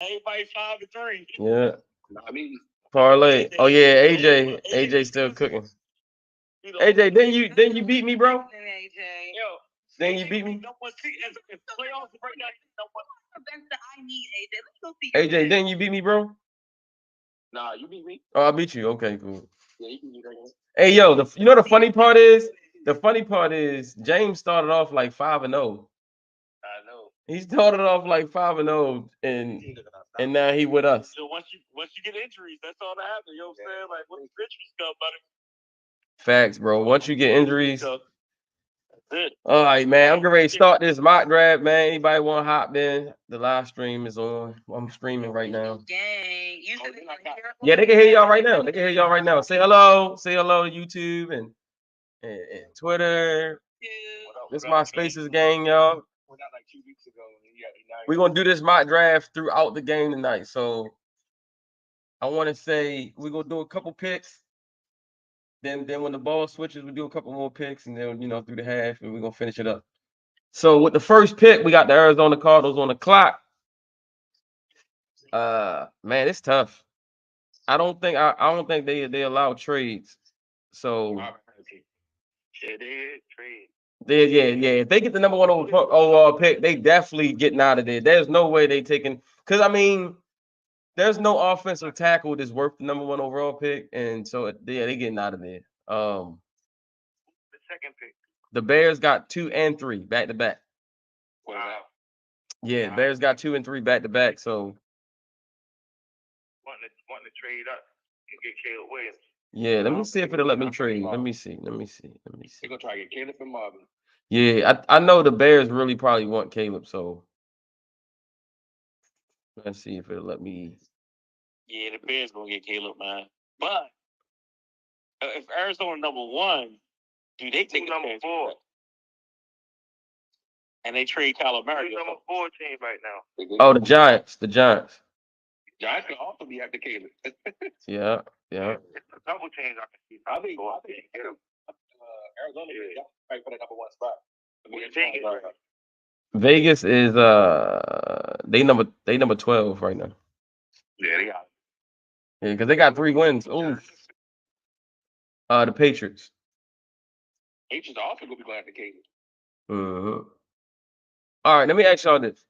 Everybody 5-3. Yeah. I mean, Parlay. Oh yeah, AJ still cooking. AJ, didn't you beat me, bro? Yo, Then you beat me. if playoffs right now, AJ, didn't you beat me, bro? nah, you beat me. Oh, I beat you. Okay, cool. Yeah, you beat me right now. Hey, yo, you know the funny part is James started off like 5-0. I know. He started off like 5-0, and now he with us. So once you get injuries, that's all that happens. You know what I'm saying? Like once the injuries come, buddy. Facts, bro. Once you get injuries. That's it. All right, man. I'm getting ready to start this mock draft, man. Anybody want to hop in? The live stream is on. I'm streaming right now. Yeah, they can hear y'all right now. They can hear y'all right now. Say hello. Say hello to YouTube and Twitter. This is my Spaces gang, y'all. Like 2 weeks ago. We're gonna do this mock draft throughout the game tonight. So I want to say we're gonna do a couple picks. Then when the ball switches, we do a couple more picks, and then through the half, and we're gonna finish it up. So with the first pick, we got the Arizona Cardinals on the clock. Man, it's tough. I don't think they allow trades. So Yeah, they did trade. yeah. If they get the number one overall pick, they definitely getting out of there. There's no way they taking because I mean, there's no offensive tackle that's worth the number one overall pick, and so they getting out of there. The second pick. The Bears got 2 and 3 back to back. Wow. Yeah, Bears got 2 and 3 back to back. So wanting to trade up and get Caleb Williams. Yeah, let me see if it'll let me trade. Let me see. They're gonna try to get Caleb and Marvin. Yeah, I know the Bears really probably want Caleb, so let's see if it'll let me. Yeah, the Bears gonna get Caleb, man. But if Arizona number one, do they take number 4? And they trade Kyler Murray. Number 4 team right now. Oh, the Giants. Giants can also be after Caleb. Yeah. It's a double change. I think Arizona is fight for the number 1 spot. Vegas is they number 12 right now. Yeah, they got. Yeah, because they got 3 wins. Ooh. The Patriots. Patriots also gonna be going after Caleb. Uh-huh. All right, let me ask y'all this: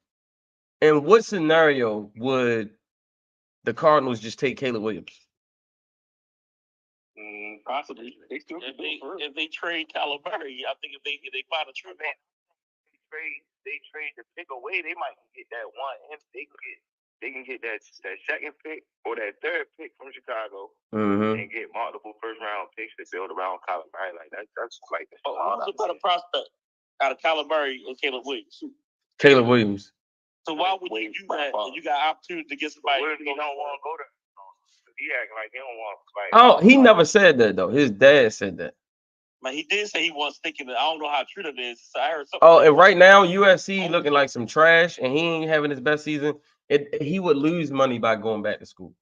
in what scenario would the Cardinals just take Caleb Williams? Possibly. They still if they trade Kyler Murray, I think if they find a true man, they trade the pick away, they might get that one. And they can get that second pick or that third pick from Chicago and get multiple first round picks to build around Kyler Murray. Like that's like the who's a better prospect out of Kyler Murray and Caleb Williams? Caleb Williams. So why would you do that? You got opportunity to get somebody. What if you don't want to go there? He acting like he don't want to fight. Oh, he never said that though. His dad said that. Man, he did say he wants sticking. I don't know how true that is. So I heard something. Oh, and right now USC looking like some trash, and he ain't having his best season. He would lose money by going back to school.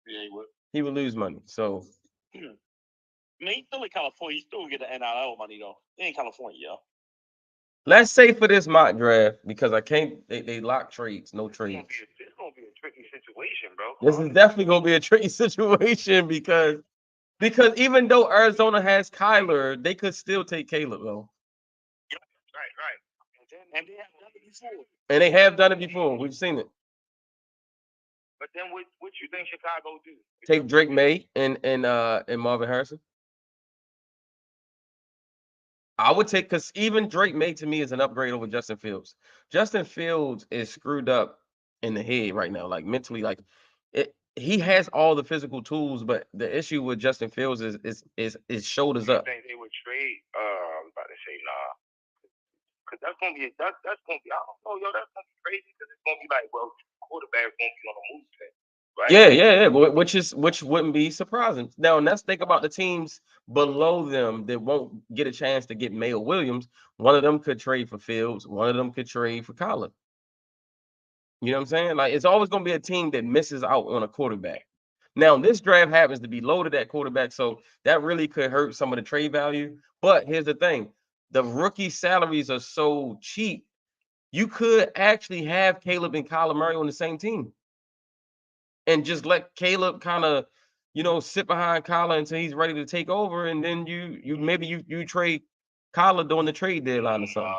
Yeah, he would. He would lose money. So. I mean, he's still in California. He still get the NIL money though. He ain't California, yo. Let's say for this mock draft, because I can't, they lock trades, no trades. It's gonna be a tricky situation, bro. This is definitely gonna be a tricky situation because even though Arizona has Kyler, they could still take Caleb though. Yeah, right. And they have done it before. And they have done it before. We've seen it. But then what you think Chicago do? Take Drake May and Marvin Harrison. I would take, because even Drake May to me is an upgrade over Justin Fields. Justin Fields is screwed up in the head right now, like mentally. Like he has all the physical tools, but the issue with Justin Fields is shoulders up. I think they would trade. I was about to say nah, because that's gonna be I don't know, yo, that's gonna be crazy because it's gonna be like, well, quarterback's gonna be on the move today. Right? Yeah. Which wouldn't be surprising. Now, let's think about the teams below them that won't get a chance to get May or Williams. One of them could trade for Fields. One of them could trade for Kyler. You know what I'm saying? Like, it's always going to be a team that misses out on a quarterback. Now, this draft happens to be loaded at quarterback, so that really could hurt some of the trade value. But here's the thing. The rookie salaries are so cheap you could actually have Caleb and Kyler Murray on the same team, and just let Caleb kind of, sit behind Kyler until he's ready to take over, and then you trade Kyler during the trade deadline or something.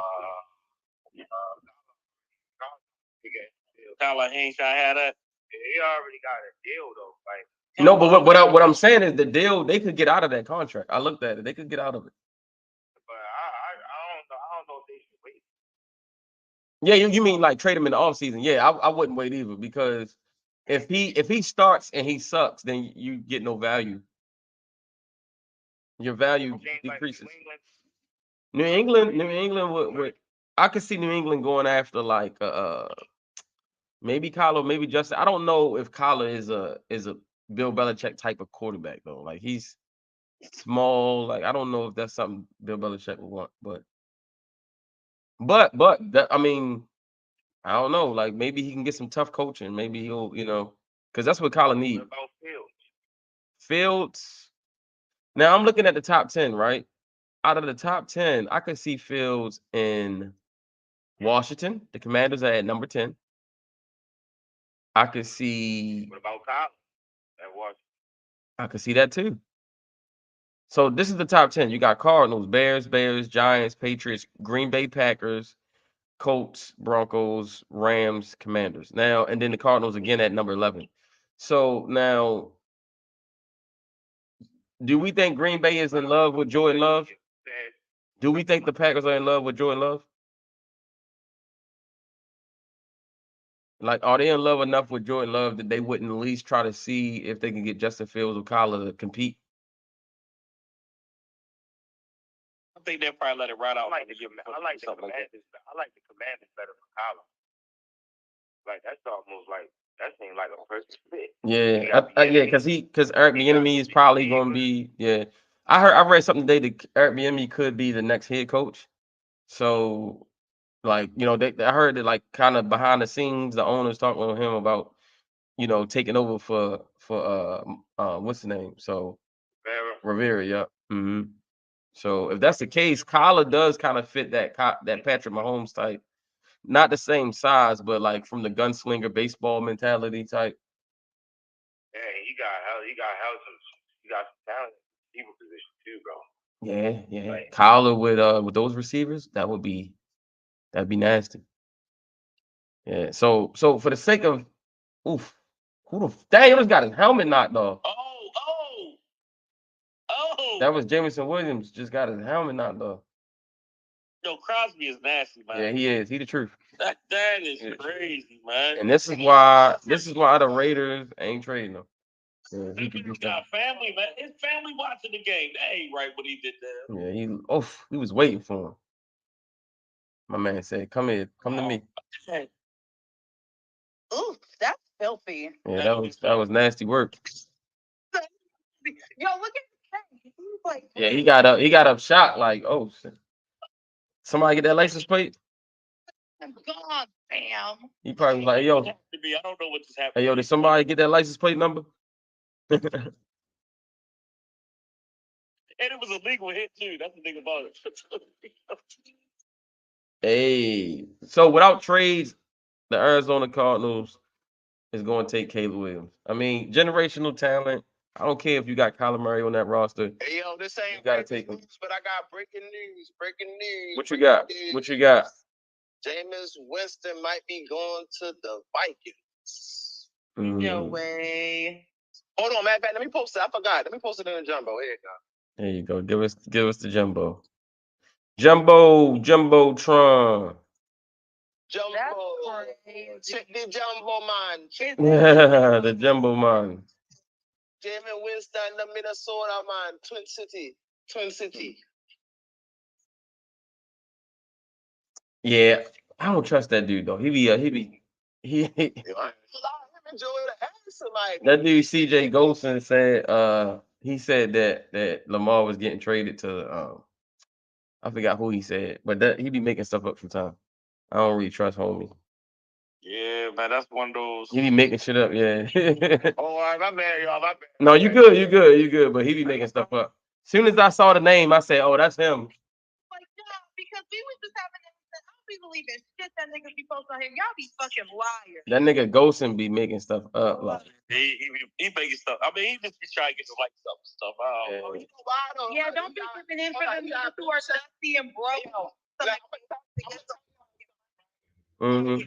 Kyler ain't trying to have that. He already got a deal though. Like No, but what I'm saying is the deal, they could get out of that contract. I looked at it; they could get out of it. but I don't know if they should wait. Yeah, you mean like trade him in the offseason. Yeah, I wouldn't wait either, because if he starts and he sucks, then you get no value. Your value decreases. New England would I could see New England going after like maybe Kyler, maybe Justin. I don't know if Kyler is a Bill Belichick type of quarterback though. Like, he's small. Like, I don't know if that's something Bill Belichick would want, but that, I mean, I don't know. Like, maybe he can get some tough coaching. Maybe he'll, because that's what Kyler What needs. about Fields? Fields. Now I'm looking at the top 10, right? Out of the top 10, I could see Fields in Washington. The Commanders are at number 10. I could see What about Kyler at Washington? I could see that too. So this is the top 10. You got Cardinals, Bears, Giants, Patriots, Green Bay Packers, Colts, Broncos, Rams, Commanders. Now, and then the Cardinals again at number 11. So now, do we think Green Bay is in love with Jordan Love? Do we think the Packers are in love with Jordan Love? Like, are they in love enough with Jordan Love that they wouldn't at least try to see if they can get Justin Fields or Kyler to compete? I think they'll probably let it ride out. I like the Commanders better for Kyler. Like, that's almost like that seems like a perfect fit. Yeah, because Eric Bieniemy is probably going to be. Yeah, I read something today that Eric Bieniemy could be the next head coach. So, like, I heard that, like, kind of behind the scenes, the owners talking to him about, taking over for what's the name? So Rivera, yeah. Mm-hmm. So if that's the case, Kyler does kind of fit that Patrick Mahomes type. Not the same size, but like from the gunslinger baseball mentality type. Yeah, he got some talent in the position too, bro. Yeah. Like, Kyler with those receivers, that'd be nasty. Yeah. So for the sake of Daniel just got his helmet knocked off. Oh! That was Jameson Williams just got his helmet knocked off. Yo, Crosby is nasty, man. Yeah, he is. He the truth. That is crazy, man. And this is why the Raiders ain't trading him. Yeah, he got family, man. His family watching the game. That ain't right what he did there. Yeah, he was waiting for him. My man said, "Come here, come to me." Ooh, that's filthy. Yeah, that was nasty work. Yo, look at the thing. Like, yeah, he got up shot like, oh shit. Somebody get that license plate. God damn. He probably was like, yo. I don't know what just happened. Hey, yo, did somebody get that license plate number? And it was a legal hit too. That's the thing about it. Hey, so without trades, the Arizona Cardinals is going to take Caleb Williams. I mean, generational talent. I don't care if you got Kyler Murray on that roster. Hey, yo, this ain't you gotta take him. News, but I got breaking news. What you got? What you got? Jameis Winston might be going to the Vikings. No way. Hold on, Matt. Let me post it. I forgot. Let me post it in the jumbo. Here you go. There you go. Give us the jumbo. Jumbotron. Jumbo. Check the jumbo man. Yeah, the jumbo man. Jameis Winston, the Minnesota man. Twin City. Yeah, I don't trust that dude though. He That dude CJ Golson said he said that Lamar was getting traded to I forgot who he said, but that he be making stuff up from time. I don't really trust homie. Yeah, man, that's one of those. He be making shit up, yeah. All right, my bad, y'all. My bad. No, you good, but he be making stuff up. As soon as I saw the name, I said, "Oh, that's him." Like, yeah, because we was just having believe in shit that niggas be posting on here. Y'all be fucking liars. That nigga Ghostin be making stuff up. Like, he making stuff. I mean, he just be trying to get the likes up and stuff. Yeah, don't be tripping in for the niggas who are dusty and broke. mm-hmm.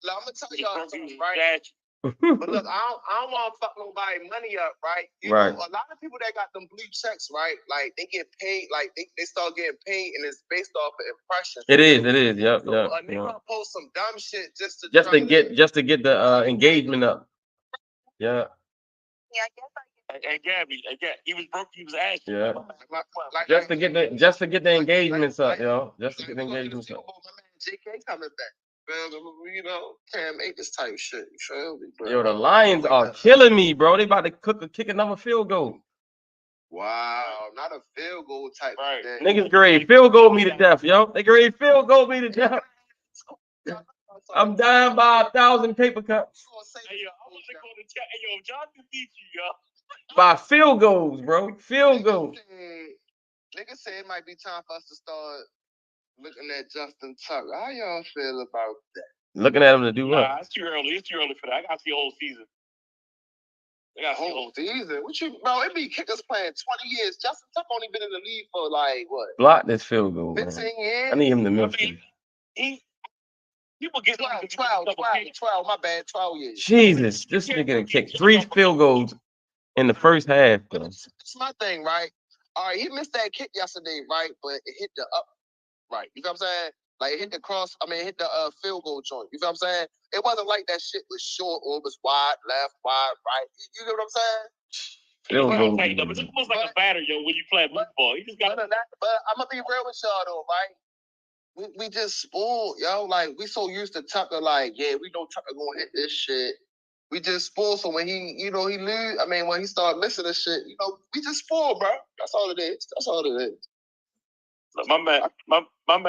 Look, I'm gonna tell y'all something, right? But look, I don't want to fuck nobody money up, right? You know, a lot of people that got them blue checks, right? Like they get paid, like they start getting paid, and it's based off of impressions. It is. Yep, so yep. A nigga post some dumb shit just to get the engagement up. Yeah. Yeah, I guess And Gabby, he was broke. He was ashy. Yeah. Just to get the engagements up, yo. Just to get the engagements up. My man JK coming back. You know, can't make this type shit. You feel me, bro? Yo, the Lions are killing me, bro. They about to kick another field goal. Wow, not a field goal type right. thing. Niggas grade field goal me to death, yo. They grade field goal me to death. I'm dying by 1,000 paper cuts. Hey, yo, I want to go to chat. Hey, yo, Jonathan beat you, yo. By field goals, bro. Field goals. Niggas say it might be time for us to start looking at Justin Tucker. How y'all feel about that? Looking at him to do what? Nah, it's too early. It's too early for that. I got to see the whole season. Whole season? What you, bro? It be kickers playing 20 years. Justin Tucker only been in the league for like what? Block this field goal, 15 man. years. I need him to miss it. People get 12, my bad, 12 years. Jesus, this nigga kicked 3 field goals in the first half. But it's my thing, right? All right, he missed that kick yesterday, right? But it hit the up, right? You know what I'm saying? Like it hit the hit the field goal joint. You know what I'm saying? It wasn't like that shit was short or was wide, left, wide, right. You know what I'm saying? Field goal. It's almost like a batter, yo, when you play football. You just got. But I'm gonna be real with y'all though, right? We just spoiled, yo. Like we so used to Tucker, like yeah, we know Tucker gonna hit this shit. We just spoiled. So when he lose, when he started missing this shit, we just spoiled, bro. That's all it is. That's all it is. My man, Hey,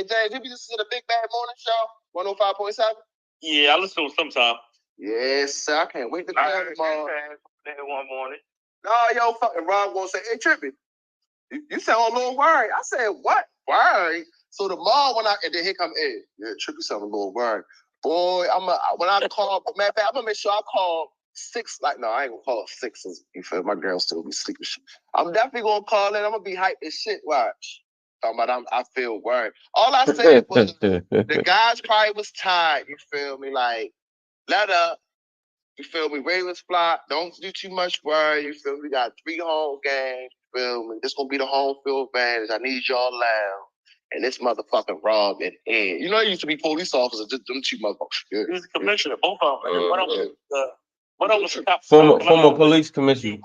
James, you be listening to the Big Bad Morning Show, 105.7? Yeah, I listen to it sometime. Yes, sir. I can't wait to come tomorrow. One morning. No, yo, fucking Rob gonna say, hey, Trippy, you sound a little worried. I said, what? Worried? So tomorrow and then here come Ed. Yeah, Trippy sound a little worried. Boy, when I call, matter of fact, I'm gonna make sure I call 6. Like, no, I ain't gonna call it 6. You feel my girl still be sleeping. I'm definitely gonna call it. I'm gonna be hyped as shit. Watch. Talking about I feel worried. All I said was the guys probably was tired. You feel me? Like, let up. You feel me? Ravens fly. Don't do too much worry. You feel me? We got 3 home games. You feel me? This gonna be the home field advantage. I need y'all loud. And this motherfucking Rob and Ed. You know, he used to be police officers. Just them 2 motherfuckers. He was a commissioner, both of them. One of them was former police commissioner.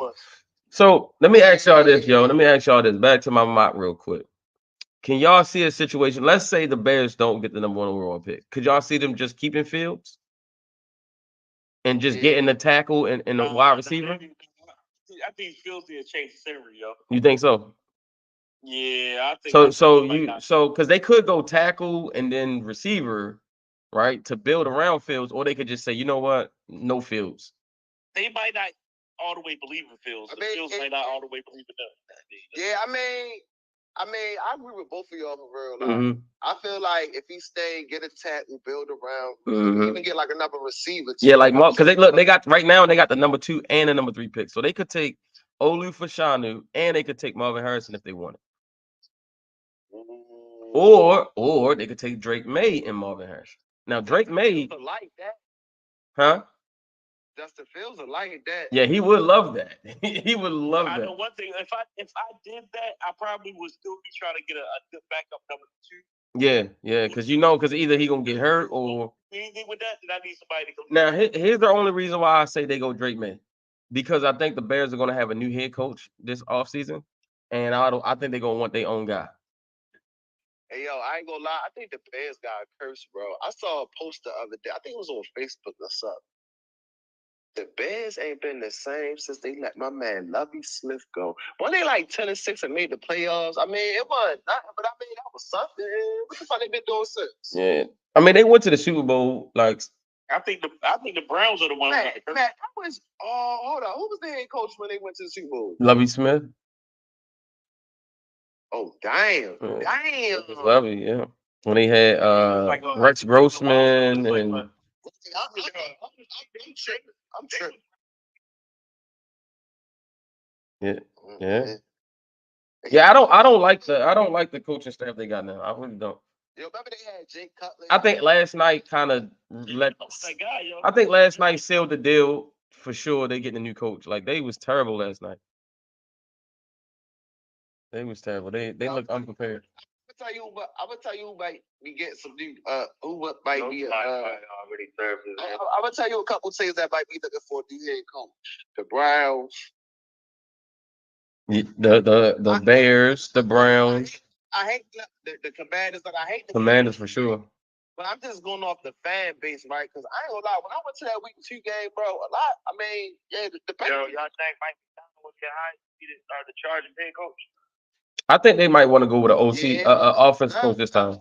So let me ask y'all this, yo. Let me ask y'all this. Back to my mock real quick. Can y'all see a situation? Let's say the Bears don't get the number 1 overall pick. Could y'all see them just keeping Fields and just getting the tackle and the wide receiver? I think Fields need to change the scenery, yo. You think so? Yeah, I think so because they could go tackle and then receiver, right, to build around Fields, or they could just say, you know what, no Fields. They might not all the way believe in Fields. Fields might not all the way believe in them. Yeah, I agree with both of y'all for real. Like, I feel like if he stay, get a tackle, build around, even get like another receiver. Too. Yeah, like because they got right now they got the number 2 and the number 3 pick, so they could take Olu Fashanu and they could take Marvin Harrison if they wanted. Or they could take Drake May and Marvin Harrison. Now Drake May like that, huh? Justin Fields are like that. Yeah, he would love that. He would love that. I know one thing. If I did that, I probably would still be trying to get a good backup number 2. Yeah, because either he gonna get hurt or anything with that, then I need somebody to go. Now here's the only reason why I say they go Drake May, because I think the Bears are gonna have a new head coach this offseason, and I think they're gonna want their own guy. Hey, yo, I ain't gonna lie. I think the Bears got a curse, bro. I saw a post the other day. I think it was on Facebook or something. The Bears ain't been the same since they let my man Lovie Smith go. When they like 10-6 and made the playoffs, it wasn't nothing, but that was something. What the fuck they been doing since? Yeah, they went to the Super Bowl. Like, I think the Browns are the ones. Matt, hold on. Who was the head coach when they went to the Super Bowl? Lovie Smith. Oh, damn. Lovely, yeah. When they had Rex Grossman and I'm tripping. yeah. Yeah, I don't like the coaching staff they got now. I really don't. Yo, remember they had Jake Cutler? I think last night kind of I think last night sealed the deal for sure. They getting a new coach. Like they was terrible last night. They was terrible. They look unprepared. I'm gonna tell you who might be getting some new who might be already served. I'm gonna tell you a couple teams that might be looking for a new head coach. The Browns. The Bears, the Browns. I hate the Commanders, but I hate the Commanders for sure. But I'm just going off the fan base, right? Because I ain't gonna lie, when I went to that week 2 game, bro, the Yo, y'all think Mike McDonald will get hired to be the Chargers head coach? I think they might want to go with an OC, offensive coach this time.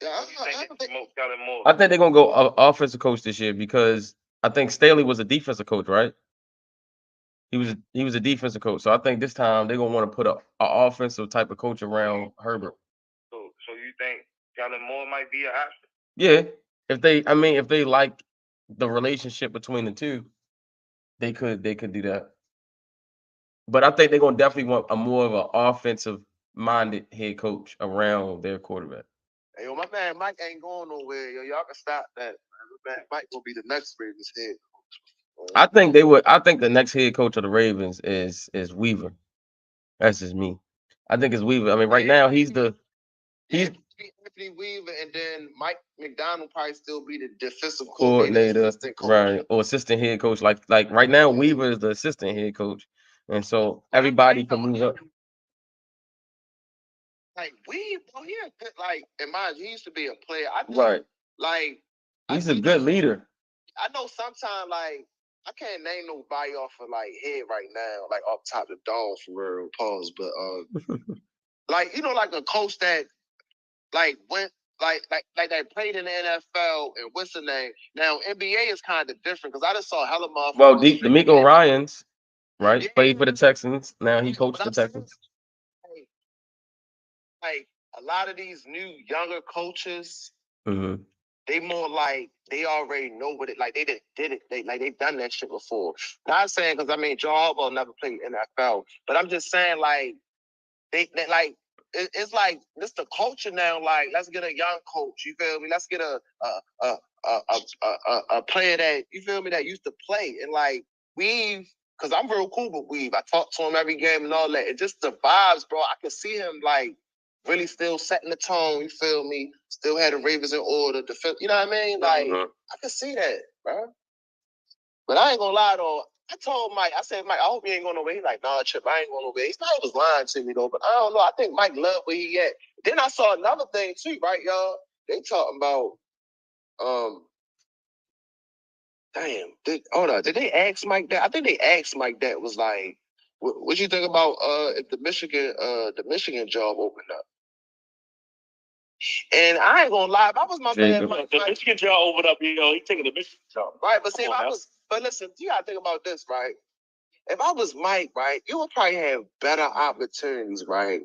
I think they're gonna go offensive coach this year because I think Staley was a defensive coach, right? He was a defensive coach, so I think this time they're gonna want to put a offensive type of coach around Herbert. So you think Kellen Moore might be an option? Yeah, if they like the relationship between the two, they could do that. But I think they're gonna definitely want a more of an offensive minded head coach around their quarterback. Hey, yo, my man Mike ain't going nowhere. Yo, y'all can stop that. My man Mike will be the next Ravens head coach. I think they would. I think the next head coach of the Ravens is Weaver. That's just me. I think it's Weaver. I mean, right now he's Anthony Weaver, and then Mike McDonald probably still be the defensive coordinator, right, or assistant head coach. Like right now, Weaver is the assistant head coach, and so everybody can move up. Like Weaver, in mind, he used to be a player. Right. Like he's a good leader. I know sometimes I can't name nobody off of head right now, like off top of the dome for real, pause. But like a coach that went that played in the NFL and what's the name? Now NBA is kind of different because I just saw hella motherfuckers. Well, D'Amico Ryans, right? Yeah. Played for the Texans. Now he coached the Texans. Like a lot of these new younger coaches, mm-hmm. They more they already know what it they did it. They've done that shit before. Not saying because Joe Harbaugh never played NFL, but I'm just saying it's this the culture now. Let's get a young coach. You feel me? Let's get a player that you feel me that used to play and Weave. Because I'm real cool with Weave. I talk to him every game and all that. It just the vibes, bro. I can see him really still setting the tone, you feel me? Still had the Ravens in order. You know what I mean? I can see that, bro. But I ain't gonna lie though. I told Mike, I said, Mike, I hope you ain't going nowhere. He's like, nah, Chip, I ain't going nowhere. He was lying to me though, but I don't know. I think Mike loved where he at. Then I saw another thing too, right, y'all? They talking about did they ask Mike that? I think they asked Mike that was what you think about if the Michigan job opened up? And I ain't gonna lie, if I was my man, the Michigan job opened up, he taking the Michigan job. Right, but see, but listen, you gotta think about this, right? If I was Mike, right, you would probably have better opportunities, right?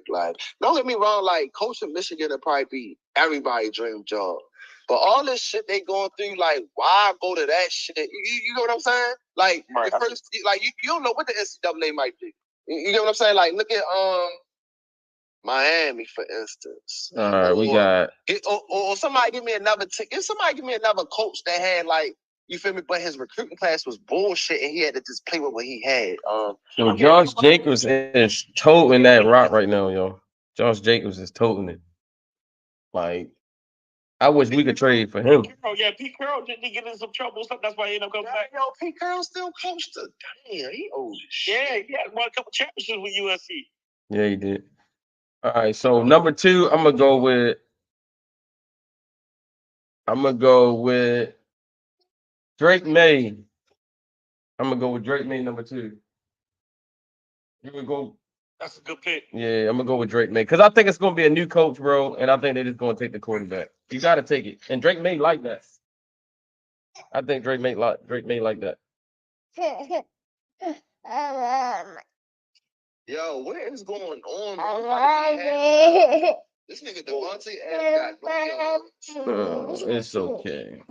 Don't get me wrong, coaching Michigan would probably be everybody's dream job. But all this shit they going through, why go to that shit? You know what I'm saying? Right. First, you don't know what the NCAA might do. You know what I'm saying? Look at Miami, for instance. All right, we got. Or somebody give me another ticket. Somebody give me another coach that had you feel me? But his recruiting class was bullshit, and he had to just play with what he had. So Josh Jacobs is toting that rock right now, yo. Josh Jacobs is toting it. I wish we could trade for him. Oh yeah, Pete Carroll didn't get in some trouble. So that's why he ended up coming back. Yo, Pete Carroll still coached the. Damn, he old as shit. Yeah, he had won a couple championships with USC. Yeah, he did. All right, so number 2, I'm gonna go with Drake May. I'm gonna go with Drake May number 2. You would go. That's a good pick. Yeah, I'm gonna go with Drake May because I think it's gonna be a new coach, bro, and I think they're just gonna take the quarterback. You gotta take it, and Drake May like that. I think Drake May like that. Yo, what is going on? Bro? This nigga Devontae ass got It's okay.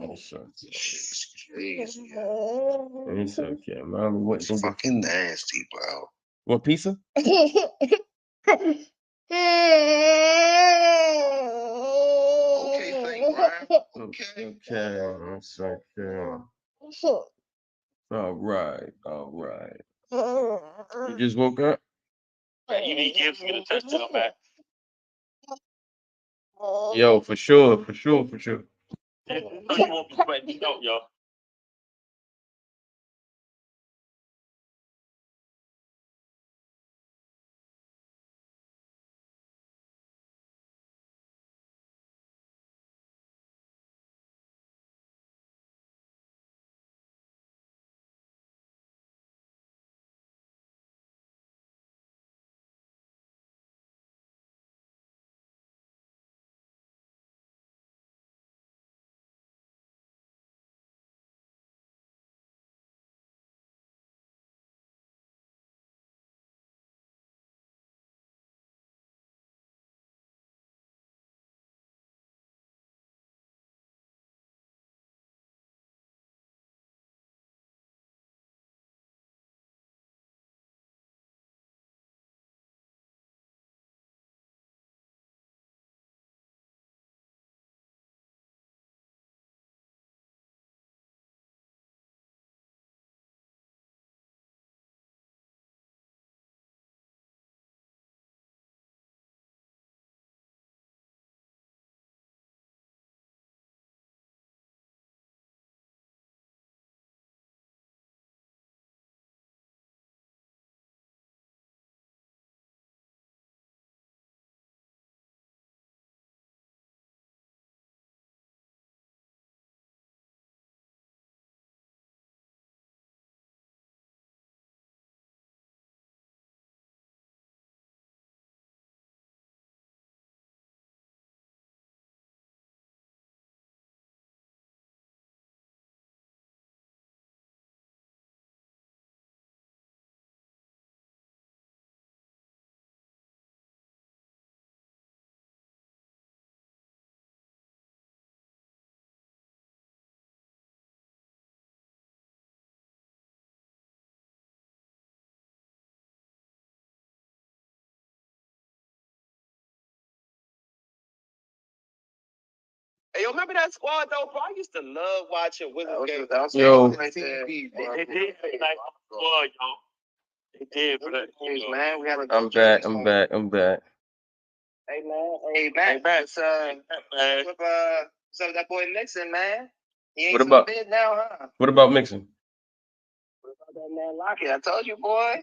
It's okay. Mom, what? It's fucking nasty, bro. What pizza? Okay, thank Brian. Okay. It's okay. All right. You just woke up? You need Gibbs to get a touchdown back. Yo, for sure. So you won't be sweating me out, y'all. Hey, yo, remember that squad though, bro? I used to love watching Wizards games. Yo. They did a nice squad, y'all. They did, but Man, we had a I'm back. Hey man, what's up with that boy Nixon, man? He ain't What about- so big now, huh? What about mixing? What about that man Lockett? I told you, boy.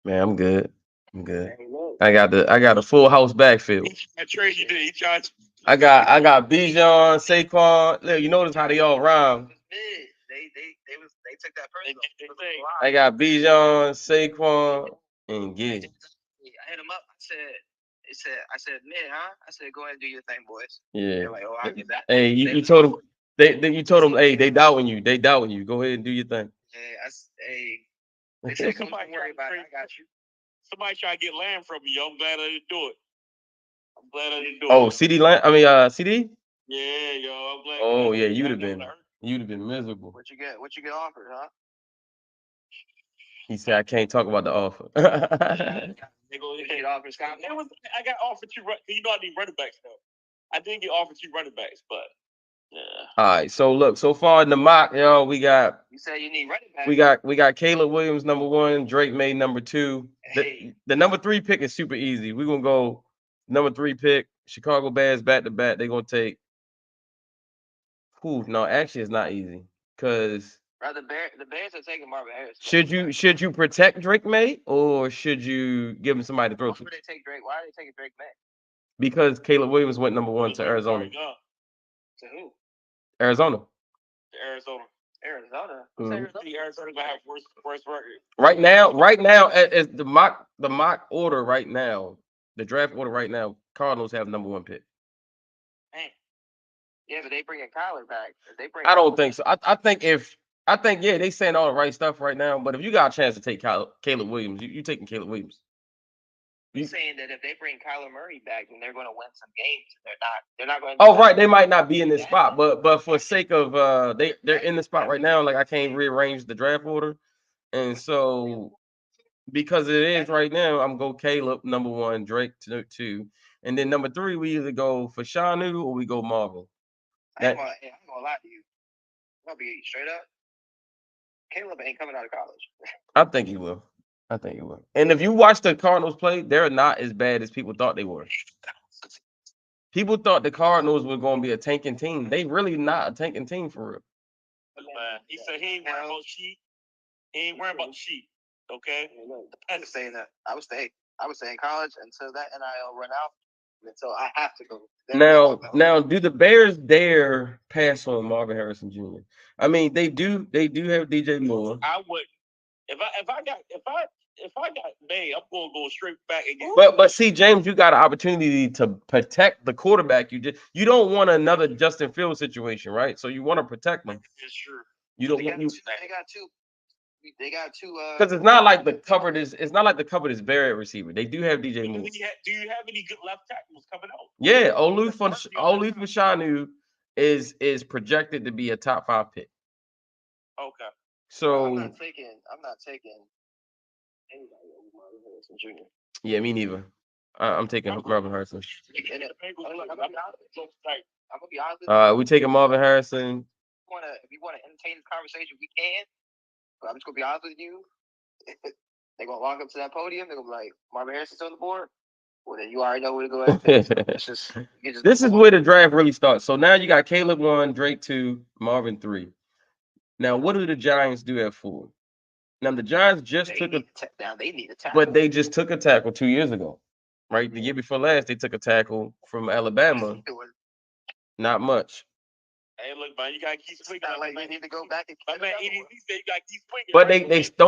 Man, I'm good. Hey, look. I got a full house backfield. I trade you did. He tried. I got Bijan, Saquon. Look, you notice how they all rhyme. They took that person. I got Bijan, Saquon, and Giddy. I hit him up. I said, man, huh? I said, go ahead and do your thing, boys. Yeah. They're like, oh, I get that. Hey, you told them. You told them, hey, they doubting you. Go ahead and do your thing. Hey, they said, don't worry about it. I got you. Somebody try to get Lamb from me, yo. I'm glad I didn't do it. Oh, CD Lamb. CD. Yeah, yo. I'm glad. Oh yeah, you'd have been miserable. What you get offered, huh? He said, I can't talk about the offer. They get offered, Scott. I got offered 2. You know I need running backs though. I did get offered 2 running backs, but yeah. All right, so look, so far in the mock, yo, we got. You said you need running backs. We got Caleb Williams number 1, Drake May number 2. Hey. The number 3 pick is super easy. We're gonna go number 3 pick, Chicago Bears back to back. They're gonna take. No, actually, it's not easy because. The Bears are taking Marvin Harris. Should you protect Drake May or should you give him somebody to throw to? Why they take Drake? Why are they taking Drake May? Because Caleb Williams went number 1 to Arizona. To who? Arizona. Arizona. Mm-hmm. Arizona gonna have worst record. Right now, as the mock order right now, the draft order right now, Cardinals have number 1 pick. Man. Yeah, but they bringing Kyler back. I don't think so. I think yeah, they saying all the right stuff right now. But if you got a chance to take Caleb Williams, you taking Caleb Williams. He's saying that if they bring Kyler Murray back, then they're going to win some games. They're not going. Oh, right, they might not be in this spot, but for sake of they're in the spot right now. Like I can't rearrange the draft order, and so because it is right now, I'm gonna go Caleb number 1, Drake 2, and then number 3 we either go for Shanu or we go Marvel. I'm gonna lie to you. I'm gonna be straight up. Caleb ain't coming out of college. I think he will. And if you watch the Cardinals play, they're not as bad as people thought they were. People thought the Cardinals were going to be a tanking team. They really not a tanking team for real. He said he ain't worrying about sheep. He ain't worrying about sheep. Okay. I was saying that. I was saying college until that NIL run out. Until I have to go. Now, do the Bears dare pass on Marvin Harrison Jr.? I mean, they do have DJ Moore. I would. If I got May, I'm gonna go straight back again. But see, James, you got an opportunity to protect the quarterback. You don't want another Justin Fields situation, right? So you want to protect them. It's true. You don't They want you. They got two. Because it's not like the cupboard is bare at receiver. They do have DJ Moore. Do you have any good left tackles coming out? Yeah, Olu Fashanu is projected to be a top 5 pick. Okay. So I'm not taking anybody over Marvin Harrison Jr. Yeah, me neither. I'm taking Marvin Harrison. I'm gonna be honest with you. We taking Marvin Harrison. If you want to entertain this conversation, we can. But I'm just gonna be honest with you. They're gonna walk up to that podium. They're gonna be like, Marvin Harrison's on the board. Well, then you already know where to go. This is where the draft really starts. So now you got Caleb 1, Drake 2, Marvin 3. Now, what do the Giants do at 4? Now the Giants just they need a tackle. But they just took a tackle 2 years ago, right? The year before last, they took a tackle from Alabama. Not much. Hey, look, man, you gotta keep swinging. Like you need to go back and. My man, EDC said you gotta keep swinging. But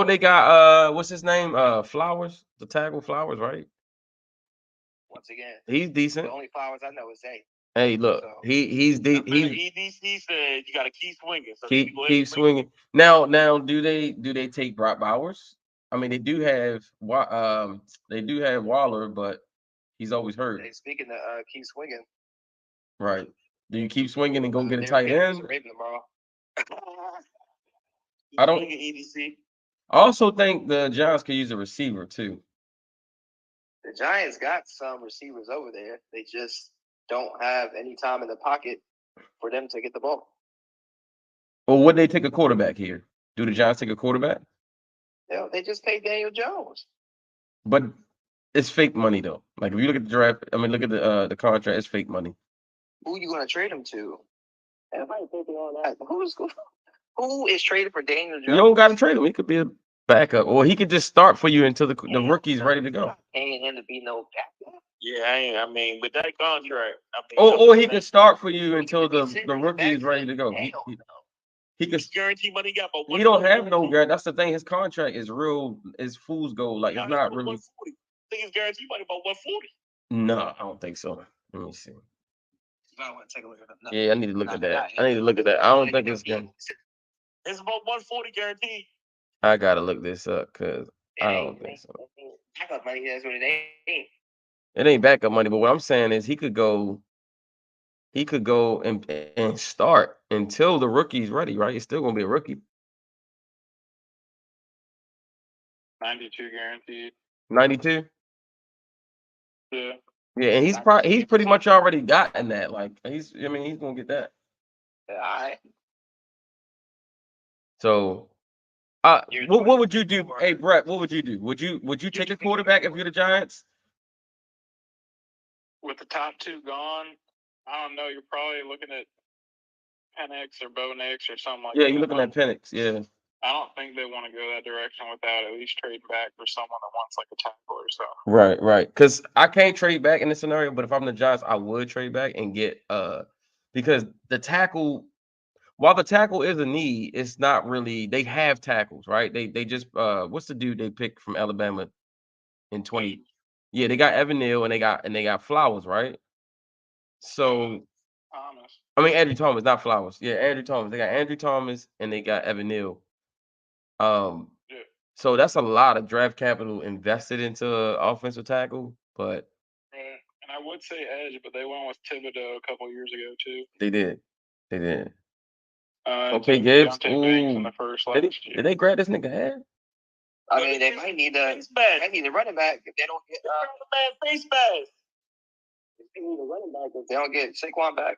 they got what's his name? Flowers, the tackle Flowers, right? Once again, he's decent. The only Flowers I know is Zay. Hey, look, so, he's EDC said you gotta keep swinging. So keep swinging. Now, do they take Brock Bowers? I mean, they do have Waller, but he's always hurt. They speaking to keep swinging. Right. Do you keep swinging and go get a tight end? I don't. EDC. I also think the Giants could use a receiver too. The Giants got some receivers over there. They just don't have any time in the pocket for them to get the ball. Well, would they take a quarterback here? Do the Giants take a quarterback? They just paid Daniel Jones. But it's fake money though. Like if you look at the draft, I mean, look at the contract. It's fake money. Who are you going to trade him to? Everybody thinking all that. Who is traded for Daniel Jones? You don't got to trade him. He could be a backup, or he could just start for you until the rookie's ready to go. Ain't him to be no backup. Yeah, I mean, with that contract, or he could start for you until the rookie is ready to go. He could guarantee money. He don't have no guarantee. That's the thing. His contract is real. Is fool's gold. Like it's not really. I think it's guaranteed money about 140. No, I don't think so. Let me see. I want to take a look at that. Yeah, I need to look at that. I don't think it's good. It's about 140 guaranteed. I gotta look this up because I don't think so. Backup money, that's what it ain't. It ain't backup money, but what I'm saying is he could go and start until the rookie's ready, right? He's still gonna be a rookie. 92 guaranteed. 92? Yeah. Yeah, and he's pretty much already gotten that. Like he's gonna get that. All right. So what would you do? Hey Brett, what would you do? Would you take a quarterback if you're the Giants? With the top 2 gone, I don't know. You're probably looking at Penix or Bo Nix or something like that. Yeah, you're looking at Penix. Yeah. I don't think they want to go that direction without at least trading back for someone that wants like a tackle or so. Right. Because I can't trade back in this scenario, but if I'm the Giants, I would trade back and get because the tackle. While the tackle is a need, it's not really. They have tackles, right? They just what's the dude they picked from Alabama in 20? Yeah, they got Evan Neal and they got Flowers, right? So Thomas. I mean Andrew Thomas, not Flowers. Yeah, Andrew Thomas. They got Andrew Thomas and they got Evan Neal. So that's a lot of draft capital invested into offensive tackle, but Right. And I would say edge, but they went with Thibodeau a couple years ago too. they did. They did. Okay, Okay, Gibbs. Deontay Banks in Ooh. the first Did last year. they grab this nigga hair? I mean, they might need a running back if they don't get face mask. they need a running back if they don't get Saquon back.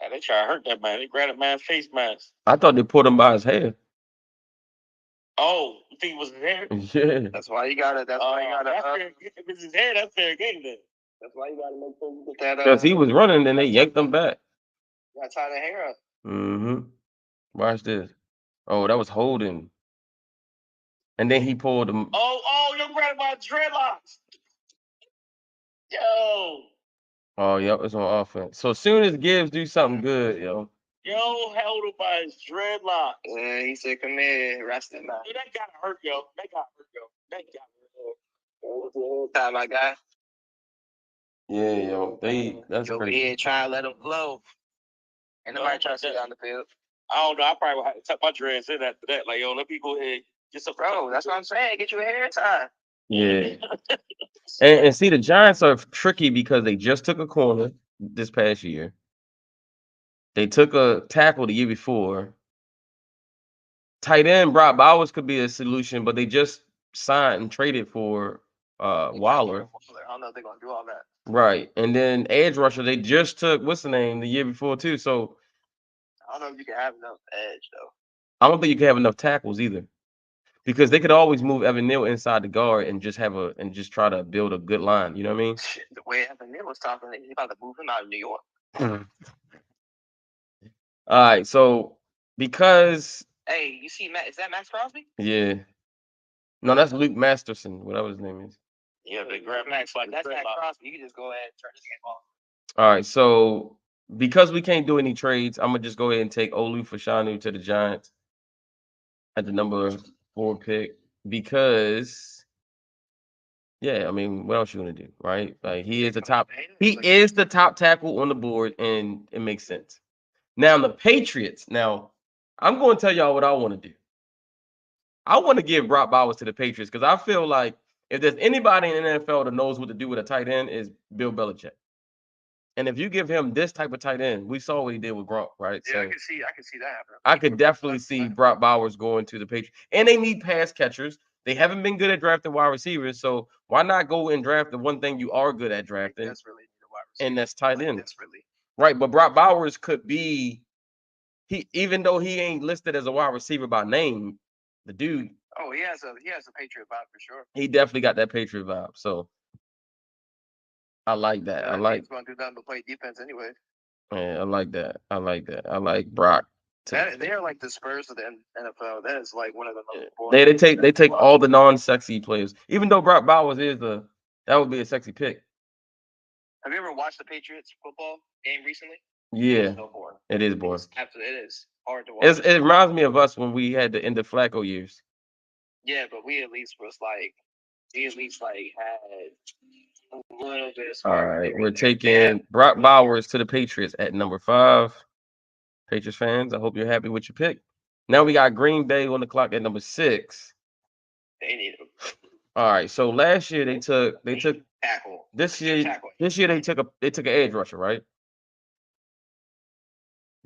Yeah, they try to hurt that man. They grabbed a man's face mask. I thought they pulled him by his hair. Oh, you think it was his hair? Yeah. That's why you gotta. That's why you gotta. If it's his hair, that's fair game then. That's why you gotta make sure you get that. Because he was running, then they yanked him back. You gotta tie the hair up. Mm-hmm. Watch this. Oh, that was holding. And then he pulled him. Oh, you're grabbing my dreadlocks. Yo. Oh, yep, it's on offense. So as soon as Gibbs do something good, Yo held him by his dreadlocks. Yeah, he said, "Come here, rest it now." That gotta hurt, yo. That gotta hurt. Time, my guy. Yeah, yo, that's Go crazy. ahead, try and let him blow. And nobody try to sit down the field. I don't know. I probably would have to tuck my dreads in after that. Like, yo, let me go ahead. Get some. Bro, that's what I'm saying. Get you a hair tie. Yeah. And see, the Giants are tricky because they just took a corner this past year. They took a tackle the year before. Tight end Brock Bowers could be a solution, but they just signed and traded for Waller. I don't know if they're gonna do all that. Right. And then edge rusher, they just took what's the name the year before too. So I don't know if you can have enough edge though. I don't think you can have enough tackles either. Because they could always move Evan Neal inside the guard and just try to build a good line. You know what I mean? Shit, the way Evan Neal was talking, he about to move him out of New York. All right, so because hey, you see Matt? Is that Max Crosby? Yeah, no, that's Luke Masterson, whatever his name is. Yeah, they grab Max like that's Max Crosby. You can just go ahead and turn this game off. All right, so because we can't do any trades, I'm gonna just go ahead and take Olu Fashanu to the Giants at the number 4 pick because, yeah, I mean, what else you gonna do, right? Like he is the top tackle on the board, and it makes sense. Now the Patriots. Now I'm going to tell y'all what I want to do. I want to give Brock Bowers to the Patriots because I feel like if there's anybody in the NFL that knows what to do with a tight end, is Bill Belichick. And if you give him this type of tight end, we saw what he did with Gronk, right? Yeah, So I can see that happening. I could definitely see Brock Bowers going to the Patriots. And they need pass catchers. They haven't been good at drafting wide receivers, so why not go and draft the one thing you are good at drafting? That's really the wide receiver. And that's tight end. That's really right. But Brock Bowers could be even though he ain't listed as a wide receiver by name, the dude. Oh, he has a Patriot vibe for sure. He definitely got that Patriot vibe. So I like that. I like. He's going to do nothing but play defense anyway. Yeah, I like that. I like Brock. They're like the Spurs of the NFL. That is like one of the most important. They take all the non-sexy players. Even though Brock Bowers is that would be a sexy pick. Have you ever watched the Patriots football game recently? Yeah, so boring. It is boring. Absolutely, it is hard to watch. It reminds me of us when we had the end of Flacco years. Yeah, but we at least had a little bit of. All right, we're taking Brock Bowers to the Patriots at number 5. Patriots fans, I hope you're happy with your pick. Now we got Green Bay on the clock at number 6. They need him. All right, so last year they took tackle. This year they took an edge rusher, right?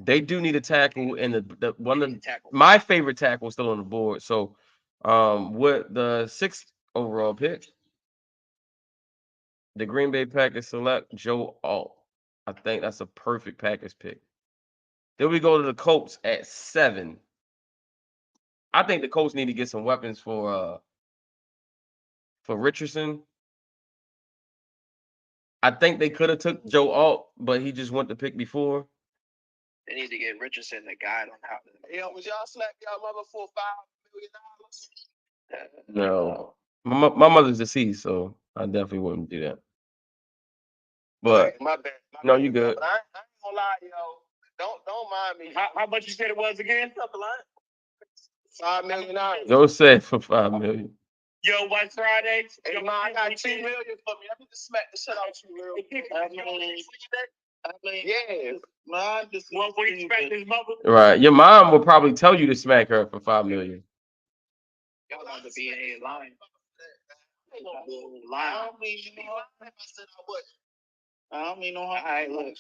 They do need a tackle, and the one of my favorite tackle is still on the board. So, with the 6th overall pick, the Green Bay Packers select Joe Alt. I think that's a perfect Packers pick. Then we go to the Colts at 7. I think the Colts need to get some weapons for Richardson. I think they could have took Joe Alt, but he just went to pick before. They need to get Richardson the guide on how to. Yo, was y'all slap y'all mother for $5 million? No, my mother's deceased, so I definitely wouldn't do that. But my bad. No, you good. But I ain't gonna lie, yo. Don't mind me. How much you said it was again? $5 million. Go say for $5 million. Yo, White Friday. Hey, man, I got $2 million for me. Let me just smack the shit out of you real quick. I mean, Yeah. mine just Well, when he smacked his mother. Right. Your mom will probably tell you to smack her for $5 million. Y'all about to be in here lying. I Lying. don't mean you know, I said I would. I don't mean no harm. All right, look,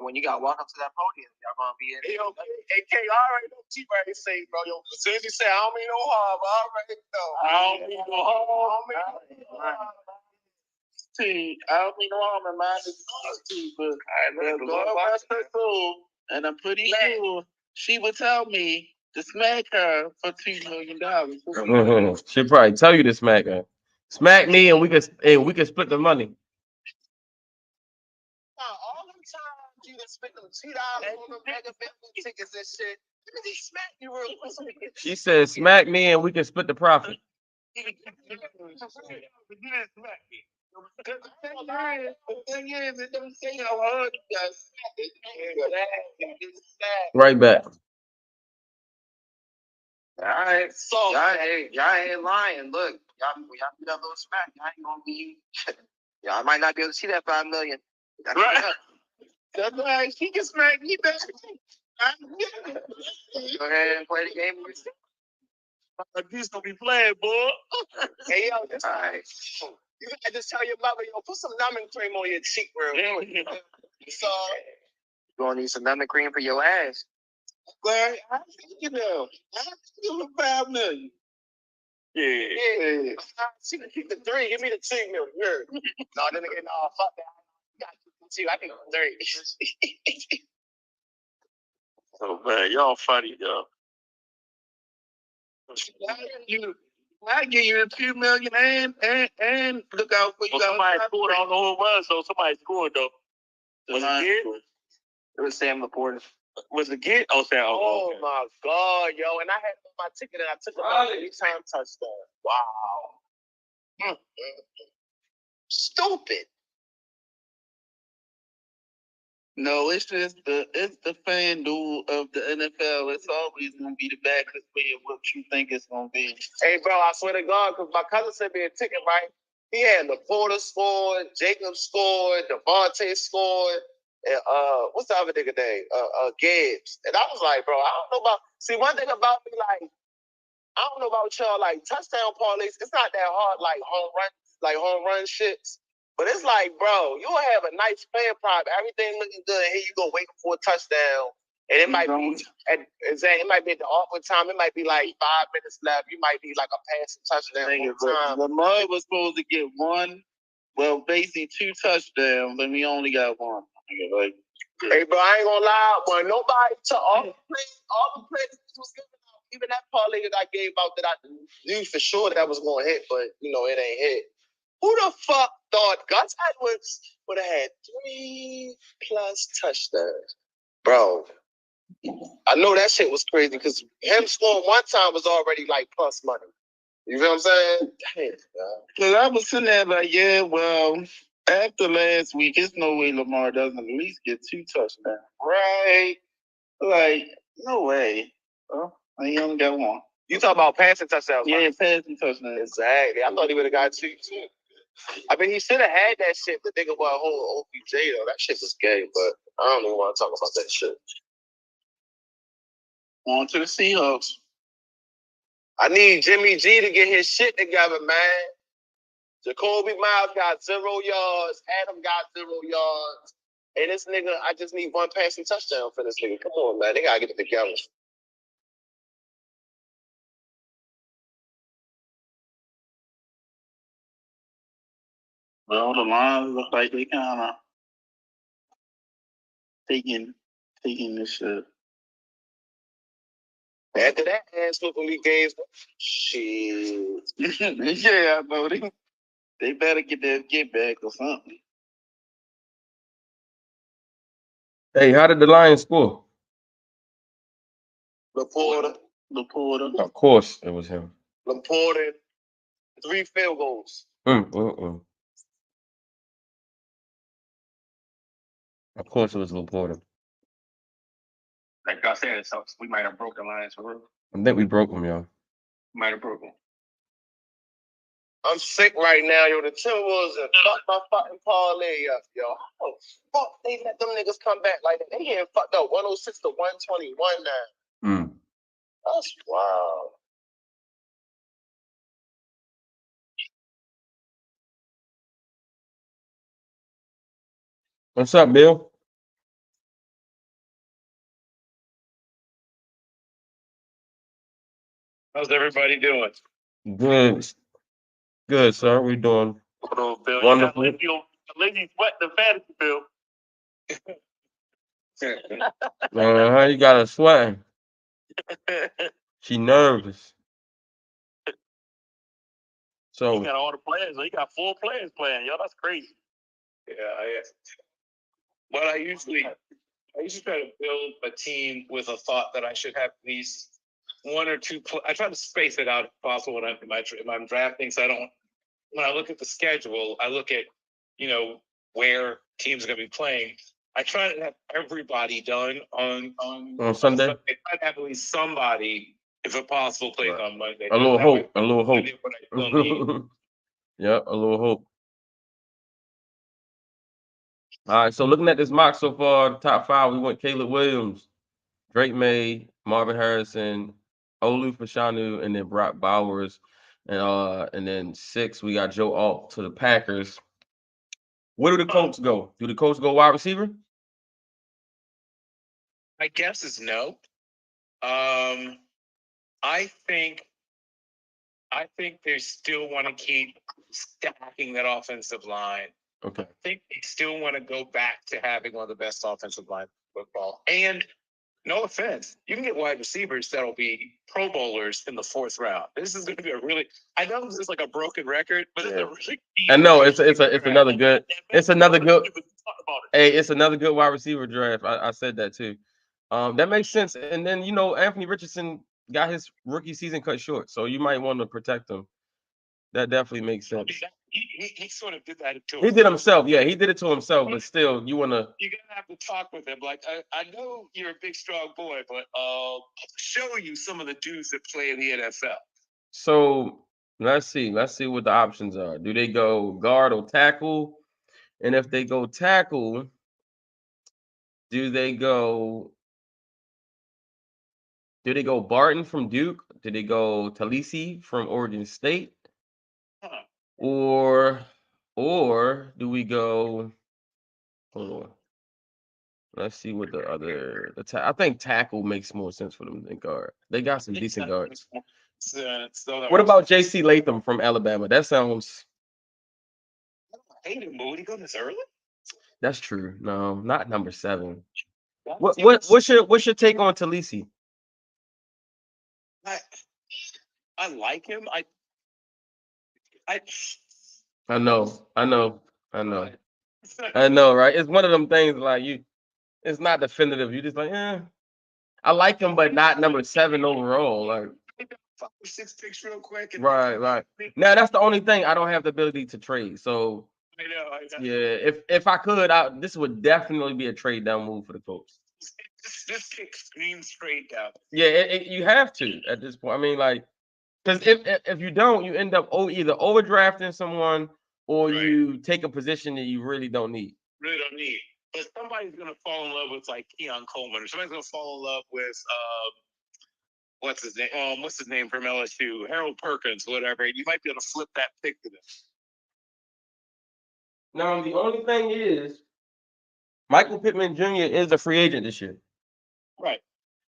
when you got to walk up to that podium, y'all gonna be in Hey, it. yo, hey, K, I already know what you ready to say, bro. Yo, as soon as you say, I don't mean no harm, I already know. I don't mean no harm. I don't mean no harm. I don't mean no harm in mine is too, but Look, Lord bless her soul. and I'm pretty sure she would tell me to smack her for $2 million. She'll probably tell you to smack her. Smack me and we could split the money. All them times you done spent them $2 on them mega Bentley tickets and shit. Let me smack you real quick. She said, smack me and we can split the profit. You didn't smack me. The thing is, it doesn't say how hard you got smacked. Right back. All right. So, Y'all ain't lying. Look, y'all do that little smack. Y'all ain't gonna be. Y'all might not be able to see that $5 million. Right. That's right. She can smack me back. Go ahead and play the game. This gonna be playing, boy. hey, yo, this All right. you gotta just tell your mother, yo, put some numbing cream on your cheek real quick. So, You gonna need some numbing cream for your ass. Larry, I think you know. I give him $5 million. Yeah. yeah, she can keep the 3. Give me the 2 million. No, then again, no, fuck that. You gotta keep the 2. I think the 3. Oh man, y'all funny though. I give you the $2 million and look out for you. Well, somebody scored. I don't know who it was, so somebody scored though. Was it Gid? It was Sam Laporta. Was it Gid? Oh, Sam. Oh Okay. my God, yo! And I had my ticket, and I took about 3-time touchdown. Wow. Stupid. No, it's just the FanDuel of the NFL. It's always gonna be the backwards way of what you think it's gonna be. Hey, bro, I swear to God, because my cousin sent me a ticket, right? He had Laporta scored, Jacob scored, Devontae scored, and what's the other nigga name? Gibbs. And I was like, bro, I don't know about. See, one thing about me, like, I don't know about y'all, like touchdown parlays. It's not that hard, like home run shits. But it's like, bro, you'll have a nice fan prop, everything looking good, and here you go waiting for a touchdown. And it might be it might be at the awkward time. It might be like 5 minutes left. You might be like a passing touchdown. Lamar was supposed to get one, well, basically 2 touchdowns, and we only got one. Like, hey, bro, I ain't gonna lie, when nobody took all the plays was giving out, even that parlay that I gave out that I knew for sure that was gonna hit, but it ain't hit. Who the fuck thought Gus Edwards would have had 3+ touchdowns? Bro, I know that shit was crazy because him scoring one time was already like plus money. You feel what I'm saying? Damn, because I was sitting there like, yeah, well, after last week, it's no way Lamar doesn't at least get 2 touchdowns. Right? Like, no way. Well, he only got one. You talking about passing touchdowns? Yeah, passing touchdowns. Exactly. I thought he would have got 2 too. I mean, he should have had that shit, but think about whole OBJ though. That shit was gay, but I don't even want to talk about that shit. On to the Seahawks. I need Jimmy G to get his shit together, man. Jacoby Miles got 0 yards. Adam got 0 yards. And this nigga, I just need one passing touchdown for this nigga. Come on, man. They gotta get it together. Well, the Lions look like they kind of taking this shit. After that ass whooping we gave, shit. Yeah, I know they better get their get back or something. Hey, how did the Lions score? Laporta. Of course, it was him. Laporta. 3 field goals. Of course, it was Laporta. Like I said, so we might have broke the Lions for real. I think we broke him, y'all. Might have broke them. I'm sick right now, yo. The Timberwolves have fucked my fucking parlay up, yo. Oh, fuck, they let them niggas come back like that. They getting fucked up 106 to 121 now. That's wild. What's up, Bill? How's everybody doing? Good. Good, sir. We doing wonderful. Lady sweat the fantasy bill. How you got her sweating? She nervous. So he got all the players. He got 4 players playing. Yo, that's crazy. Yeah, I usually try to build a team with a thought that I should have at least 1 or 2. I try to space it out if possible when I'm drafting. So when I look at the schedule, I look at where teams are going to be playing. I try to have everybody done on Sunday. I try to have at least somebody, if it's possible, plays on Monday. A little hope. A little hope. Yeah, a little hope. All right, so looking at this mock so far, top 5, we went Caleb Williams, Drake May, Marvin Harrison, Olu Fashanu, and then Brock Bowers. And then 6, we got Joe Alt to the Packers. Where do the Colts go? Do the Colts go wide receiver? My guess is no. I think they still want to keep stacking that offensive line. Okay. I think they still want to go back to having one of the best offensive line football. And no offense, you can get wide receivers that'll be Pro Bowlers in the 4th round. This is going to be I know this is like a broken record, but it's a really. I know it's another good. It's another good. Hey, it's another good wide receiver draft. I said that too. That makes sense. And then Anthony Richardson got his rookie season cut short, so you might want to protect him. That definitely makes sense. He sort of did that to himself. He did himself. Yeah, he did it to himself. But still, you want to. You're gonna have to talk with him. Like I know you're a big, strong boy, but I'll show you some of the dudes that play in the NFL. So let's see what the options are. Do they go guard or tackle? And if they go tackle, do they go Barton from Duke? Do they go Talisi from Oregon State? Or do we go? Hold on. Let's see what the other. I think tackle makes more sense for them than guard. They got some decent guards. What about J.C. Latham from Alabama? That sounds. I hate him, but would he go this early? That's true. No, not number 7. What's your take on Talisi? I like him. I know, right? It's one of them things like it's not definitive. You just like, I like him, but not number 7 overall. Like 6 picks real quick. Right. Now that's the only thing I don't have the ability to trade. So I know. Yeah, if I could, this would definitely be a trade down move for the Colts. This kick screams trade down. Yeah, you have to at this point. I mean, like, because if you don't, you end up either overdrafting someone or you take a position that you really don't need. But somebody's gonna fall in love with like Keon Coleman, or somebody's gonna fall in love with what's his name? What's his name from LSU? Harold Perkins, whatever. You might be able to flip that pick to them. Now the only thing is, Michael Pittman Jr. is a free agent this year. Right.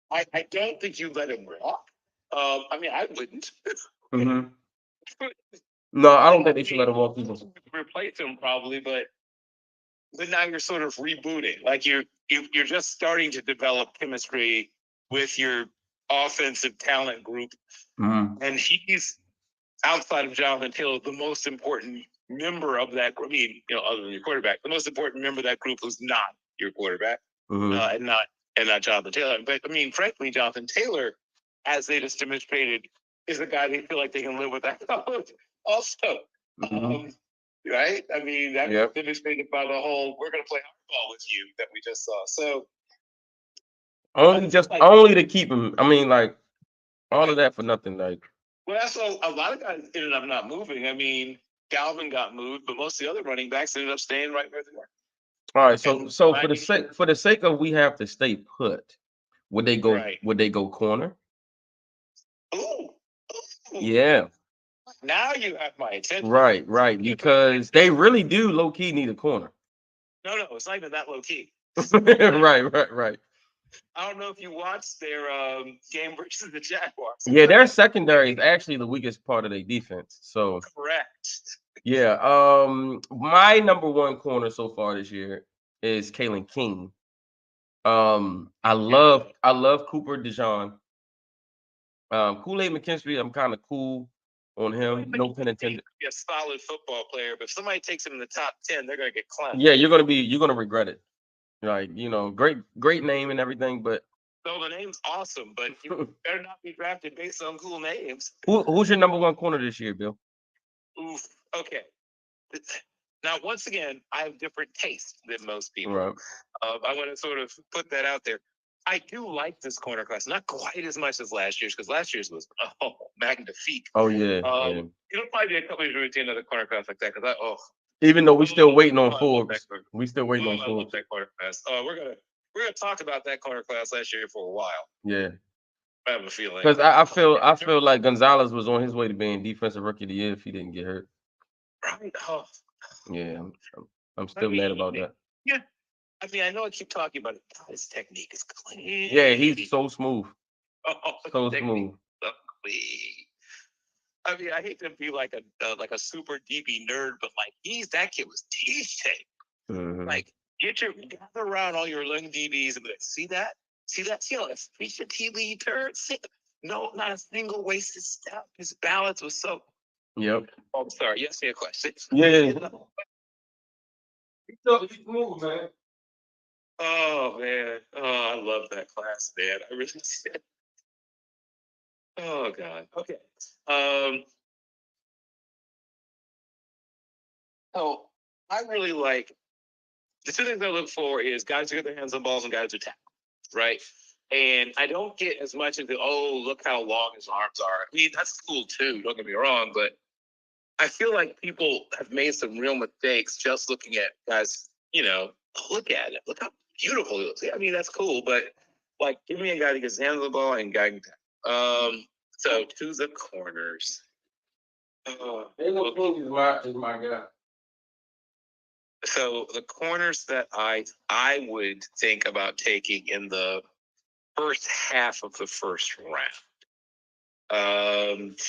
I don't think you let him walk. I mean, I wouldn't. Mm-hmm. No, I don't think they should let him walk either. Replace him probably, but now you're sort of rebooting. Like you're just starting to develop chemistry with your offensive talent group, and he's outside of Jonathan Taylor the most important member of that group. I mean, other than your quarterback, the most important member of that group who's not your quarterback, and not Jonathan Taylor. But I mean, frankly, Jonathan Taylor, as they just demonstrated, is a guy they feel like they can live with that also. Right? I mean, that's demonstrated by the whole "we're going to play hardball with you" that we just saw. So only to keep him. I mean, like all of that for nothing. Like Well, that's a lot of guys ended up not moving. I mean, Galvin got moved, but most of the other running backs ended up staying right where they were. All right, so for the sake of we have to stay put, would they go Right. would they go corner? Ooh. Yeah. Now you have my attention. Right. Because they really do low key need a corner. No, it's not even that low key. right. I don't know if you watched their game versus the Jaguars. Yeah, their secondary is actually the weakest part of their defense. So Correct. yeah. My number one corner so far this year is Kalen King. I love Cooper DeJean. Kool-Aid McKinstry, I'm kind of cool on him. No pun intended. Be a solid football player, but if somebody takes him in the top 10, they're gonna get clowned. Yeah, you're gonna regret it. Like, great name and everything, but so the name's awesome, but you better not be drafted based on cool names. Who's your number one corner this year, Bill? Oof. Okay. Now, once again, I have different taste than most people. Right. I want to sort of put that out there. I do like this corner class, not quite as much as last year's, because last year's was magnifique. Oh yeah. It'll probably be a couple of years to another corner class like that, because even though we're still waiting on Forbes, we still waiting on I love Forbes. that corner class. We're gonna talk about that corner class last year for a while. Yeah. I have a feeling because I feel like Gonzalez was on his way to being defensive rookie of the year if he didn't get hurt. Right. Oh. Yeah, I'm still mad about that. Yeah. I mean, I know I keep talking about it. God, his technique is clean. Yeah, he's so smooth. Oh, so smooth. So clean. I mean, I hate to be like a super DB nerd, but like that kid was DJ. Mm-hmm. Like, gather around all your young DBs and be like, see that? See how efficiently he turns? No, not a single wasted step. His balance was so. Yep. Oh, I'm sorry. You asked me a question. Yeah. He's smooth, man. Oh man. Oh, I love that class, man. I really did. Oh God. Okay. So I really like the two things I look for is guys who get their hands on balls and guys who tackle, right? And I don't get as much into look how long his arms are. I mean, that's cool too. Don't get me wrong, but I feel like people have made some real mistakes just looking at guys. Look at it. Look how beautiful he looks. I mean, that's cool, but like, give me a guy that gets hands on the ball and guy can tackle. So to the corners. Taylor is my guy. So the corners that I would think about taking in the first half of the first round.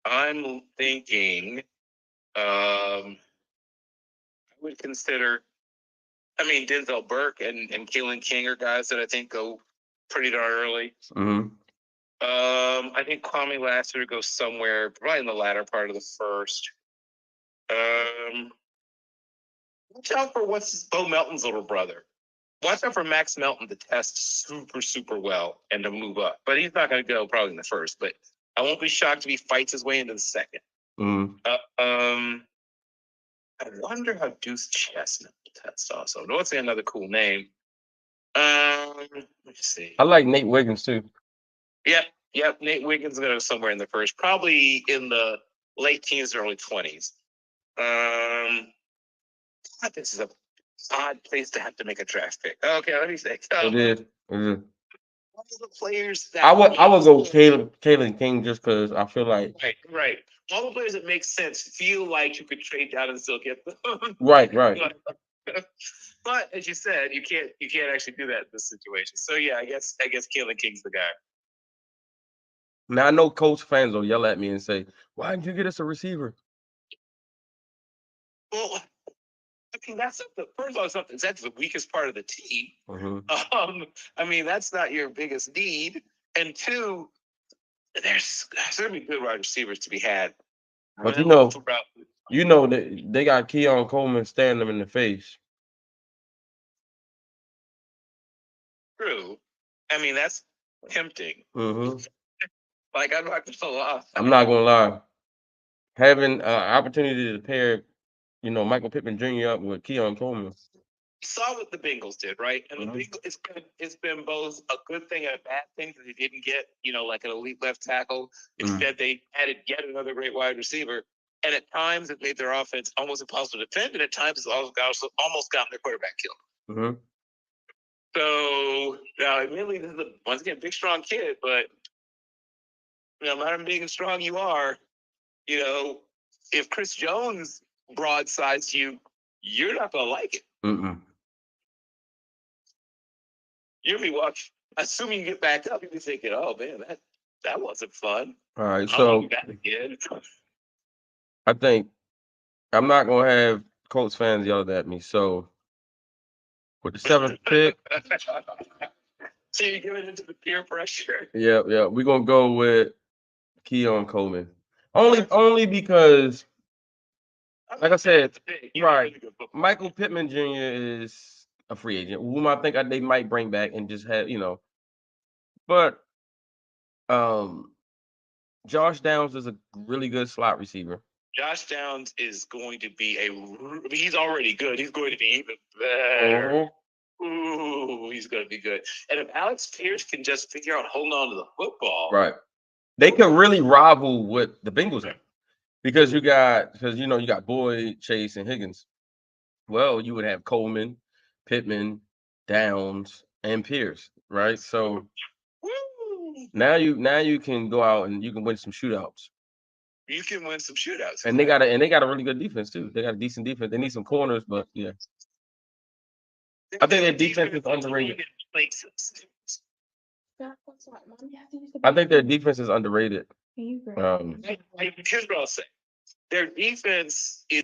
I'm thinking I would consider Denzel Burke and Kalen King are guys that I think go pretty darn early. Mm-hmm. I think Kwame Lassiter goes somewhere probably in the latter part of the first. Watch out for Bo Melton's little brother. Watch out for Max Melton to test super, super well and to move up. But he's not going to go probably in the first. But I won't be shocked if he fights his way into the second. Mm-hmm. I wonder how Deuce Chestnut will test also. No, let's say another cool name. Let me see. I like Nate Wiggins too. Yep. Nate Wiggins going to go somewhere in the first, probably in the late teens, early 20s. This is a odd place to have to make a draft pick. Okay, let me think. It is. One of the players that I would go Kalen King just because I feel like right. All the players that make sense feel like you could trade down and still get them. Right. But as you said, you can't actually do that in this situation. So yeah, I guess Kalen King's the guy. Now I know Colts fans will yell at me and say, "Why didn't you get us a receiver?" Well, I mean, that's first of all, that's the weakest part of the team. Mm-hmm. I mean, that's not your biggest need. And two, there's going to be good wide receivers to be had. But you know that they got Keon Coleman staring them in the face. True. I mean, that's tempting. Mm-hmm. Like, I'm not going to lie. I'm not going to lie. Having an opportunity to pair, Michael Pittman Jr. up with Keon Coleman. saw what the Bengals did, right? And the Bengals, it's been both a good thing and a bad thing because they didn't get, like an elite left tackle. Instead, they added yet another great wide receiver. And at times, it made their offense almost impossible to defend. And at times, it almost got their quarterback killed. So, now, admittedly, this is once again, big, strong kid. But, no matter how big and strong you are, if Chris Jones broadsides you, you're not going to like it. You'll be watching. Assuming you get back up, you'll be thinking, "Oh man, that wasn't fun." All right, so back again. I think I'm not gonna have Colts fans yelling at me. So with the 7th pick, so you're giving into the peer pressure. Yeah, we're gonna go with Keon Coleman. Only because, like I said, right, Michael Pittman Jr. is a free agent, whom I think they might bring back and just have, But Josh Downs is a really good slot receiver. Josh Downs is going to be he's already good. He's going to be even better. Ooh, he's going to be good. And if Alex Pierce can just figure out holding on to the football. Right. They could really rival what the Bengals have. Because you got Boyd, Chase, and Higgins. Well, you would have Coleman, Pittman, Downs, and Pierce, right? So now you can go out and you can win some shootouts. You can win some shootouts. And they got a really good defense too. They got a decent defense. They need some corners, but yeah. I think their defense is underrated. I think their defense is underrated. Here's what I'll say. Their defense is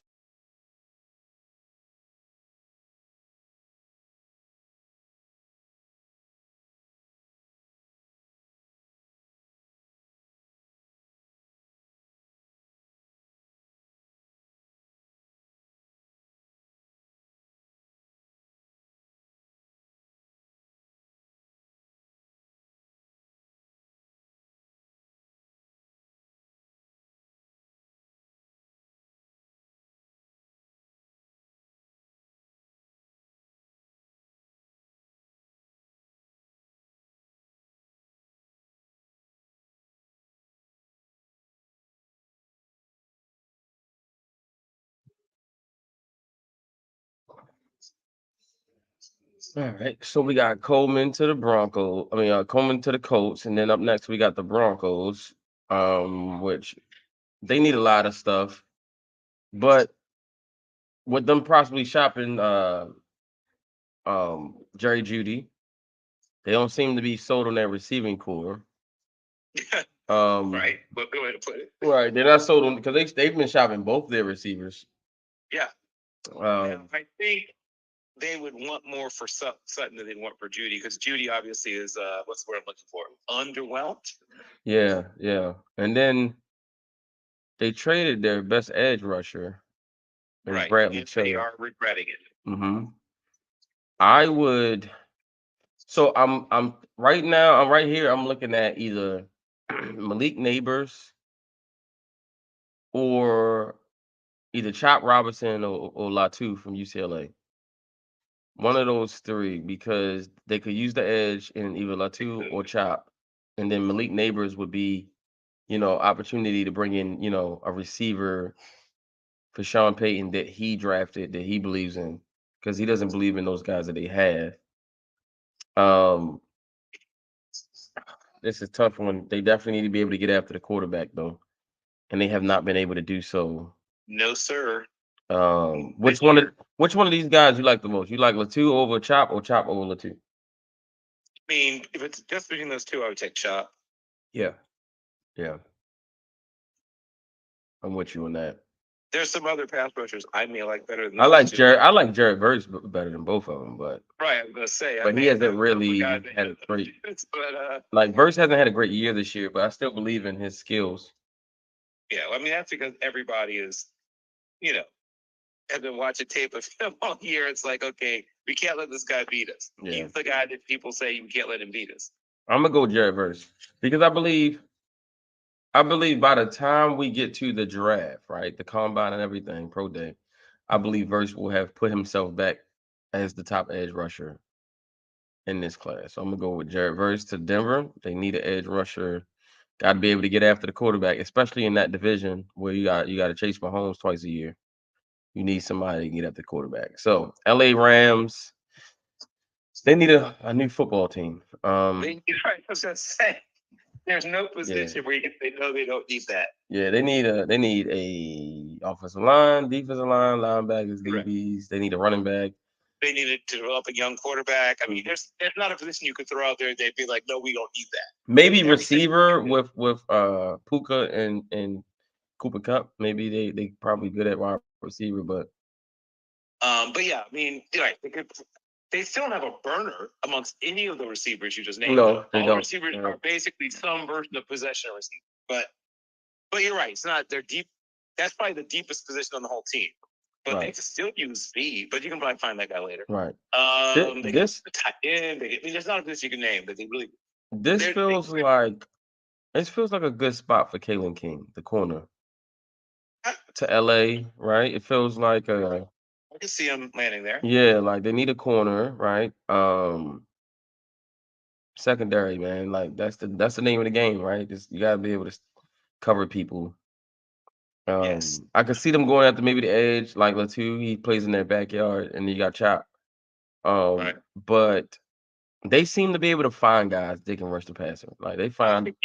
All right, so we got Coleman to the Broncos. Coleman to the Colts, and then up next we got the Broncos, which they need a lot of stuff, but with them possibly shopping Jerry Jeudy, they don't seem to be sold on their receiving core. right, but good way to put it. Right, they're not sold on because they've been shopping both their receivers. Yeah, I think they would want more for Sutton than they want for Jeudy because Jeudy obviously is what's the word I'm looking for? Underwhelmed. Yeah, and then they traded their best edge rusher, right? Bradley And Chubb. they are regretting it. I would. So I'm right now. I'm right here. I'm looking at either Malik Neighbors or either Chop Robinson or Latu from UCLA. One of those three, because they could use the edge in either Latu or Chop, and then Malik Neighbors would be, opportunity to bring in, a receiver for Sean Payton that he drafted that he believes in, because he doesn't believe in those guys that they have. This is a tough one. They definitely need to be able to get after the quarterback though, and they have not been able to do so. No, sir. Which one of these guys you like the most? You like Latu over Chop or Chop over Latu? I mean, if it's just between those two, I would take Chop. Yeah. I'm with you on that. There's some other pass rushers I may like better than I like Jared Verse better than both of them, but right, I was gonna say, but he hasn't really had a great. Like Verse hasn't had a great year this year, but I still believe in his skills. Yeah, I mean that's because everybody is, has been watching tape of him all year. It's like, okay, we can't let this guy beat us. Yeah. He's the guy that people say you can't let him beat us. I'm gonna go with Jared Verse because I believe by the time we get to the draft, right, the combine and everything, pro day, I believe Verse will have put himself back as the top edge rusher in this class. So I'm gonna go with Jared Verse to Denver. They need an edge rusher. Got to be able to get after the quarterback, especially in that division where you got to chase Mahomes twice a year. You need somebody to get at the quarterback. So LA Rams, they need a new football team. Right, I was gonna say, there's no position where you can say no, they don't need that. Yeah, they need a offensive line, defensive line, linebackers, DBs. They need a running back. They needed to develop a young quarterback. I mean, there's not a position you could throw out there. They'd be like, no, we don't need that. Maybe receiver with Puka and Cooper Cup. Maybe they probably good at wide receiver, but yeah, I mean, right, they still don't have a burner amongst any of the receivers you just named. No, they all don't. Receivers are basically some version of possession receiver. But you're right. It's not. They're deep. That's probably the deepest position on the whole team. But they can still use speed. But you can probably find that guy later. Right. This tight end. I mean, there's not a position you can name, but they really. This feels like a good spot for Kalen King, the corner, to LA. Right. It feels like I can see him landing there. Yeah, like they need a corner, right? Secondary, man. Like that's the name of the game, right? Just you gotta be able to cover people. Yes. I could see them going after maybe the edge, like Latu. He plays in their backyard, and you got Chop. But they seem to be able to find guys they can rush the passer. Like they find. I'm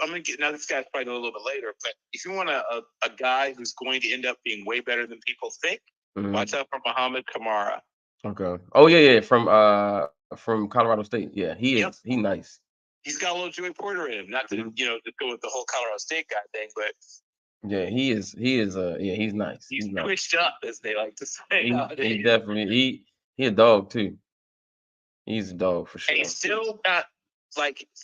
gonna get now. This guy's probably a little bit later, but if you want a guy who's going to end up being way better than people think, watch out for Muhammad Kamara. Okay. Oh yeah, from Colorado State. Yeah, he is. He nice. He's got a little Joey Porter in him. Not to just go with the whole Colorado State guy thing, but yeah, he is. He's nice. He's twitched up, as they like to say. He definitely he a dog too. He's a dog for sure. And he's still not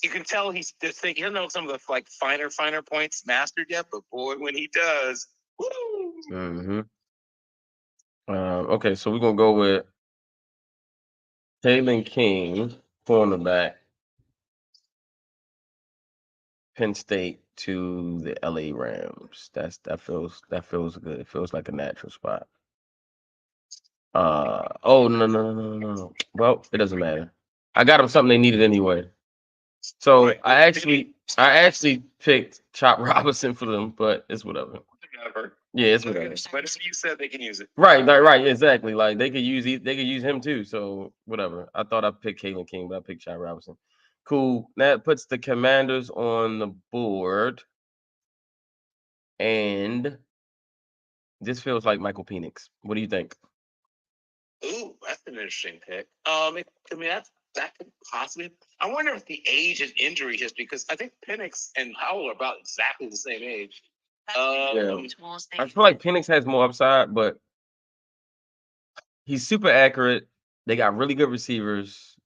you can tell he's just thinking. He'll know some of the finer points mastered yet, but boy, when he does, woo! Mm-hmm. Okay, so we're gonna go with Kalen King, cornerback, Penn State to the LA Rams. That feels good. It feels like a natural spot. No. Well, it doesn't matter. I got them something they needed anyway. So I actually picked Chop Robinson for them, but it's whatever. Yeah, it's whatever. Whatever you said, they can use it. Right, exactly. Like they could use him too. So whatever. I thought I picked Kalen King, but I picked Chop Robinson. Cool. That puts the Commanders on the board, and this feels like Michael Penix. What do you think? Ooh, that's an interesting pick. That could possibly. I wonder if the age and injury history, because I think Penix and Howell are about exactly the same age. I feel like Penix has more upside, but he's super accurate. They got really good receivers.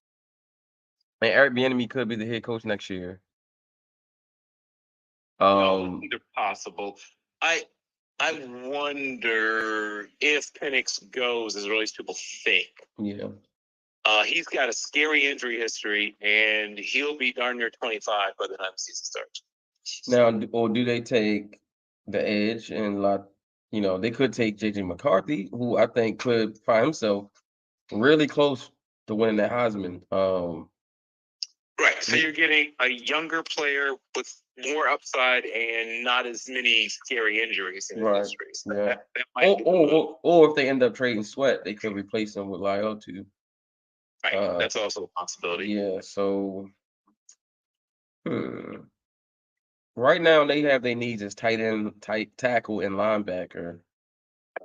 And Eric Bieniemy could be the head coach next year. They're possible. I wonder if Penix goes as early as people think. Yeah. He's got a scary injury history, and he'll be darn near 25 by the time the season starts. Now, or do they take the edge and they could take JJ McCarthy, who I think could find himself really close to winning that Heisman. Right. So you're getting a younger player with more upside and not as many scary injuries in his history. So yeah. Or if they end up trading Sweat, they could replace him with Lyle too. Right. That's also a possibility. Yeah. So right now they have their needs as tight end, tight tackle, and linebacker.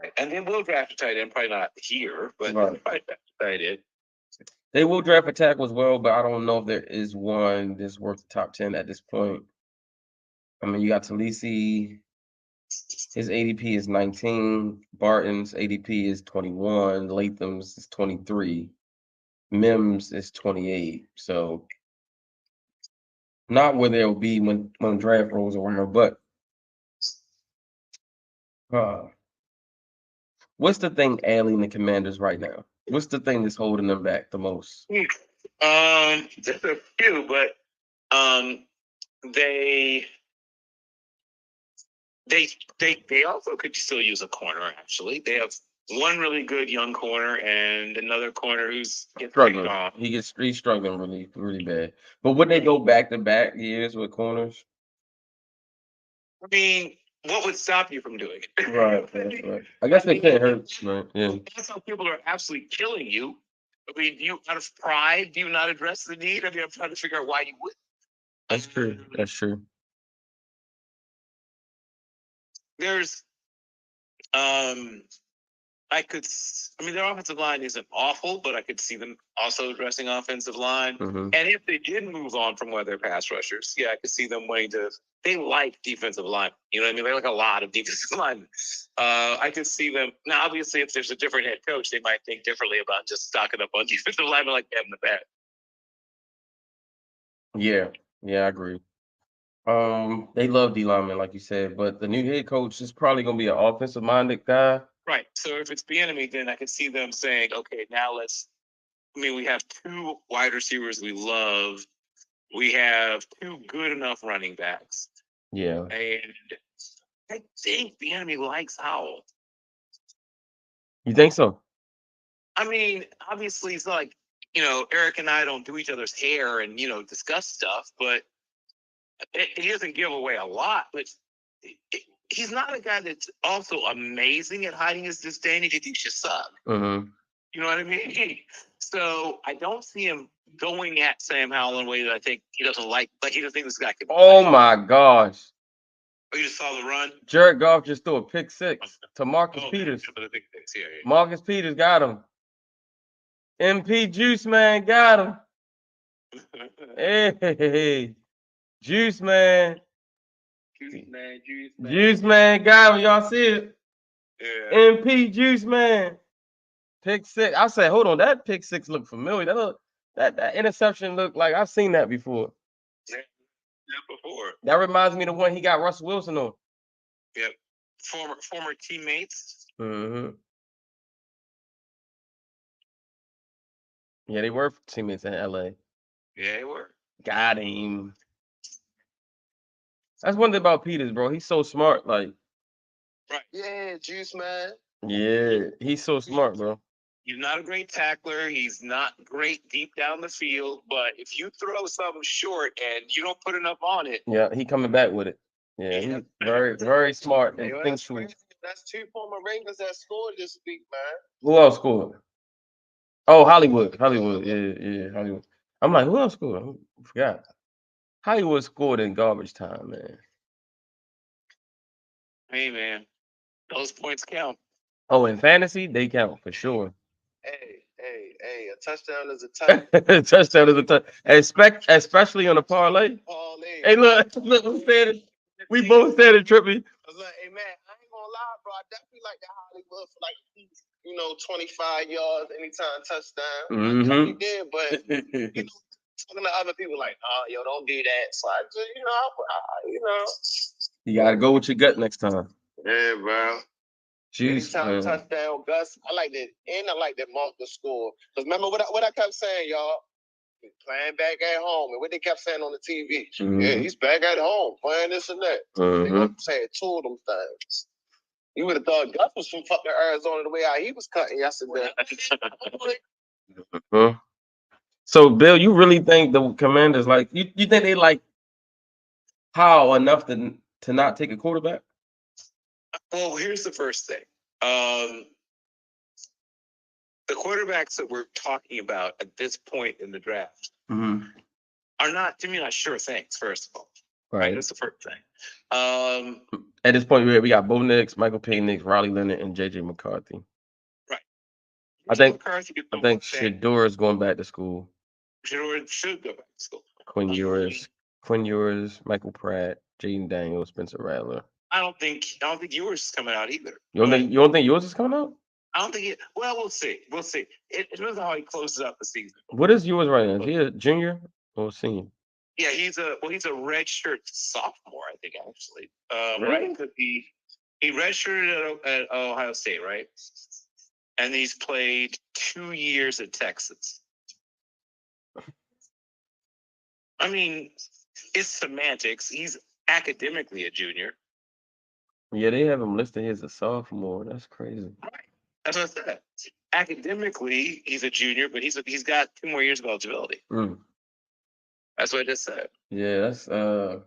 Right. And then we'll draft a tight end, probably not here, but probably draft a tight end. They will draft a tackle as well, but I don't know if there is one that's worth the top 10 at this point. I mean, you got Talisi. His ADP is 19. Barton's ADP is 21. Latham's is 23. Mims is 28. So not where they'll be when draft rolls around, but what's the thing ailing the Commanders right now? What's the thing that's holding them back the most? Just a few, but they also could still use a corner. Actually, they have one really good young corner and another corner who's struggling. on. He's struggling really bad. But would they go back to back years with corners? I mean, what would stop you from doing it? Right. I guess they can't hurt. Right. Yeah. That's how people are absolutely killing you. I mean, do you, out of pride, do you not address the need? I mean, I'm trying to figure out why you would. That's true. That's true. There's, their offensive line isn't awful, but I could see them also addressing offensive line. Mm-hmm. And if they did move on from one of their pass rushers, I could see them wanting to. They like defensive line. You know what I mean? They like a lot of defensive linemen. I could see them. Now, obviously, if there's a different head coach, they might think differently about just stocking up on defensive linemen like that in the back. Yeah, I agree. They love D linemen, like you said, but the new head coach is probably going to be an offensive minded guy. Right. So if it's Bieniemy, then I could see them saying, okay, now we have two wide receivers we love. We have two good enough running backs. Yeah. And I think Bieniemy likes Howell. You think so? I mean, obviously, it's not like, Eric and I don't do each other's hair and, discuss stuff, but he doesn't give away a lot. But he's not a guy that's also amazing at hiding his disdain if he thinks you suck. Mm-hmm. You know what I mean? So I don't see him going at Sam Howell in a way that I think he doesn't like he doesn't think this guy can play. Oh, my gosh. Oh, you just saw the run? Jared Goff just threw a pick six to Marcus Peters. Yeah. Marcus Peters got him. MP Juice Man got him. Hey, Juice Man. Juice Man got him. Y'all see it? Yeah. MP Juice Man. Pick six. I said, hold on. That pick six looked familiar. That interception looked like I've seen that before. Yeah, before. That reminds me of the one he got Russell Wilson on. Yep. Former teammates. Mm-hmm. Yeah, they were teammates in LA. Yeah, they were. Got him. That's one thing about Peters, bro. He's so smart. Like, right. Yeah, Juice Man. Yeah, he's so smart, bro. He's not a great tackler. He's not great deep down the field. But if you throw something short and you don't put enough on it. Yeah, he coming back with it. Yeah, he's very, very smart and instinctual. That's two former Ravens that scored this week, man. Who else scored? Oh, Hollywood. Yeah, Hollywood. I'm like, who else scored? I forgot. Hollywood scored in garbage time, man. Hey, man. Those points count. Oh, in fantasy, they count for sure. Hey, a touchdown is a touchdown. Touchdown is a touchdown. Especially on a parlay. Hey, look, we said it. We both said it, Trippy. I was like, hey, man, I ain't gonna lie, bro. I definitely like that Hollywood for like, 25 yards, anytime touchdown. Mm-hmm. I definitely did, but, talking to other people like, oh, yo, don't do that. So I just, You got to go with your gut next time. Yeah, bro. Jeez, anytime touchdown, Gus. I like that. And I like that Mark the score. Because remember what I kept saying, y'all? He's playing back at home. And what they kept saying on the TV. Mm-hmm. Yeah, he's back at home, playing this and that. Mm-hmm. They going to say two of them things. You would have thought Gus was from fucking Arizona the way how he was cutting yesterday. Mm-hmm. So, Bill, you really think the Commanders you think they like Howell enough to not take a quarterback? Well, here's the first thing. The quarterbacks that we're talking about at this point in the draft are not, to me, not sure things, first of all. Right. That's the first thing. At this point, we got Bo Nix, Michael Penix, Riley Leonard, and J.J. McCarthy. Right. I think Shedeur is going back to school. Shedeur should go back to school. Quinn Ewers, Michael Pratt, Jaden Daniels, Spencer Rattler. I don't think Ewers is coming out either. You don't think Ewers is coming out? I don't think well, we'll see. It depends on how he closes out the season. What is Ewers right now? Is he a junior or a senior? Yeah, he's a redshirt sophomore, I think, actually. Really? Right? Because he redshirted at Ohio State, right? And he's played 2 years at Texas. I mean, it's semantics. He's academically a junior. Yeah, they have him listed as a sophomore. That's crazy. Right. That's what I said. Academically, he's a junior, but he's got 2 more years of eligibility. That's what I just said. Yeah, that's well.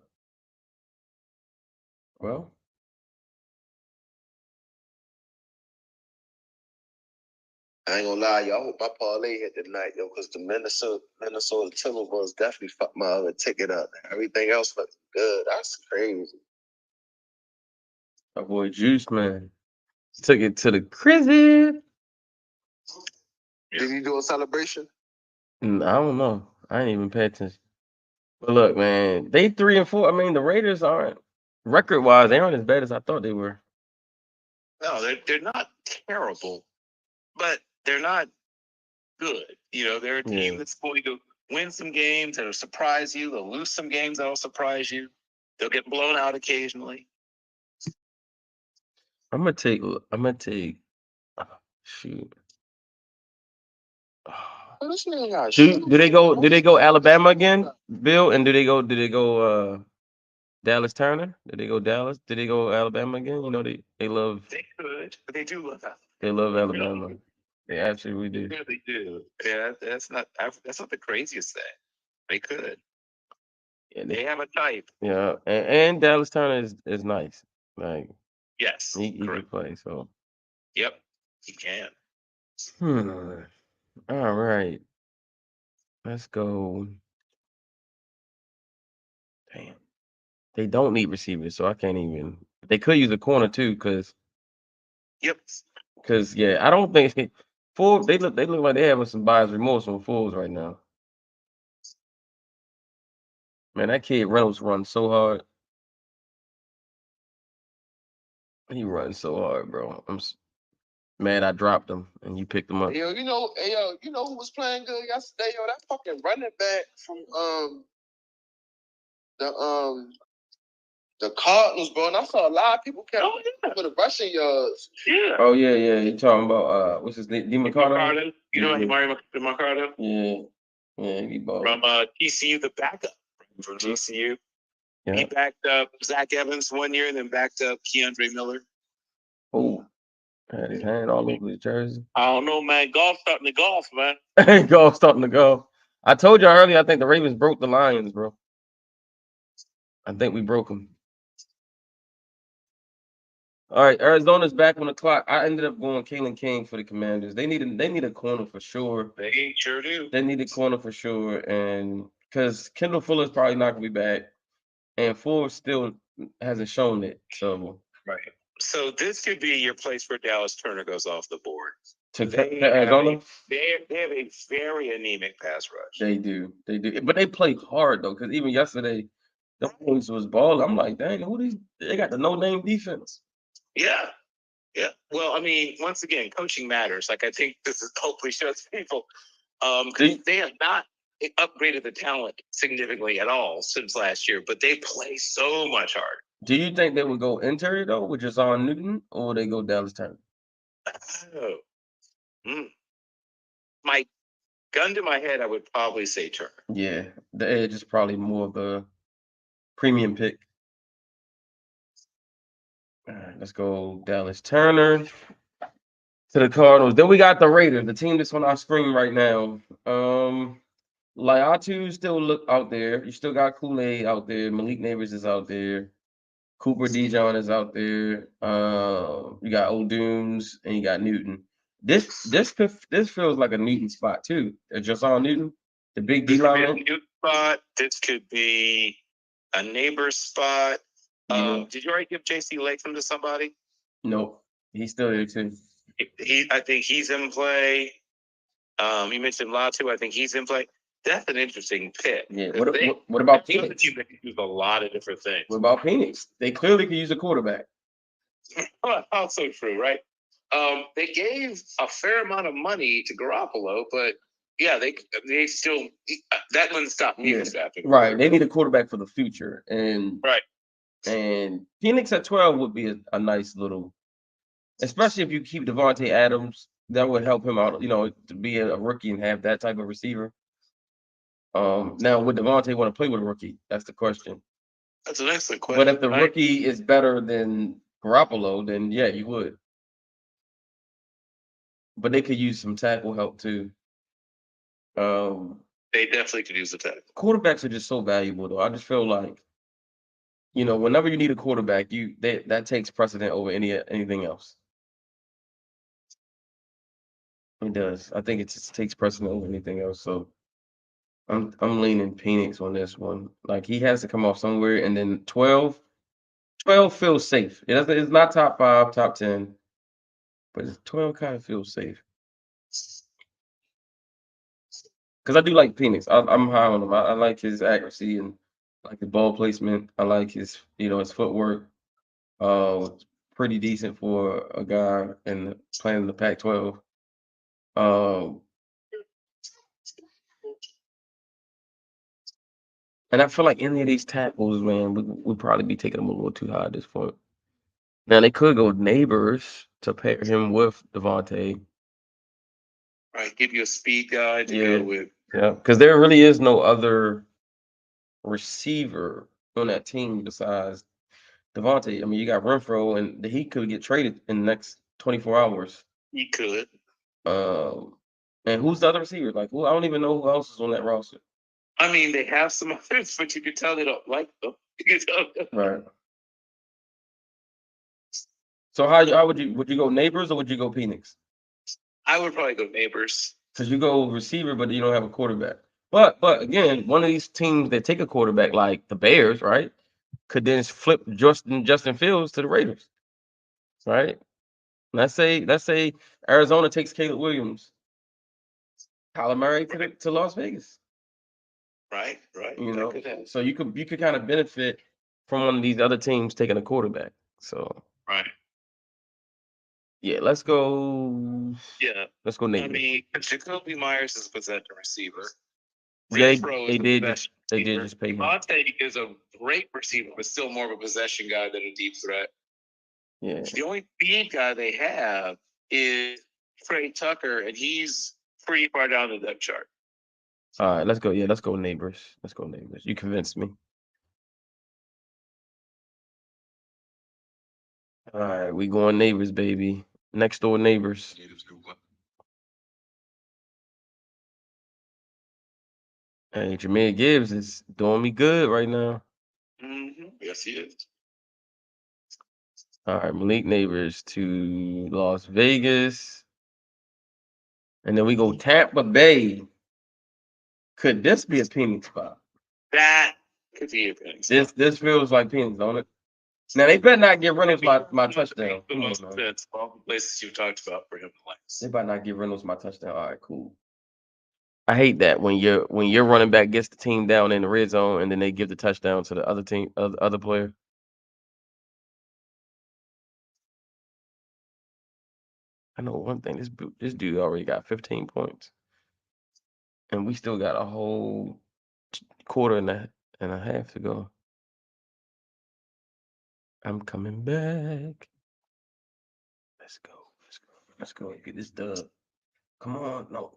I ain't gonna lie, y'all. I hope my parlay hit tonight, yo, because the Minnesota Timberwolves definitely fucked my other ticket up. Everything else looks good. That's crazy. My boy Juice Man took it to the crib. Did he do a celebration? I don't know. I ain't even pay attention. But look, man, they 3-4. I mean, the Raiders aren't record-wise. They aren't as bad as I thought they were. No, they're not terrible, but they're not good. You know, they're a team that's going to win some games that'll surprise you. They'll lose some games that'll surprise you. They'll get blown out occasionally. I'm gonna take. Shoot. Do they go? Do they go Alabama again, Bill? And do they go? Dallas Turner? Did they go Dallas? Did they go Alabama again? You know they love. They could, but they do love that. They love Alabama. They absolutely do. They really do. Yeah, that's not the craziest thing. They could. Yeah, they have a type. Yeah, and Dallas Turner is nice. Like yes, he can play. So. Yep, he can. All right. Let's go. Damn. They don't need receivers, so I can't even. They could use a corner too, because. Yep. Because I don't think Forbes. They look like they're having some buyer's remorse on Forbes right now. Man, that kid Reynolds runs so hard. He runs so hard, bro. I'm mad I dropped him and you picked him up. Yo, you know who was playing good yesterday? Yo, that fucking running back from the Cardinals, bro. And I saw a lot of people kept for the rushing yards. Yeah. Oh yeah. You talking about what's his name? DeMarcado? You know Mario DeMarcado? Yeah. Yeah, he balled. From TCU, the backup from TCU. Yeah. He backed up Zach Evans 1 year and then backed up Keandre Miller. Oh. Had his hand all over his jersey. I don't know, man. Golf starting to golf, man. Golf starting to go. I told you earlier, I think the Ravens broke the Lions, bro. I think we broke them. All right, Arizona's back on the clock. I ended up going Kalen King for the Commanders. They need a corner for sure. They sure do. They need a corner for sure, and because Kendall Fuller's probably not gonna be back, and Ford still hasn't shown it. So right. So this could be your place where Dallas Turner goes off the board. They have a very anemic pass rush. They do, but they play hard though. Because even yesterday, the Wolves was balling. I'm like, dang, who these? They got the no-name defense. Yeah. Well, I mean, once again, coaching matters. Like I think this is hopefully shows people. They have not upgraded the talent significantly at all since last year, but they play so much harder. Do you think they would go interior though, with Jason Newton, or they go Dallas Turner? My gun to my head, I would probably say Turner. Yeah, the edge is probably more of a premium pick. All right, let's go Dallas Turner to the Cardinals. Then we got the Raiders, the team that's on our screen right now. Laiatu still look out there. You still got Kool-Aid out there. Malik Neighbors is out there. Cooper Dijon is out there. You got O'Dooms and you got Newton. This feels like a Newton spot too. Jason Newton, the big D lineman. Newton spot. This could be a neighbor spot. Did you already give J.C. Latham to somebody? Nope, he's still there too. I think he's in play. You mentioned Latu. I think he's in play. That's an interesting pick. Yeah. What about Phoenix? They can use a lot of different things. What about Phoenix? They clearly could use a quarterback. Also true, right? They gave a fair amount of money to Garoppolo, but yeah, they still that wouldn't stop me from drafting. Right. They need a quarterback for the future, and right. And Phoenix at 12 would be a nice little, especially if you keep Devontae Adams. That would help him out, to be a rookie and have that type of receiver. Now, would Devontae want to play with a rookie? That's the question. That's an excellent question. But if the rookie is better than Garoppolo, then yeah, you would. but they could use some tackle help too. They definitely could use the tackle. Quarterbacks are just so valuable, though. I just feel like, whenever you need a quarterback, that takes precedent over anything else. It does. I think it just takes precedent over anything else. So I'm leaning Penix on this one. Like, he has to come off somewhere, and then 12 feels safe. It's not top 5, top 10, but 12 kind of feels safe. Because I do like Penix. I'm high on him. I like his accuracy and like the ball placement. I like his his footwork. Pretty decent for a guy playing in the Pac-12. And I feel like any of these tackles, man, we'd probably be taking them a little too high at this point. Now they could go Neighbors to pair him with Devontae. Right, give you a speed guy to go with. Yeah, because there really is no other receiver on that team besides Devontae. I mean, you got Renfro, and he could get traded in the next 24 hours. He could. And who's the other receiver? Like, I don't even know who else is on that roster. I mean, they have some others, but you can tell they don't like them. You can tell. Right. So how would you go Neighbors or would you go Penix? I would probably go Neighbors. Because you go receiver, but you don't have a quarterback. But again, one of these teams that take a quarterback, like the Bears, right, could then flip Justin Fields to the Raiders, right? Let's say Arizona takes Caleb Williams, Kyler Murray to Las Vegas. Right. So you could kind of benefit from one of these other teams taking a quarterback. So right. Yeah, let's go. Yeah, let's go Neighbors. I mean, Jacoby Myers is a possession receiver. They Renfro did just pay him. Devontae is a great receiver, but still more of a possession guy than a deep threat. Yeah. The only speed guy they have is Trey Tucker, and he's pretty far down the depth chart. All right, let's go. Yeah, let's go Neighbors. Let's go Neighbors. You convinced me. All right, we going Neighbors, baby. Next door Neighbors. Hey, Jameer Gibbs is doing me good right now. Mm-hmm. Yes, he is. All right, Malik Neighbors to Las Vegas. And then we go Tampa Bay. Could this be a Penix spot? That could be a Penix. This feels like Penix, don't it? Now they better not give Reynolds my touchdown. The most sense of all the places you talked about for him to last. They better not give Reynolds my touchdown. All right, cool. I hate that when your running back gets the team down in the red zone and then they give the touchdown to the other team, other player. I know one thing. This dude already got 15 points, and we still got a whole quarter and a half to go. I'm coming back. Let's go. Get this dub. Come on, no.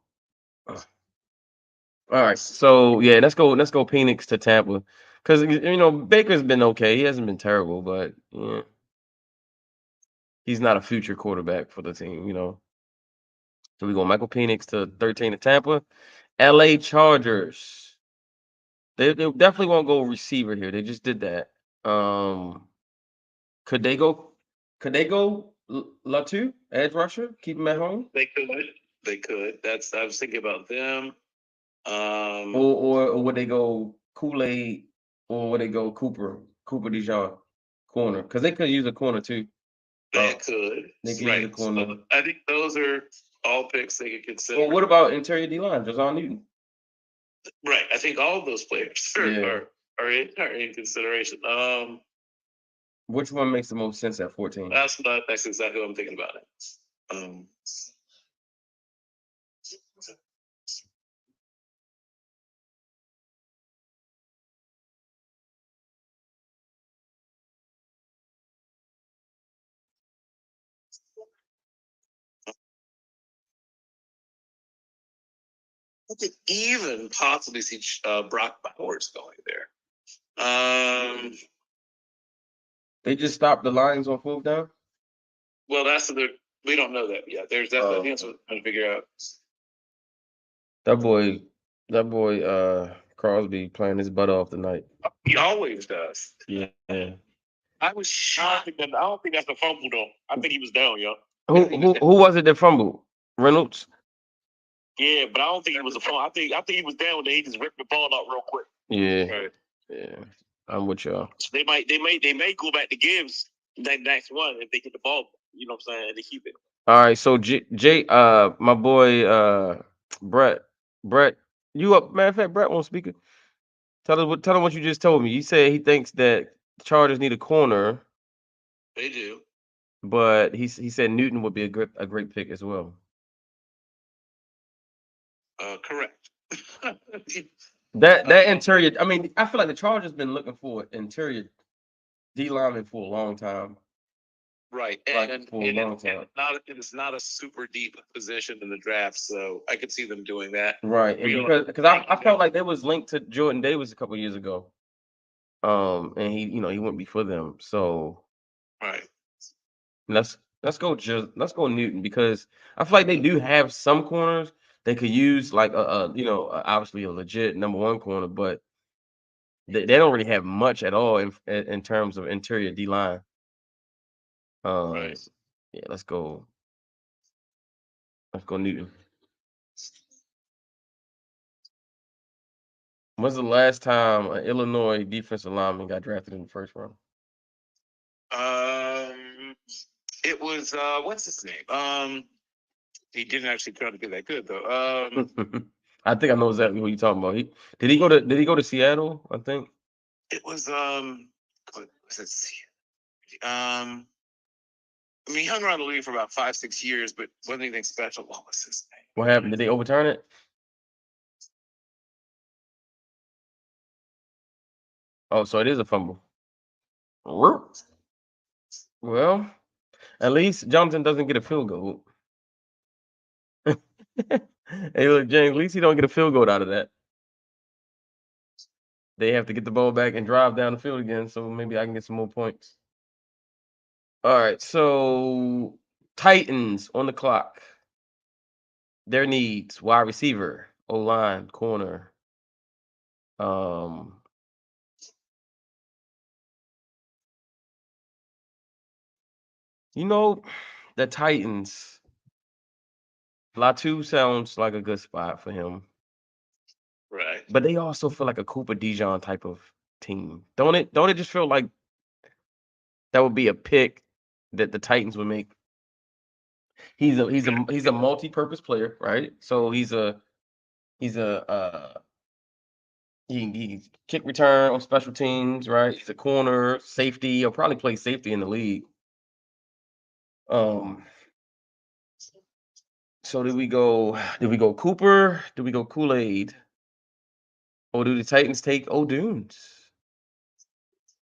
All right, so yeah, let's go Penix to Tampa, because Baker's been okay. He hasn't been terrible, but yeah, he's not a future quarterback for the team, So we go Michael Penix to 13 to Tampa. LA Chargers. They definitely won't go receiver here. They just did that. Could they go Latu, edge rusher? Keep him at home? They could. I was thinking about them. Or would they go Kool-Aid, or would they go Cooper Dijon corner? Because they could use a corner too. They could. They could use a corner. So I think those are all picks they could consider. Well, what about interior D-line, Jazon Newton? Right. I think all of those players are in consideration. Which one makes the most sense at 14? That's exactly what I'm thinking about it. I could even possibly see Brock Bowers going there. They just stopped the Lions on 4th down? Well, that's We don't know that yet. That's what we're trying to figure out. That boy, Crosby playing his butt off tonight. He always does. Yeah. I was shocked. I don't think that's a fumble though. I think he was down, yo. Who was it that fumbled? Reynolds? Yeah, but I don't think it was a fumble. I think he was down and he just ripped the ball out real quick. Yeah. Right. Yeah. I'm with y'all. They may go back to Gibbs that next one if they get the ball. You know what I'm saying? They keep it. All right, so Jay, my boy, Brett, you up? Matter of fact, Brett won't speak. Tell him what you just told me. You said he thinks that the Chargers need a corner. They do, but he said Newton would be a great pick as well. Correct. that interior. I mean, I feel like the Chargers been looking for interior D lineman for a long time. Right, and it's not a super deep position in the draft, so I could see them doing that. Right, because I felt like they was linked to Jordan Davis a couple years ago, and he went before them. So, right, let's go Newton, because I feel like they do have some corners they could use, like obviously a legit number one corner, but they don't really have much at all in terms of interior D line. Right. Yeah, let's go Newton. When's the last time an Illinois defensive lineman got drafted in the first round? It was what's his name? He didn't actually try to get that good though. I think I know exactly what you're talking about. Did he go to Seattle? I think it was what was it? I mean, he hung around the league for about 5-6 years, but wasn't anything special. What was his name? What happened? Did they overturn it? Oh, so it is a fumble. Well, at least Johnson doesn't get a field goal. Hey, look, James, at least he don't get a field goal out of that. They have to get the ball back and drive down the field again, so maybe I can get some more points. All right, so Titans on the clock. Their needs: wide receiver, O-line, corner. The Titans. Latu sounds like a good spot for him. Right. But they also feel like a Cooper Dijon type of team. Don't it just feel like that would be a pick that the Titans would make? He's a multi-purpose player, right? So he kick return on special teams, right? He's a corner, safety. He'll probably play safety in the league. So did we go Cooper? Did we go Kool-Aid? Or do the Titans take O'Dunes?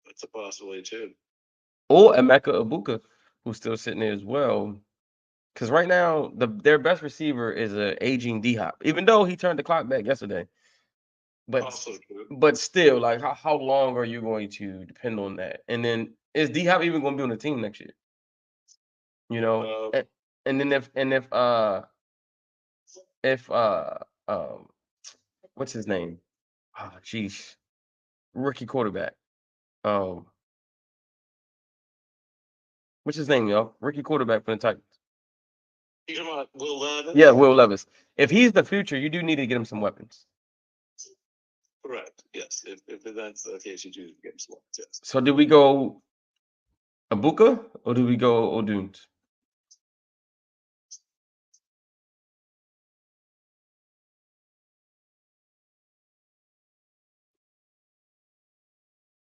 That's a possibility too. Or Emeka Ibuka, who's still sitting there as well. Because right now, their best receiver is an aging D-Hop, even though he turned the clock back yesterday. But still, like, how long are you going to depend on that? And then is D-Hop even going to be on the team next year? And then if what's his name? Oh, jeez, rookie quarterback. What's his name, y'all? Rookie quarterback for the Titans. You talking about Will Levis? Yeah, Will Levis. If he's the future, you do need to get him some weapons. Correct. Yes. If that's the case, you do get him some weapons. Yes. So did we go Ibuka or do we go O'Dunes?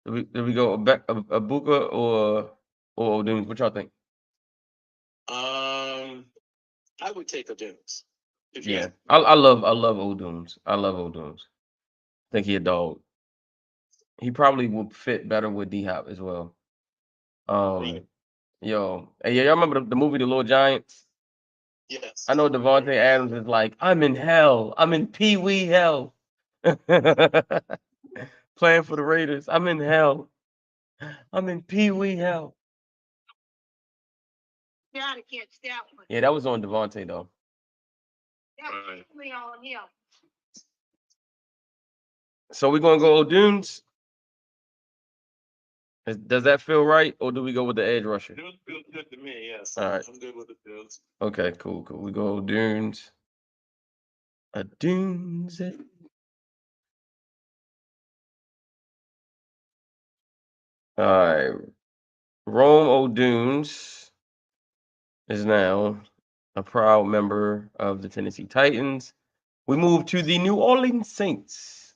Did we go Ibuka or O'Dunes? What y'all think? I would take O'Dunes. Yeah, I love O'Dunes. I love O'Dunes. I think he a dog. He probably would fit better with D-Hop as well. Right. Y'all remember the movie The Little Giants? Yes. I know Devontae Adams is like, I'm in hell. I'm in Pee-wee hell. Playing for the Raiders. I'm in hell. I'm in Pee-wee hell. Gotta catch that one. Yeah, that was on Devontae though. That was definitely on him. So we're gonna go Dunes. Does that feel right, or do we go with the edge rusher? Dunes feels good to me. Yes. All right. I'm good with the Dunes. Okay, cool. We go Dunes. A Dunes. All right. Rome O'Dunes is now a proud member of the Tennessee Titans. We move to the New Orleans Saints.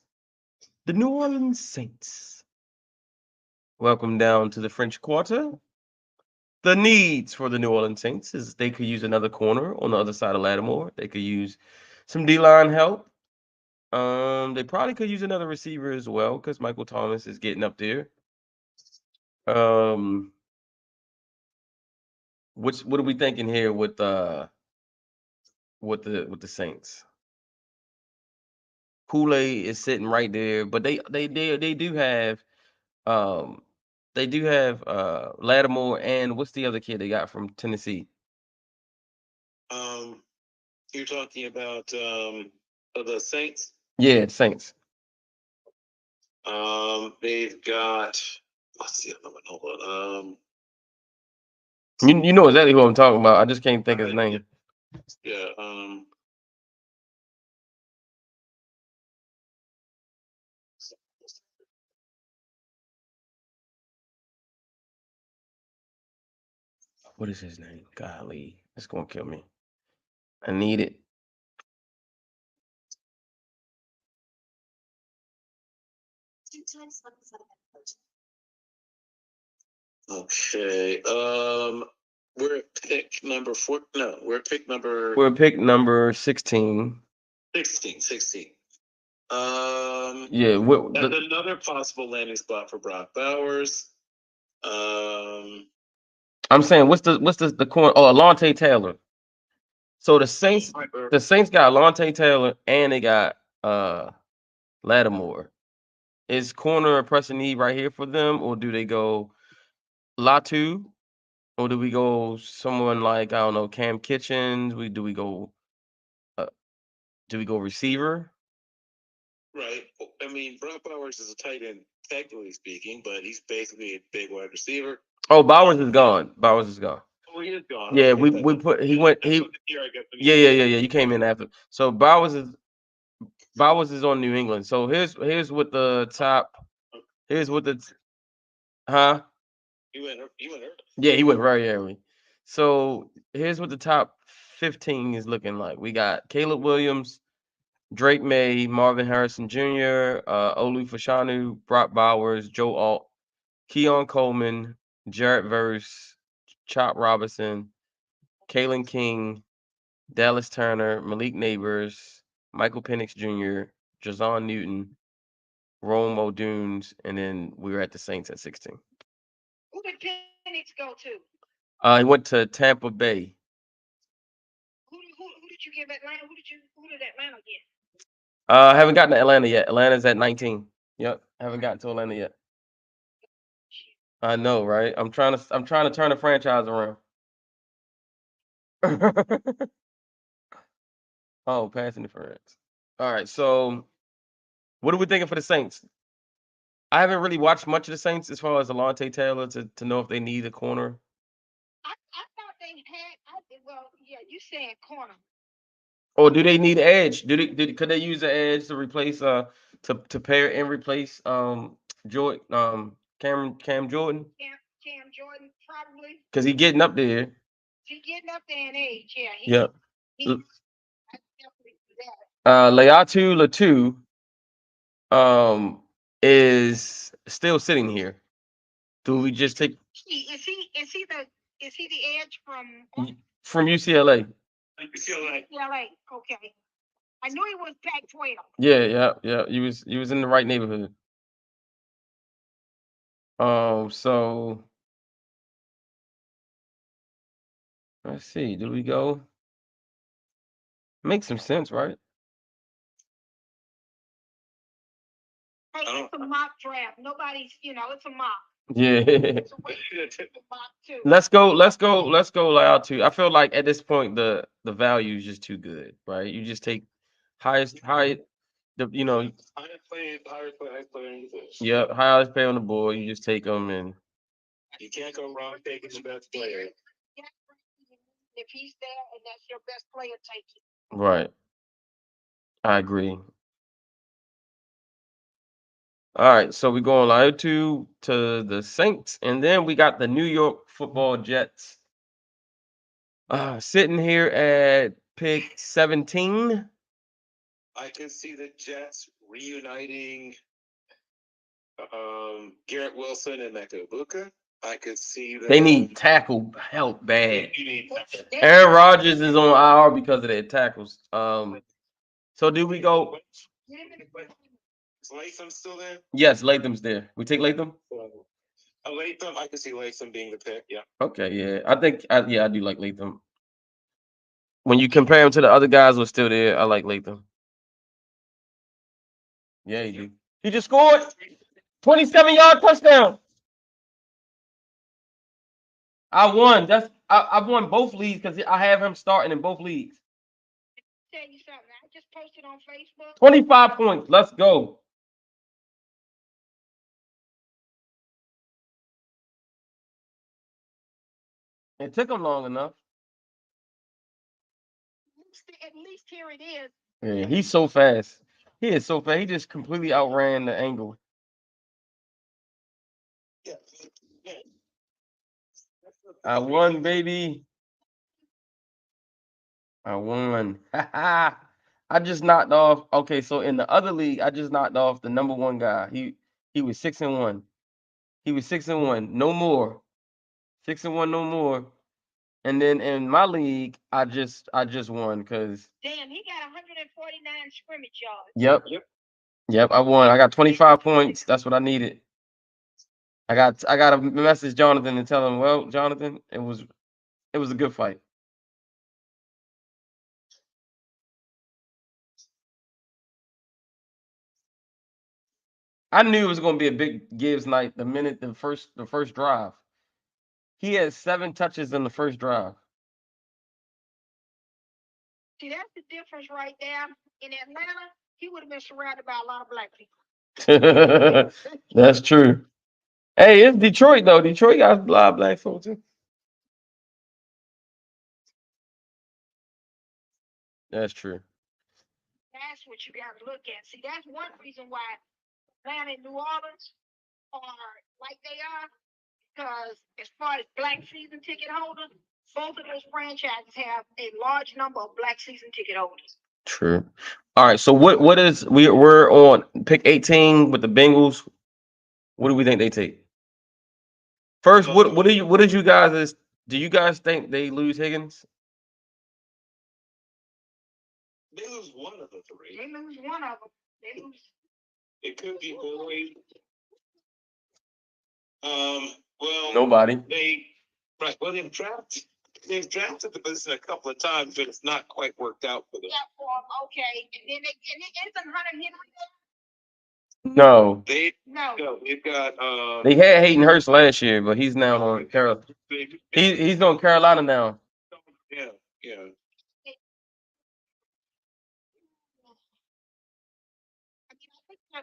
The New Orleans Saints. Welcome down to the French Quarter. The needs for the New Orleans Saints is they could use another corner on the other side of Lattimore. They could use some D-line help. They probably could use another receiver as well because Michael Thomas is getting up there. What are we thinking here with the Saints? Kool-Aid is sitting right there, but they do have Lattimore and what's the other kid they got from Tennessee? You're talking about the Saints? Yeah, Saints. They've got what's the other one? Hold on. You know exactly who I'm talking about. I just can't think of his name. Yeah. What is his name? Golly, it's gonna kill me. I need it. Okay. We're at pick number 4. No, we're at pick number. We're at pick number 16. 16. Yeah. That's another possible landing spot for Brock Bowers. I'm saying, what's the corner? Oh, Alontae Taylor. So the Saints got Alontae Taylor and they got Lattimore. Is corner a pressing need right here for them, or do they go Latu, or do we go someone like, I don't know, Cam Kitchens? Do we go receiver? Right. I mean, Brock Bowers is a tight end, technically speaking, but he's basically a big wide receiver. Oh, Bowers is gone. Oh, he is gone. Yeah, Okay, yeah. You came in after. So Bowers is on New England. So here's what the top. Here's what the He went early. Yeah, he went very early. So here's what the top 15 is looking like. We got Caleb Williams, Drake May, Marvin Harrison Jr., Olu Fashanu, Brock Bowers, Joe Alt, Keon Coleman, Jarrett Verse, Chop Robinson, Kalen King, Dallas Turner, Malik Neighbors, Michael Penix Jr., Jazon Newton, Rome O'Dunes, and then we were at the Saints at 16. Who did Penix go to? He went to Tampa Bay. Who did you give Atlanta? Who did Atlanta get? Haven't gotten to Atlanta yet. Atlanta's at 19. Yep, haven't gotten to Atlanta yet. I know, right? I'm trying to turn the franchise around. Oh, pass interference. All right, so what are we thinking for the Saints? I haven't really watched much of the Saints as far as Alontae Taylor to know if they need a corner. I thought they had. Well, yeah, you saying corner. Or do they need edge? Could they use the edge to replace to pair and replace Jordan Cam Jordan? Cam Jordan probably. Because he's getting up there. He's getting up there in age, yeah. Yep. I definitely do that. Leatu Latu is still sitting here. Do we just take? Is he the edge from UCLA? UCLA. Okay. I knew he was Pac-12. Yeah. He was in the right neighborhood. So let's see. Do we go? Makes some sense, right? Hey, it's a mock draft. Nobody's, it's a mock. Yeah. Let's go loud too. I feel like at this point the value is just too good, right? You just take highest Highest player. yeah, highest pay on the board. You just take them and You can't go wrong taking the best player. If he's there and that's your best player, take it. right. I agree. All right, so we going live to the Saints, and then we got the New York Football Jets. Sitting here at pick 17. I can see the Jets reuniting Garrett Wilson and Mekabuka. I could see that They need tackle help bad. You need Aaron Rodgers is on IR because of their tackles. So do we go? Is Latham still there? Yes, Latham's there. We take Latham. Latham, I can see Latham being the pick. Yeah. Okay, yeah, I think I do like Latham. When you compare him to the other guys who are still there, I like Latham. Yeah, he do. He just scored 27-yard touchdown. I won. I won both leagues because I have him starting in both leagues. Tell you something. I just posted on Facebook. 25 points. Let's go. It took him long enough. At least here it is. Yeah, he's so fast. He is so fast. He just completely outran the angle. I won, baby. I won. I just knocked off. Okay, so in the other league, I just knocked off the number one guy. He was 6-1. He was 6-1. No more. 6-1, no more. And then in my league, I just won because. Damn, he got 149 scrimmage Yep. yards. Yep, I won. I got 25 points. That's what I needed. I got a message Jonathan and tell him, well, Jonathan, it was a good fight. I knew it was going to be a big Gibbs night the minute the first drive. He had 7 touches in the first drive. See, that's the difference right there. In Atlanta, he would have been surrounded by a lot of black people. That's true. Hey, it's Detroit though. Detroit got a lot of black folks too. That's true. That's what you got to look at. See, that's one reason why Atlanta and New Orleans are like they are. Because as far as black season ticket holders, both of those franchises have a large number of black season ticket holders. True. All right. So what is we're on pick 18 with the Bengals. What do we think they take? First, what do you guys do you guys think they lose Higgins? They lose one of the three. They lose one of them. They lose. It could be Boyd. Well, Nobody. Well, they've drafted the position a couple of times, but it's not quite worked out for them. Yeah, okay. And then isn't Hunter Henry there? No. They've got They had Hayden Hurst last year, but he's now on Carolina. He's on Carolina now. Yeah.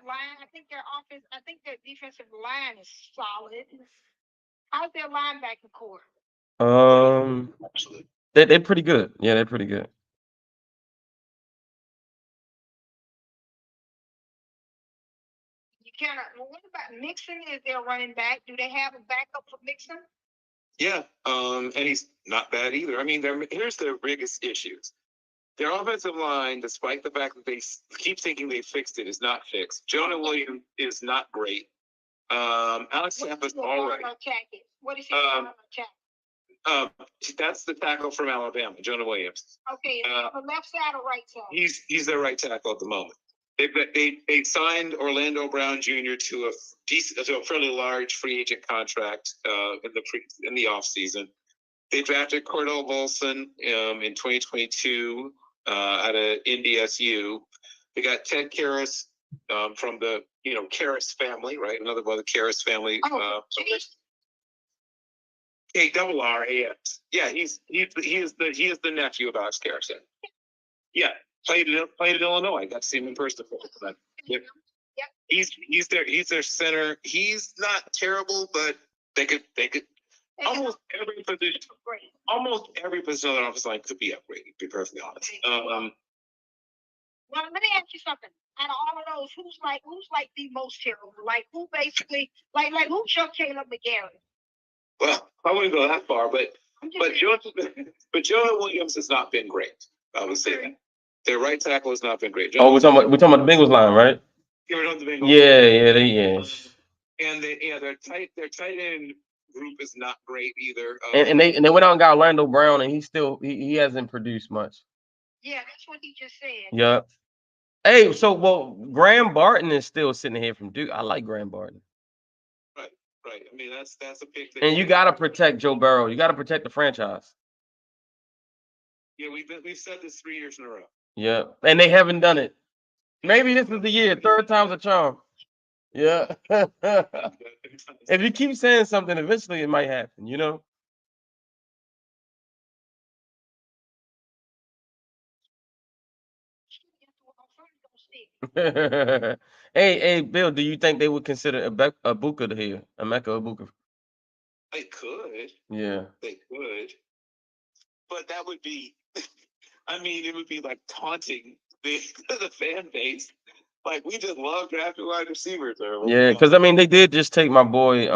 I think their offense, I think their defensive line is solid. How's their linebacking core? They're pretty good. Yeah, they're pretty good. What about Mixon? Is their running back? Do they have a backup for Mixon? Yeah, and he's not bad either. I mean, here's their biggest issues. Their offensive line, despite the fact that they keep thinking they fixed it, is not fixed. Jonah Williams is not great. Alex Sapp is all right. What is he? That's the tackle from Alabama, Jonah Williams. Okay, the left side or right side? He's their right tackle at the moment. They signed Orlando Brown Jr. to a fairly large free agent contract in the offseason. They drafted Cordell Volson in 2022 out of NDSU. They got Ted Karras from the Karras family, right? Another one of the Karras family. KRRAS. Yeah, he is the nephew of Alex Karras. Yeah, played at Illinois. Got to see him in person. Yep. He's their center. He's not terrible, but they could almost every position on the offensive line could be upgraded. To be perfectly honest. Well, let me ask you something. Out of all of those, who's like the most terrible? Like who basically who's your Caleb McGarry? Well, I wouldn't go that far, but Joe Williams has not been great. I would say that. Their right tackle has not been great. We're talking about the Bengals line, right? Yeah. And their tight end group is not great either. And they went out and got Orlando Brown, and he hasn't produced much. Yeah, that's what he just said. Yeah. Hey, Graham Barton is still sitting here from Duke. I like Graham Barton. Right. I mean, that's a big thing. And you got to protect Joe Burrow. You got to protect the franchise. Yeah, we've said this 3 years in a row. Yeah, and they haven't done it. Maybe this is the year. Third time's a charm. Yeah. If you keep saying something, eventually it might happen, Hey, Bill, do you think they would consider Ibuka here? Emeka Ibuka? They could. Yeah. They could. But that would be, it would be like taunting the fan base. Like, we just love drafting wide receivers. Yeah, because, they did just take my boy,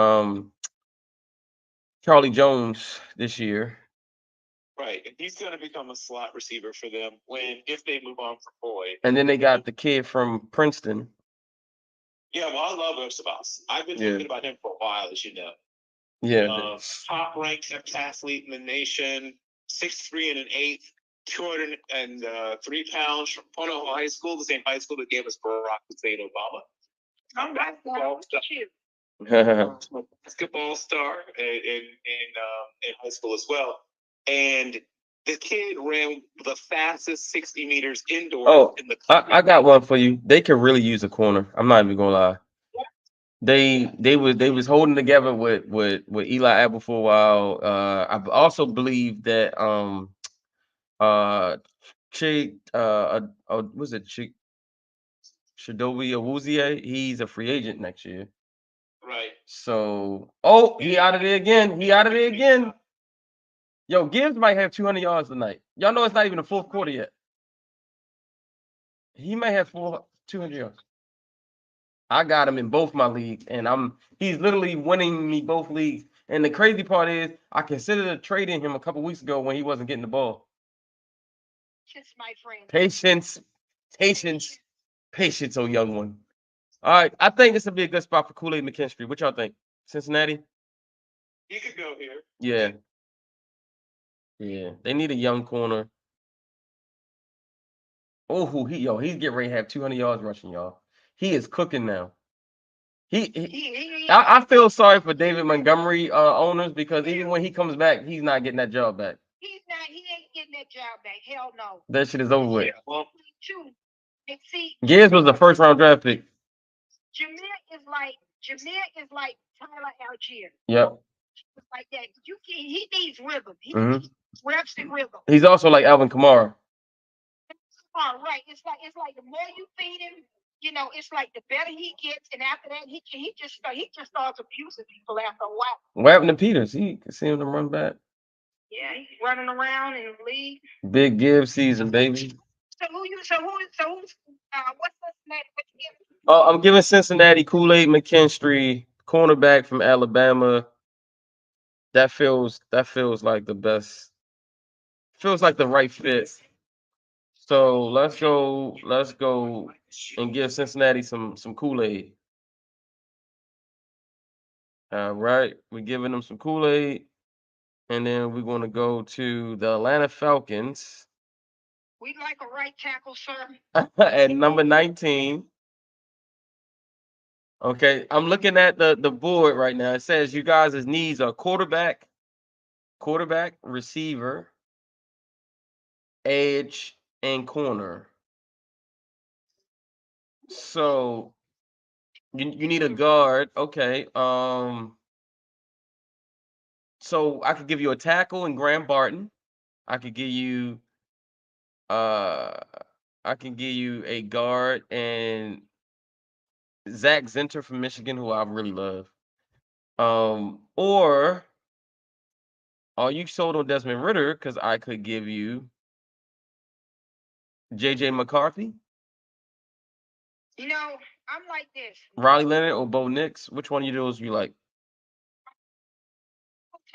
Charlie Jones this year. Right, and he's going to become a slot receiver for them if they move on from Boyd. And then they got the kid from Princeton. Yeah, well, I love Osabas. I've been thinking about him for a while, as you know. Yeah. Top-ranked athlete in the nation, 6'3" and an 1/8, 203 pounds from Pono High School, the same high school that gave us Barack Hussein Obama. Basketball star in high school as well. And the kid ran the fastest 60 meters indoors in the country. I got one for you. They could really use a corner. I'm not even gonna lie. They was holding together with Eli Apple for a while. I also believe that was it Chidobe Awuzie? He's a free agent next year. Right. So he out of there again. Yo, Gibbs might have 200 yards tonight. Y'all know it's not even the fourth quarter yet. He may have 200 yards. I got him in both my leagues, and he's literally winning me both leagues. And the crazy part is, I considered trading him a couple weeks ago when he wasn't getting the ball. Patience, my friend. Patience, oh young one. All right, I think this would be a good spot for Kool-Aid McKinstry. What y'all think? Cincinnati? He could go here. Yeah. Yeah, they need a young corner. He's getting ready to have 200 yards rushing, y'all. He is cooking now. I feel sorry for David Montgomery owners, because even when he comes back, he's not getting that job back. He ain't getting that job back. Hell no. That shit is over with. Yeah, well, Gibbs was the first round draft pick. Jameer is like Tyler Algier. Yep. Like that. He needs rhythm. He needs reps and rhythm. He's also like Alvin Kamara. Right. It's like the more you feed him, it's like the better he gets, and after that, he just starts abusing people after a while. What happened to Peters? He can see him to run back. Yeah, he's running around in the league. Big Gibbs season, baby. So what's Cincinnati? I'm giving Cincinnati Kool-Aid McKinstry, cornerback from Alabama. That feels like the best. Feels like the right fit. So let's go and give Cincinnati some Kool-Aid. All right, we're giving them some Kool-Aid, and then we're going to go to the Atlanta Falcons. We'd like a right tackle, sir. At number 19. Okay, I'm looking at the board right now. It says you guys' needs are quarterback, receiver, edge, and corner. So You need a guard. Okay. So I could give you a tackle in Graham Barton. I could give you uh I can give you a guard and Zach Zinter from Michigan, who I really love. Or are you sold on Desmond Ritter? Because I could give you JJ McCarthy, You know, I'm like this. Riley Leonard, or Bo Nix. Which one of those you like?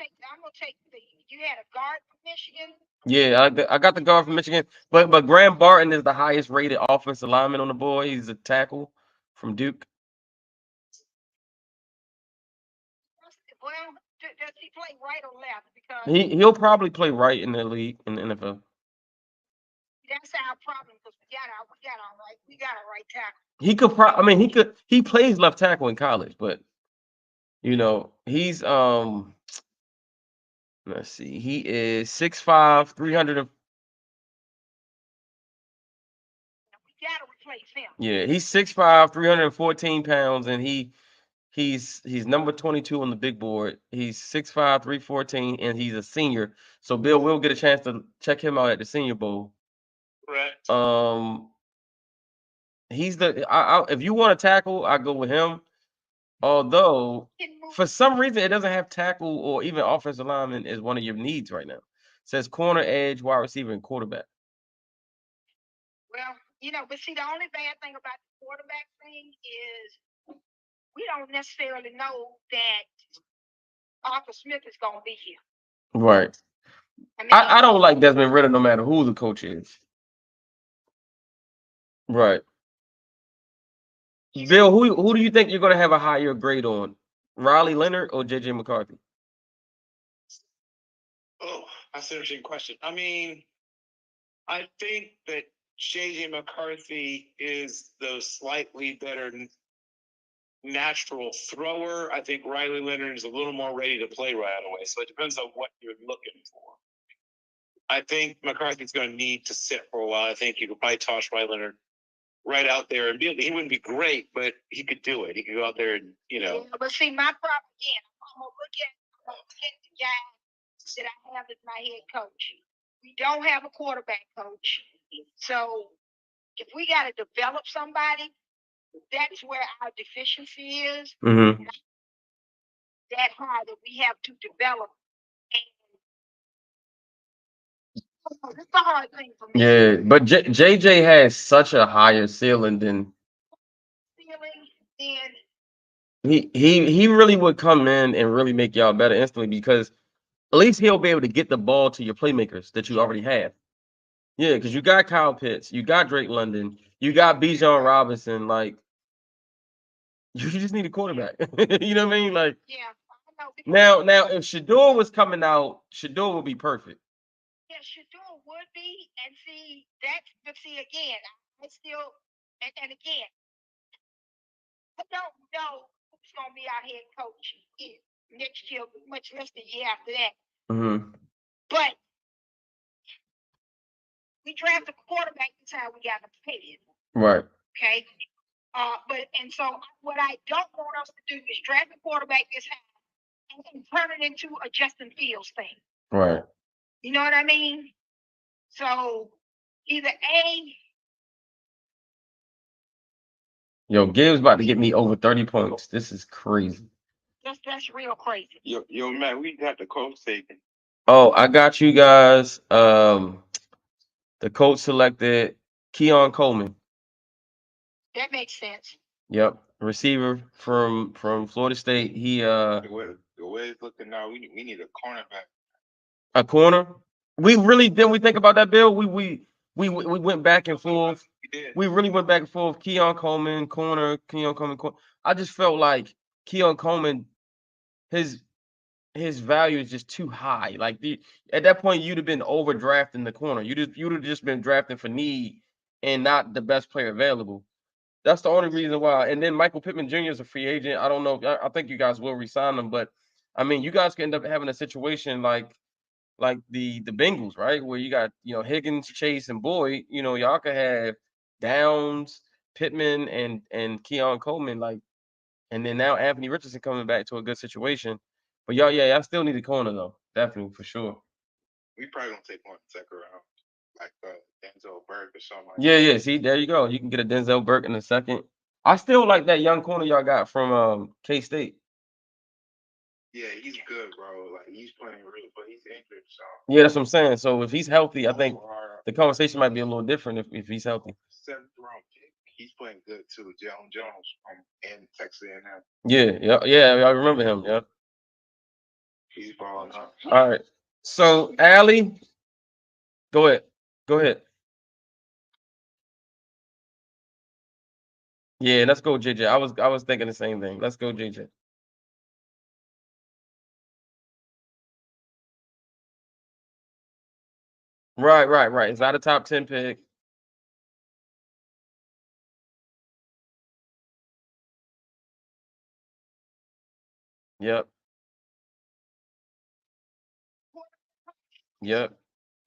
I'm gonna take the. You had a guard from Michigan. Yeah, I got the guard from Michigan, but Graham Barton is the highest rated offensive lineman on the board. He's a tackle from Duke. Well, does he play right or left? Because He'll probably play right in the league in the NFL. that's our problem because we got a right tackle. He could he plays left tackle in college, but he's let's see, he is 6'5", 300. We gotta replace him. Yeah, he's 6'5", 314 pounds, and he's number 22 on the big board. He's 6'5", 314, and he's a senior. So Bill will get a chance to check him out at the Senior Bowl. Correct. He's if you want to tackle, I go with him. Although for some reason it doesn't have tackle or even offensive lineman as one of your needs right now. It says corner, edge, wide receiver, and quarterback. Well, but see, the only bad thing about the quarterback thing is we don't necessarily know that Arthur Smith is going to be here. Right. I don't like Desmond Ritter no matter who the coach is. Right. Bill, who do you think you're going to have a higher grade on? Riley Leonard or JJ McCarthy? Oh, that's an interesting question. I mean, I think that JJ McCarthy is the slightly better natural thrower. I think Riley Leonard is a little more ready to play right away. So it depends on what you're looking for. I think McCarthy's going to need to sit for a while. I think you could probably toss Riley Leonard right out there and he wouldn't be great, but he could do it. He could go out there and Yeah, but see, my problem again, I'm gonna look at the guy that I have as my head coach. We don't have a quarterback coach, so if we got to develop somebody, that's where our deficiency is. Mm-hmm. That high that we have to develop. And it's a hard thing for me. Yeah, but JJ has such a higher ceiling than he really would come in and really make y'all better instantly because at least he'll be able to get the ball to your playmakers that you already have. Yeah, because you got Kyle Pitts, you got Drake London, you got Bijan Robinson. Like, you just need a quarterback. You know what I mean? Like, yeah. Now, if Shador was coming out, Shador would be perfect. Yeah, Shador would be, and but again, I still, and again, I don't know who's going to be our head coach next year, much less the year after that. Mm-hmm. But we draft a quarterback, that's how we got to pay it. Right. Okay. So what I don't want us to do is draft a quarterback this high and turn it into a Justin Fields thing. Right. You know what I mean? So either A. Yo, Gabe's about to get me over 30 points. This is crazy. That's real crazy. Yo, man, we got the coach taken. Oh, I got you guys. The coach selected Keon Coleman. That makes sense. Yep, receiver from Florida State. He The way it's looking now, we need a cornerback. A corner. We think about that, Bill. We went back and forth. We really went back and forth. Keon Coleman, corner. Keon Coleman, corner. I just felt like Keon Coleman, his value is just too high. Like at that point, you'd have been overdrafting the corner. You'd have just been drafting for need and not the best player available. That's the only reason why. And then Michael Pittman Jr. is a free agent. I don't know. I think you guys will re-sign him, but I mean, you guys could end up having a situation like the Bengals, right? Where you got, Higgins, Chase, and Boyd. Y'all could have Downs, Pittman, and Keon Coleman. Like, And then now Anthony Richardson coming back to a good situation. But y'all still need a corner though. Definitely for sure. We probably gonna take one second round, like Denzel Burke or something like Yeah, yeah. See, there you go. You can get a Denzel Burke in a second. I still like that young corner y'all got from K-State. Yeah, he's good, bro. Like he's playing really, but he's injured. So Yeah, that's what I'm saying. So if he's healthy, I think the conversation might be a little different if he's healthy. 7th round pick. He's playing good too. Jalen Jones from in Texas A&M. Yeah. I remember him. Yeah. He's balling up. All right. So Allie, go ahead. Go ahead. Yeah, let's go, JJ. I was thinking the same thing. Let's go, JJ. Right. It's not a top 10 pick. Yep.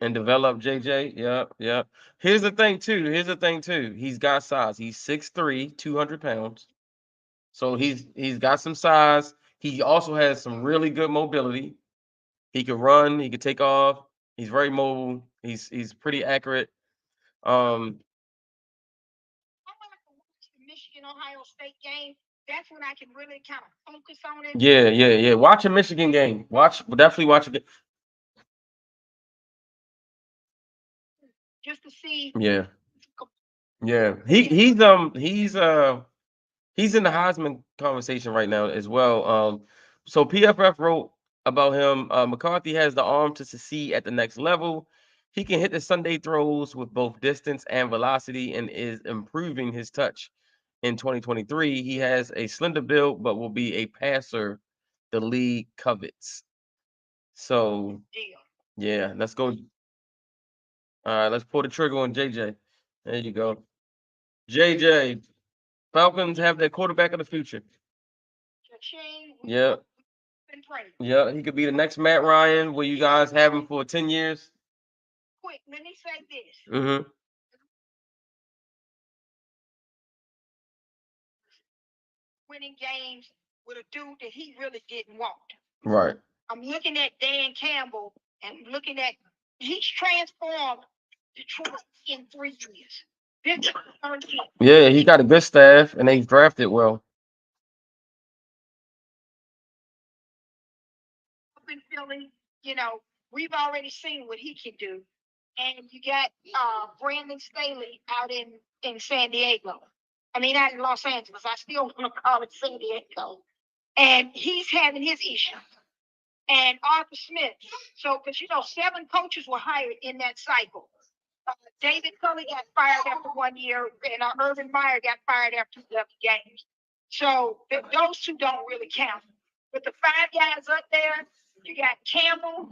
And develop JJ. Yep. Here's the thing too. He's got size. He's 6'3", 200 pounds. So he's got some size. He also has some really good mobility. He can run. He can take off. He's very mobile. He's pretty accurate. The Michigan Ohio State game. That's when I can really kind of focus on it. Yeah. Watch a Michigan game. Definitely watch it. Just to see. Yeah. He's in the Heisman conversation right now as well. So PFF wrote about him. McCarthy has the arm to succeed at the next level. He can hit the Sunday throws with both distance and velocity and is improving his touch. In 2023, he has a slender build, but will be a passer the league covets. So, yeah, let's go. All right, let's pull the trigger on JJ. There you go. JJ, Falcons have their quarterback of the future. Yeah. Yeah, he could be the next Matt Ryan. Will you guys have him for 10 years? Quick, let me say this. Mm-hmm. Winning games with a dude that he really didn't want. Right. I'm looking at Dan Campbell and looking at he's transformed Detroit in 3 years. This is the third year. Yeah, he got a good staff and they drafted well. Up in Philly, we've already seen what he can do. And you got Brandon Staley out in San Diego. I mean, out in Los Angeles. I still want to call it San Diego. And he's having his issues. And Arthur Smith. So, because 7 coaches were hired in that cycle. David Culley got fired after 1 year, and Urban Meyer got fired after 11 games. So those 2 don't really count. But the 5 guys up there, you got Campbell,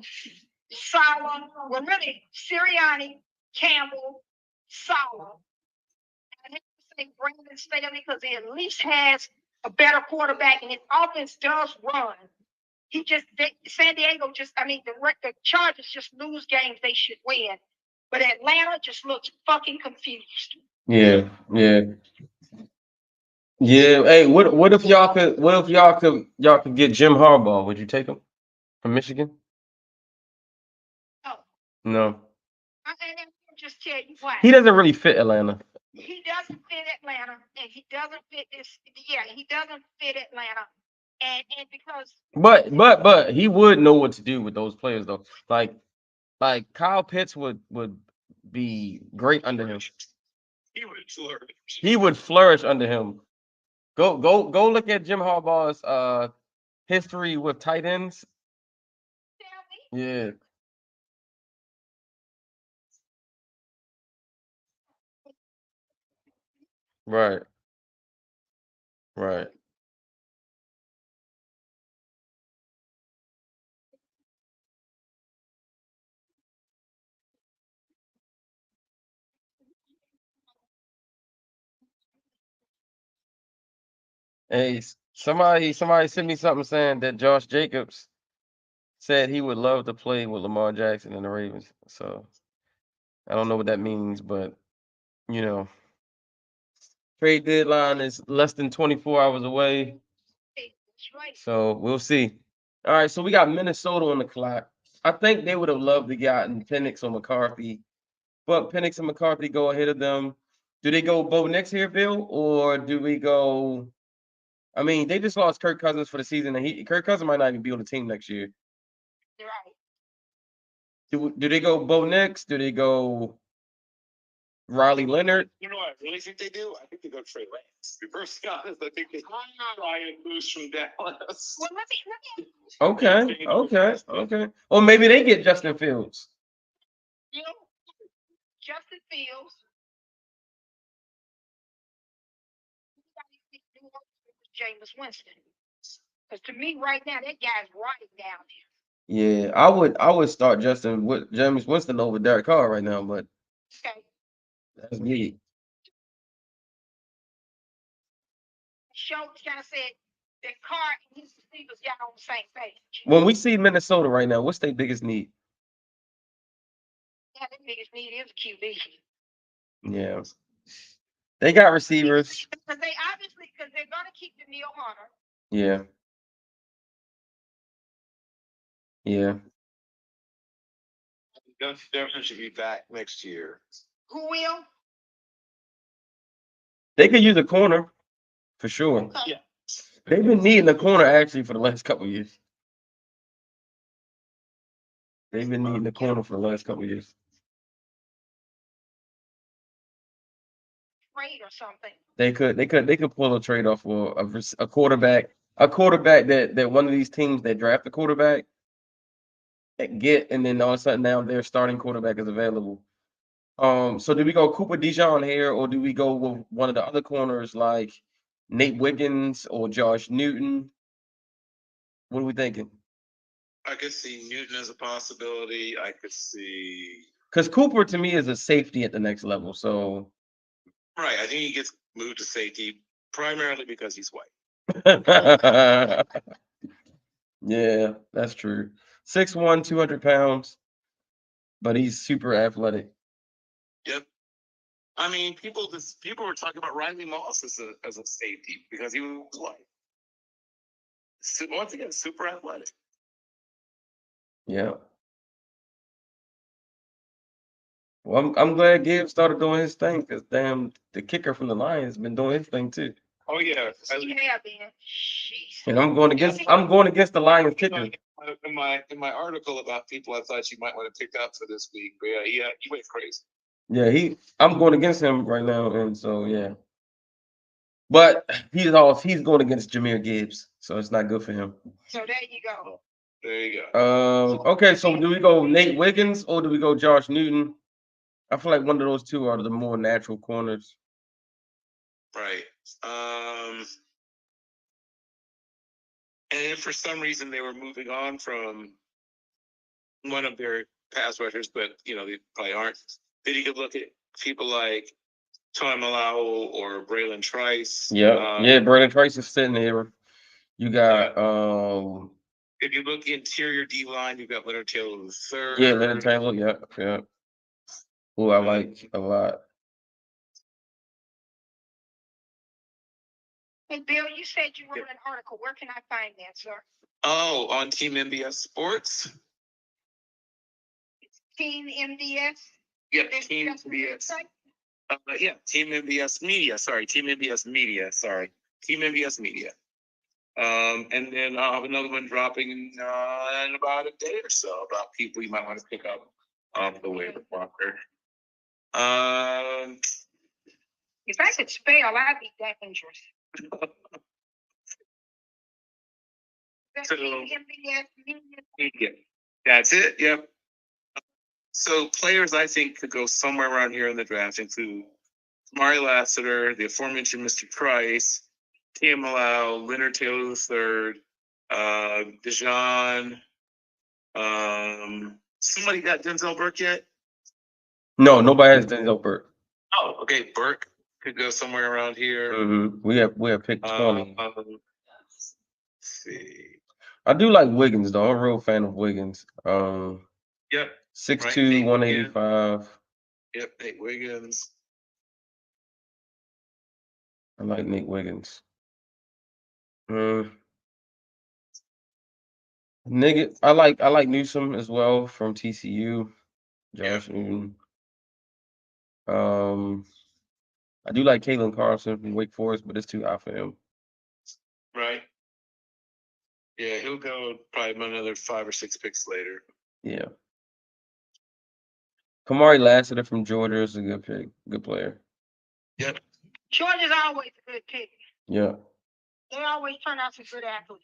Sala, well, really Sirianni, Campbell, Sala. I have to say Brandon Staley because he at least has a better quarterback, and his offense does run. San Diego the Chargers just lose games they should win. But Atlanta just looks fucking confused. Yeah. Hey, what if y'all could get Jim Harbaugh? Would you take him from Michigan? No. I'll just tell you why. He doesn't really fit Atlanta. He doesn't fit Atlanta, and he doesn't fit this. Yeah, he doesn't fit Atlanta. And because but he would know what to do with those players though. Like Kyle Pitts would be great under him. He would flourish under him. Go look at Jim Harbaugh's history with tight ends. Yeah. Right. Hey, somebody sent me something saying that Josh Jacobs said he would love to play with Lamar Jackson and the Ravens. So I don't know what that means, but trade deadline is less than 24 hours away. That's right. So we'll see. All right, so we got Minnesota on the clock. I think they would have loved to gotten Penix or McCarthy, but Penix and McCarthy go ahead of them. Do they go Bo Nix here, Bill, or do we go? I mean, they just lost Kirk Cousins for the season, and Kirk Cousins might not even be on the team next year. You're right. Do they go Bo Nix? Do they go Riley Leonard? You know what I really think they do? I think they go Trey Lance. To be perfectly honest, I think they try and boost from Dallas. Well, let me Okay. Or maybe they get Justin Fields. you know, Justin Fields. Jameis Winston. Because to me, right now, that guy's right down there. Yeah, I would start James Winston over Derek Carr right now, but Okay. that's me. Schultz kind of said that Carr and his receivers got on the same page. When we see Minnesota right now, what's their biggest need? Yeah, their biggest need is a QB. Yeah. They got receivers. Because they're going to keep the Neil Hunter. Yeah. Definitely should be back next year. Who will? They could use a corner for sure. Okay. Yeah. They've been needing a corner actually for the last couple of years. They've been needing a corner for the last couple of years. Trade or something. They could pull a trade off for a quarterback that one of these teams that draft a quarterback get, and then all of a sudden now their starting quarterback is available. So do we go Cooper DeJean here, or do we go with one of the other corners like Nate Wiggins or Josh Newton? What are we thinking? I could see Newton as a possibility. I could see. Because Cooper to me is a safety at the next level. So Right. I think he gets moved to safety primarily because he's white. yeah, that's true. 6'1", 200 pounds, but he's super athletic. Yep. I mean, people were talking about Riley Moss as a safety because he was white. So, once again, super athletic. Yeah. Well, I'm glad Gibbs started doing his thing because damn, the kicker from the Lions has been doing his thing too. Oh yeah. Yeah, man. Jeez. And I'm going against the Lions kicker. In my article about people I thought you might want to pick up for this week, but yeah, he went crazy. Yeah, I'm going against him right now, and so yeah. But he's going against Jahmyr Gibbs, so it's not good for him. So there you go. There you go. Okay, so do we go Nate Wiggins or do we go Josh Newton? I feel like one of those two are the more natural corners. Right. And if for some reason they were moving on from one of their pass rushers, but they probably aren't, then you could look at people like Tom Malau or Braylon Trice. Yeah, Braylon Trice is sitting here. You got if you look interior D line, you've got Leonard Taylor III. Yeah, Leonard Taylor, yeah. Who I like a lot. Hey, Bill, you said you wrote an article. Where can I find that, sir? Oh, on Team MBS Sports. Team MDS? Yep, Team MBS. Yeah, Team MBS Media. Sorry, Team MBS Media. Sorry, Team MBS Media. And then I'll have another one dropping in about a day or so about people you might want to pick up off the waiver wire. If I could spell, I'd be dangerous. So, MBS Media. That's it. Yep. So players I think could go somewhere around here in the draft include Mari Lassiter, the aforementioned Mr. Trice, Tim Malau, Leonard Taylor III, Dejan. Somebody got Denzel Burke yet? No, nobody has Denzel Burke. Oh, okay. Burke could go somewhere around here. Mm-hmm. We have picked 20. Let's see. I do like Wiggins though. I'm a real fan of Wiggins. Yep. 6'2", 185. Yep, Nate Wiggins. I like Nate Wiggins. Nigga, I like Newsom as well from TCU. Josh Newton. I do like Kalen Carson from Wake Forest, but it's too high for him. Right. Yeah, he'll go probably another 5 or 6 picks later. Yeah. Kamari Lassiter from Georgia is a good pick, good player. Yep. Georgia's always a good pick. Yeah. They always turn out some good athletes.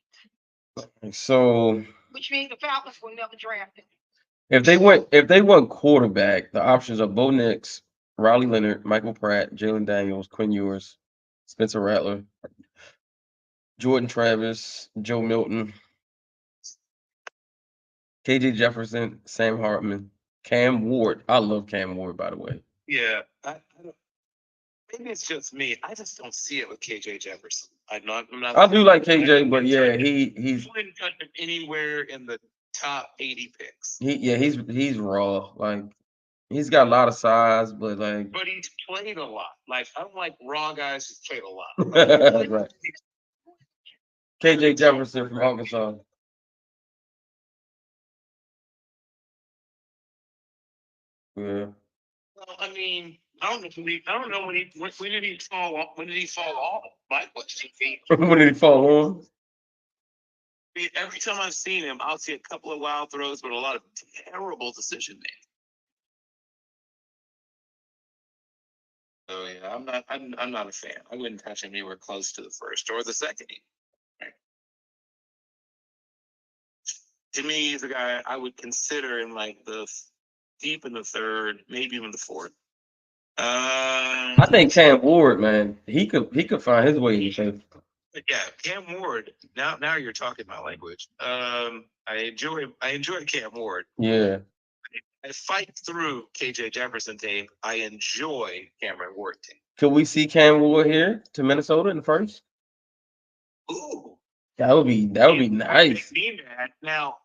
So, which means the Falcons will never draft him. If they went quarterback, the options are Bo Nix, Riley Leonard, Michael Pratt, Jalen Daniels, Quinn Ewers, Spencer Rattler, Jordan Travis, Joe Milton, KJ Jefferson, Sam Hartman, Cam Ward. I love Cam Ward, by the way. Yeah. I don't, maybe it's just me. I just don't see it with KJ Jefferson. I'm not. I do like KJ, but yeah, he's wouldn't cut him anywhere in the top 80 picks. he's raw. Like he's got a lot of size, but like. But he's played a lot. Like unlike raw guys who's played a lot. Right. KJ Jefferson from Arkansas. Yeah. Well, I mean, I don't know when did he fall off? When did he fall off? My question. When did he fall on? I mean, every time I've seen him, I'll see a couple of wild throws, but a lot of terrible decision making. Oh yeah, I'm not a fan. I wouldn't touch him anywhere close to the first or the second. Right. To me, he's a guy I would consider in like the deep in the third, maybe even the fourth. I think Cam Ward, man, he could find his way in. Yeah, Cam Ward. Now you're talking my language. I enjoy Cam Ward. Yeah. I fight through KJ Jefferson tape. I enjoy Cameron Ward tape. Could we see Cam Ward here to Minnesota in the first? Ooh, that would be nice. Now,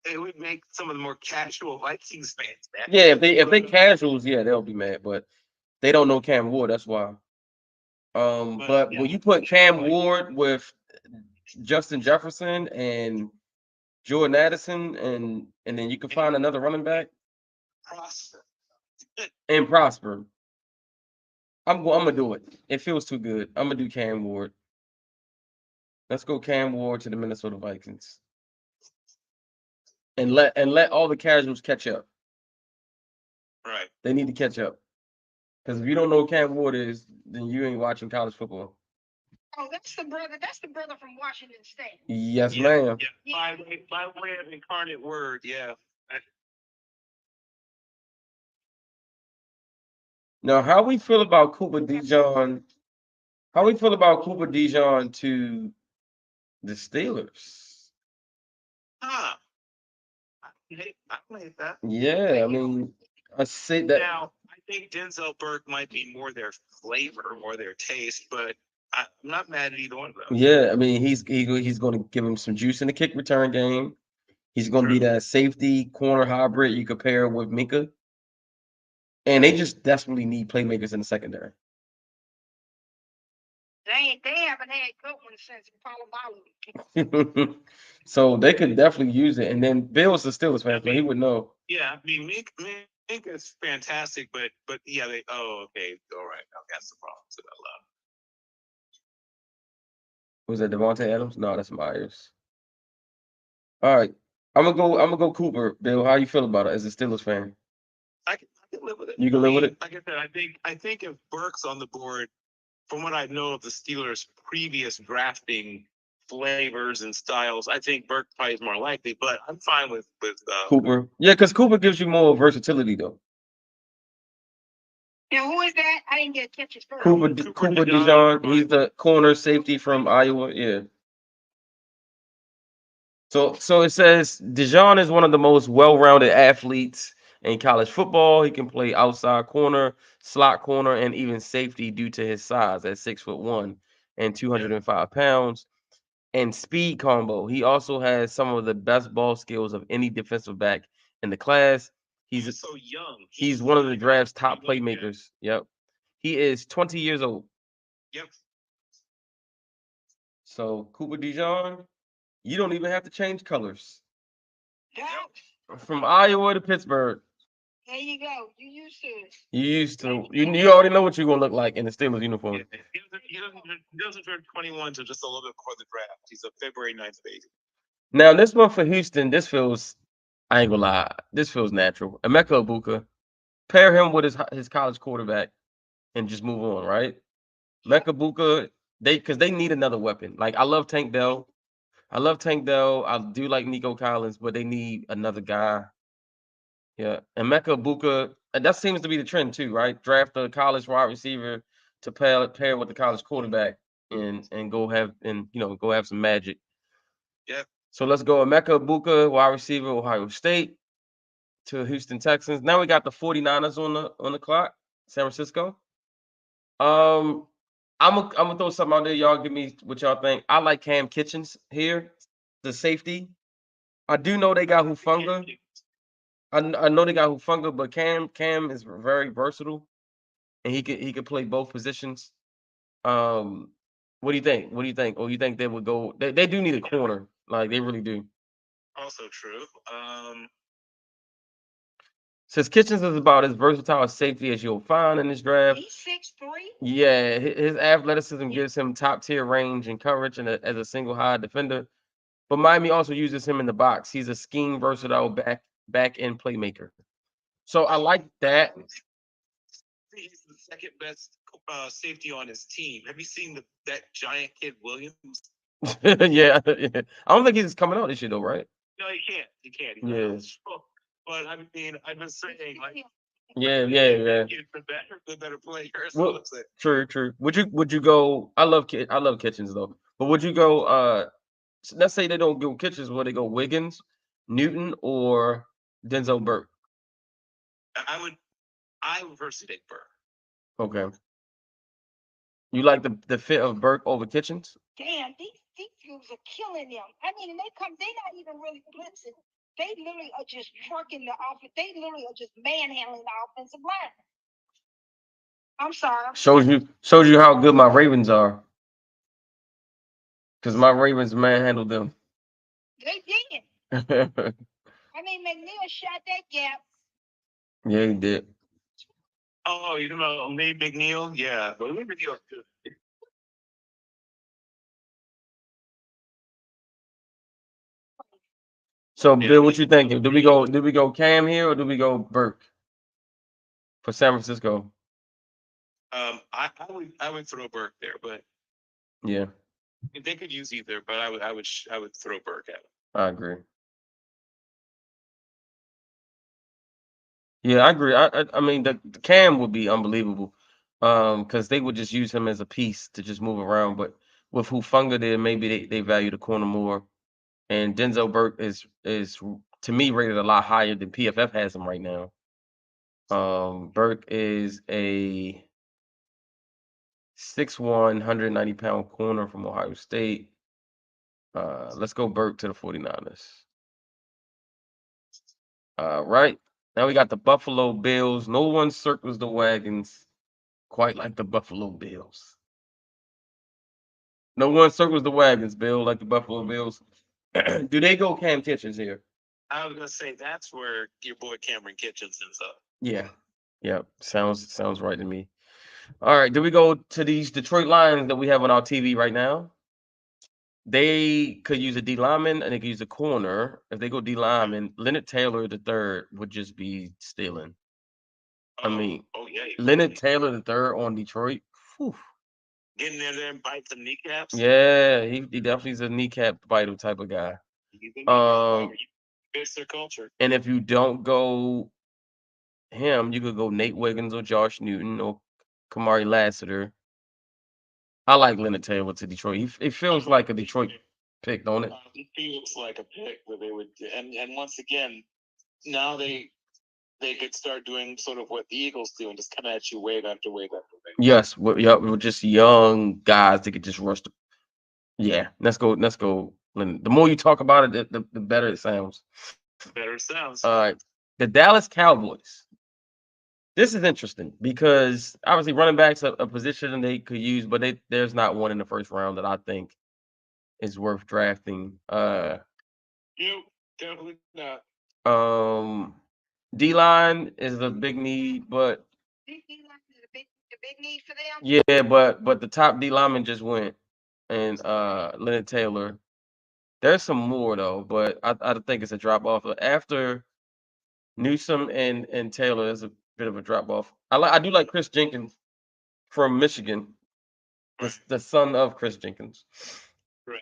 it would make some of the more casual Vikings fans mad. Yeah, if they casuals, yeah, they'll be mad, but they don't know Cam Ward. That's why. But when you put Cam Ward with Justin Jefferson and Jordan Addison, and then you can find another running back. Prosper. I'm gonna do it. It feels too good. I'm gonna do Cam Ward. Let's go Cam Ward to the Minnesota Vikings. And let all the casuals catch up. Right. They need to catch up. Because if you don't know who Cam Ward is, then you ain't watching college football. Oh, that's the brother from Washington State. Yes, ma'am. Yeah. By way of incarnate word, yeah. Now, how we feel about Cooper DeJean? How we feel about Cooper DeJean to the Steelers? I like that. Yeah, I mean, I say that. Now, I think Denzel Burke might be more their flavor, more their taste, but I'm not mad at either one of them. Yeah, I mean, he's going to give him some juice in the kick return game. He's going to be that safety corner hybrid you compare with Minka. And they just desperately need playmakers in the secondary. They haven't had good ones since Palomalu. So they could definitely use it. And then Bill's the Steelers fan, so he would know. Yeah, I mean, Minka's fantastic, but yeah, okay, all right, that's the problem. So I love. Was that Devontae Adams? No, that's Myers. All right, I'm gonna go Cooper. Bill, how you feel about it as a Steelers fan? I can live with it. You can live with it. Like I said, I think if Burke's on the board, from what I know of the Steelers' previous drafting flavors and styles, I think Burke probably is more likely. But I'm fine with Cooper. Yeah, because Cooper gives you more versatility, though. Now, who is that? I didn't get a catch his first. Cooper DeJean. He's the corner safety from Iowa. Yeah. So it says DeJean is one of the most well-rounded athletes in college football. He can play outside corner, slot corner, and even safety due to his size at 6'1" and 205 pounds. And speed combo. He also has some of the best ball skills of any defensive back in the class. He's so young. He's one of the draft's top playmakers. Yep. He is 20 years old. Yep. So Cooper DeJean, You don't even have to change colors. That, From Iowa to Pittsburgh, there you go. You used to it. you used to. You already know what you're gonna look like in the Steelers uniform. He doesn't turn 21 until just a little bit before the draft. He's a February 9th baby. Now this one for Houston, this feels. I ain't gonna lie. This feels natural. Emeka Ibuka, pair him with his college quarterback, and just move on. Right. Emeka Ibuka, because they need another weapon. Like I love Tank Dell. I do like Nico Collins, but they need another guy. Yeah, and Mecca Buka, and that seems to be the trend too, right? Draft a college wide receiver to pair with the college quarterback and go have some magic. Yeah. So let's go Mecca Buka, wide receiver, Ohio State to Houston Texans. Now we got the 49ers on the clock, San Francisco. I'm gonna throw something out there. Y'all give me what y'all think. I like Cam Kitchens here, the safety. I do know they got Hufanga. I know they got Hufanga, but Cam is very versatile, and he could play both positions. What do you think? What do you think? Or you think they would go? They do need a corner, like they really do. Also true. Says Kitchens is about as versatile a safety as you'll find in this draft. He's 6'3". Yeah, his athleticism gives him top tier range and coverage, and as a single high defender. But Miami also uses him in the box. He's a scheme versatile back end playmaker. So I like that. He's the second best safety on his team. Have you seen that giant kid Williams? Yeah. I don't think he's coming out this year though, right? No, he can't. He can't. Yes. But I mean, I've been saying like. Yeah. The better player. Well, true. Would you go? I love Kitchens though. But would you go? Let's say they don't go Kitchens. Would they go Wiggins, Newton, or Denzel Burke? I would personally take Burke. Okay. You like the fit of Burke over Kitchens? Damn, these dudes are killing them. I mean, they're not even really blitzing. They literally are just trucking the offense. They literally are just manhandling the offensive line. I'm sorry. Shows you how good my Ravens are. Because my Ravens manhandled them. They did. I mean, McNeil shot that gap. Yeah, he did. Oh, you know Lee McNeil? Yeah, but Lee McNeil too. So, Bill, what you thinking? Do we go Cam here or do we go Burke for San Francisco? I would throw Burke there, but yeah, they could use either. But I would throw Burke at him. I agree. Yeah, I agree. I mean, the Cam would be unbelievable, because they would just use him as a piece to just move around. But with Hufanga there, maybe they value the corner more. And Denzel Burke is to me rated a lot higher than PFF has him right now. Burke is a 6'1", 190-pound corner from Ohio State. Let's go Burke to the 49ers. Right. Now we got the Buffalo Bills. No one circles the wagons quite like the Buffalo Bills. No one circles the wagons, Bill, like the Buffalo Bills. Do they go Cam Kitchens here? I was gonna say that's where your boy Cameron Kitchens ends up. Yeah. Sounds right to me. All right, do we go to these Detroit Lions that we have on our TV right now? They could use a D lineman and they could use a corner. If they go D lineman, Leonard Taylor III would just be stealing. Leonard Taylor III on Detroit. Whew. Getting in there and bite some kneecaps. Yeah, he definitely is a kneecap biter type of guy. Fits their culture. And if you don't go him, you could go Nate Wiggins or Josh Newton or Kamari Lassiter. I like Leonard Taylor to Detroit. It feels like a Detroit pick, don't it? It feels like a pick where they would, and once again, now they could start doing sort of what the Eagles do and just come at you wave after wave after wave. Yes, we're just young guys that could just rush. Yeah, let's go. The more you talk about it, the better it sounds. All right, the Dallas Cowboys. This is interesting because obviously running backs are a position they could use, but there's not one in the first round that I think is worth drafting. Definitely not. D-line is a big need, but D-line is a big need for them. yeah, but the top D lineman just went, and Leonard Taylor. There's some more though, but I think it's a drop off after Newsome and Taylor. Is a bit of a drop off. I do like Chris Jenkins from Michigan, the son of Chris Jenkins. Right.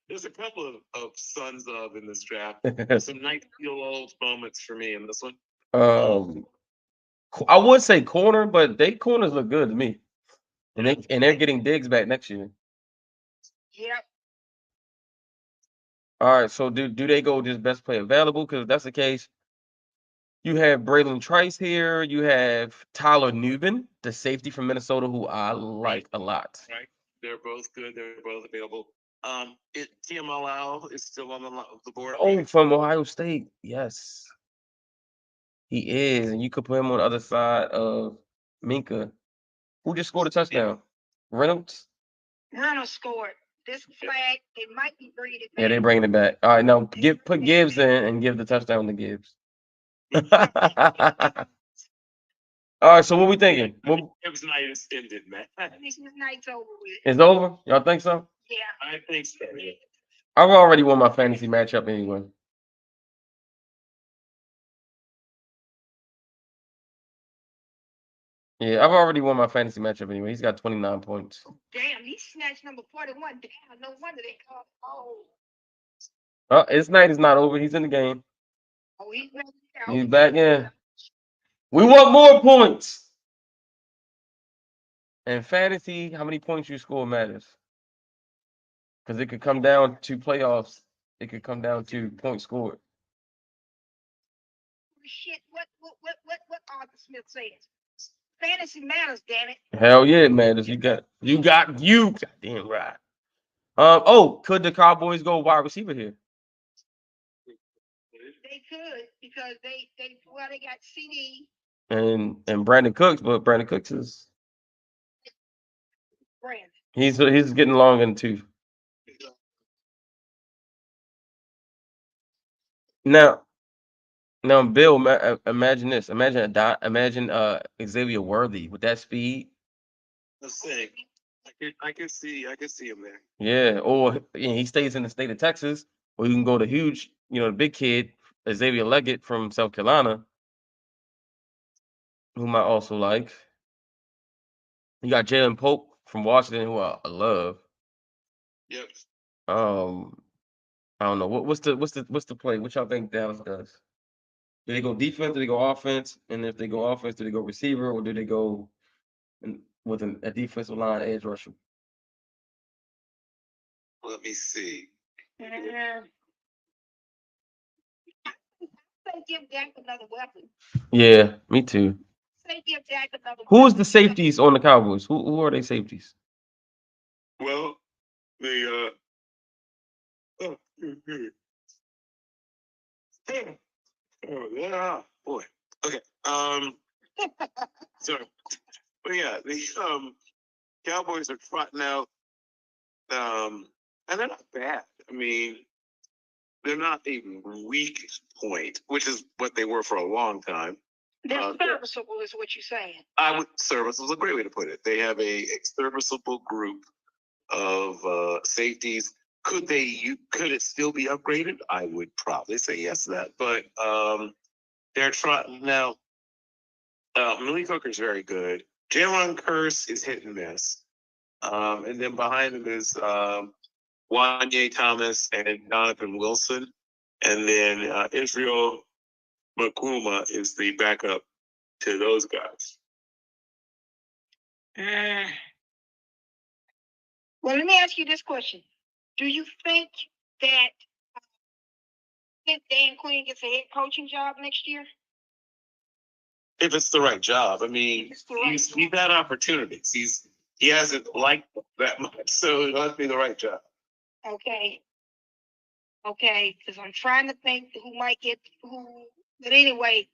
There's a couple of sons of in this draft. Some nice old moments for me in this one. I would say corner, but they corners look good to me, and they're getting Diggs back next year. Yep. All right, so do they go just best player available? Because if that's the case, you have Braylon Trice here. You have Tyler Nubin, the safety from Minnesota, who I like a lot. Right. They're both good. They're both available. TMLL is still on the board. Oh, from Ohio State. Yes. He is. And you could put him on the other side of Minka. Who just scored a touchdown? Reynolds? Reynolds scored. This flag, it might be bringing it back. Yeah, they're bringing it back. All right, now put Gibbs in and give the touchdown to Gibbs. All right, so what we thinking? Gibbs' night is ended, man. I think his night's over with. It's over? Y'all think so? Yeah. I think so. I've already won my fantasy matchup anyway. Yeah, I've already won my fantasy matchup anyway. He's got 29 points. Damn, he snatched number 41. Damn, no wonder they called. His night is not over. He's in the game. Oh, he's back. He's back in. We want more points. And fantasy, how many points you score matters. Because it could come down to playoffs. It could come down to points scored. Shit, what Arthur Smith says. Fantasy matters, damn it. Hell yeah, it matters. You got goddamn right. Could the Cowboys go wide receiver here? They could because they got CD and Brandon Cooks, but Brandon Cooks is Brandon. He's getting long in the tooth. Now, Bill, imagine this. Imagine Xavier Worthy with that speed. Let's see. I can see him there. Yeah, or he stays in the state of Texas, or you can go to huge, the big kid, Xavier Leggett from South Carolina, whom I also like. You got Jalen Pope from Washington, who I love. Yep. I don't know what's the play. What y'all think Dallas does? Do they go defense? Do they go offense? And if they go offense, do they go receiver, or do they go with a defensive line edge rusher? Let me see. Say give Dak another weapon. Yeah, me too. Say give Dak another weapon. Who is the safeties on the Cowboys? Who are they safeties? Well, oh yeah, boy. Okay. Sorry. But yeah, the Cowboys are trotting out, and they're not bad. I mean, they're not a weak point, which is what they were for a long time. They're serviceable, is what you're saying. Serviceable is a great way to put it. They have a serviceable group of safeties. Could it still be upgraded? I would probably say yes to that. But they're trying now. Malik Hooker's very good. Jalen Curse is hit and miss. And then behind him is Wanye Thomas and Donovan Wilson. And then Israel Makuma is the backup to those guys. Well, let me ask you this question. Do you think that Dan Quinn gets a head coaching job next year? If it's the right job. I mean, he's had opportunities. He hasn't liked that much, so it must be the right job. Okay, because I'm trying to think who might get who. But anyway,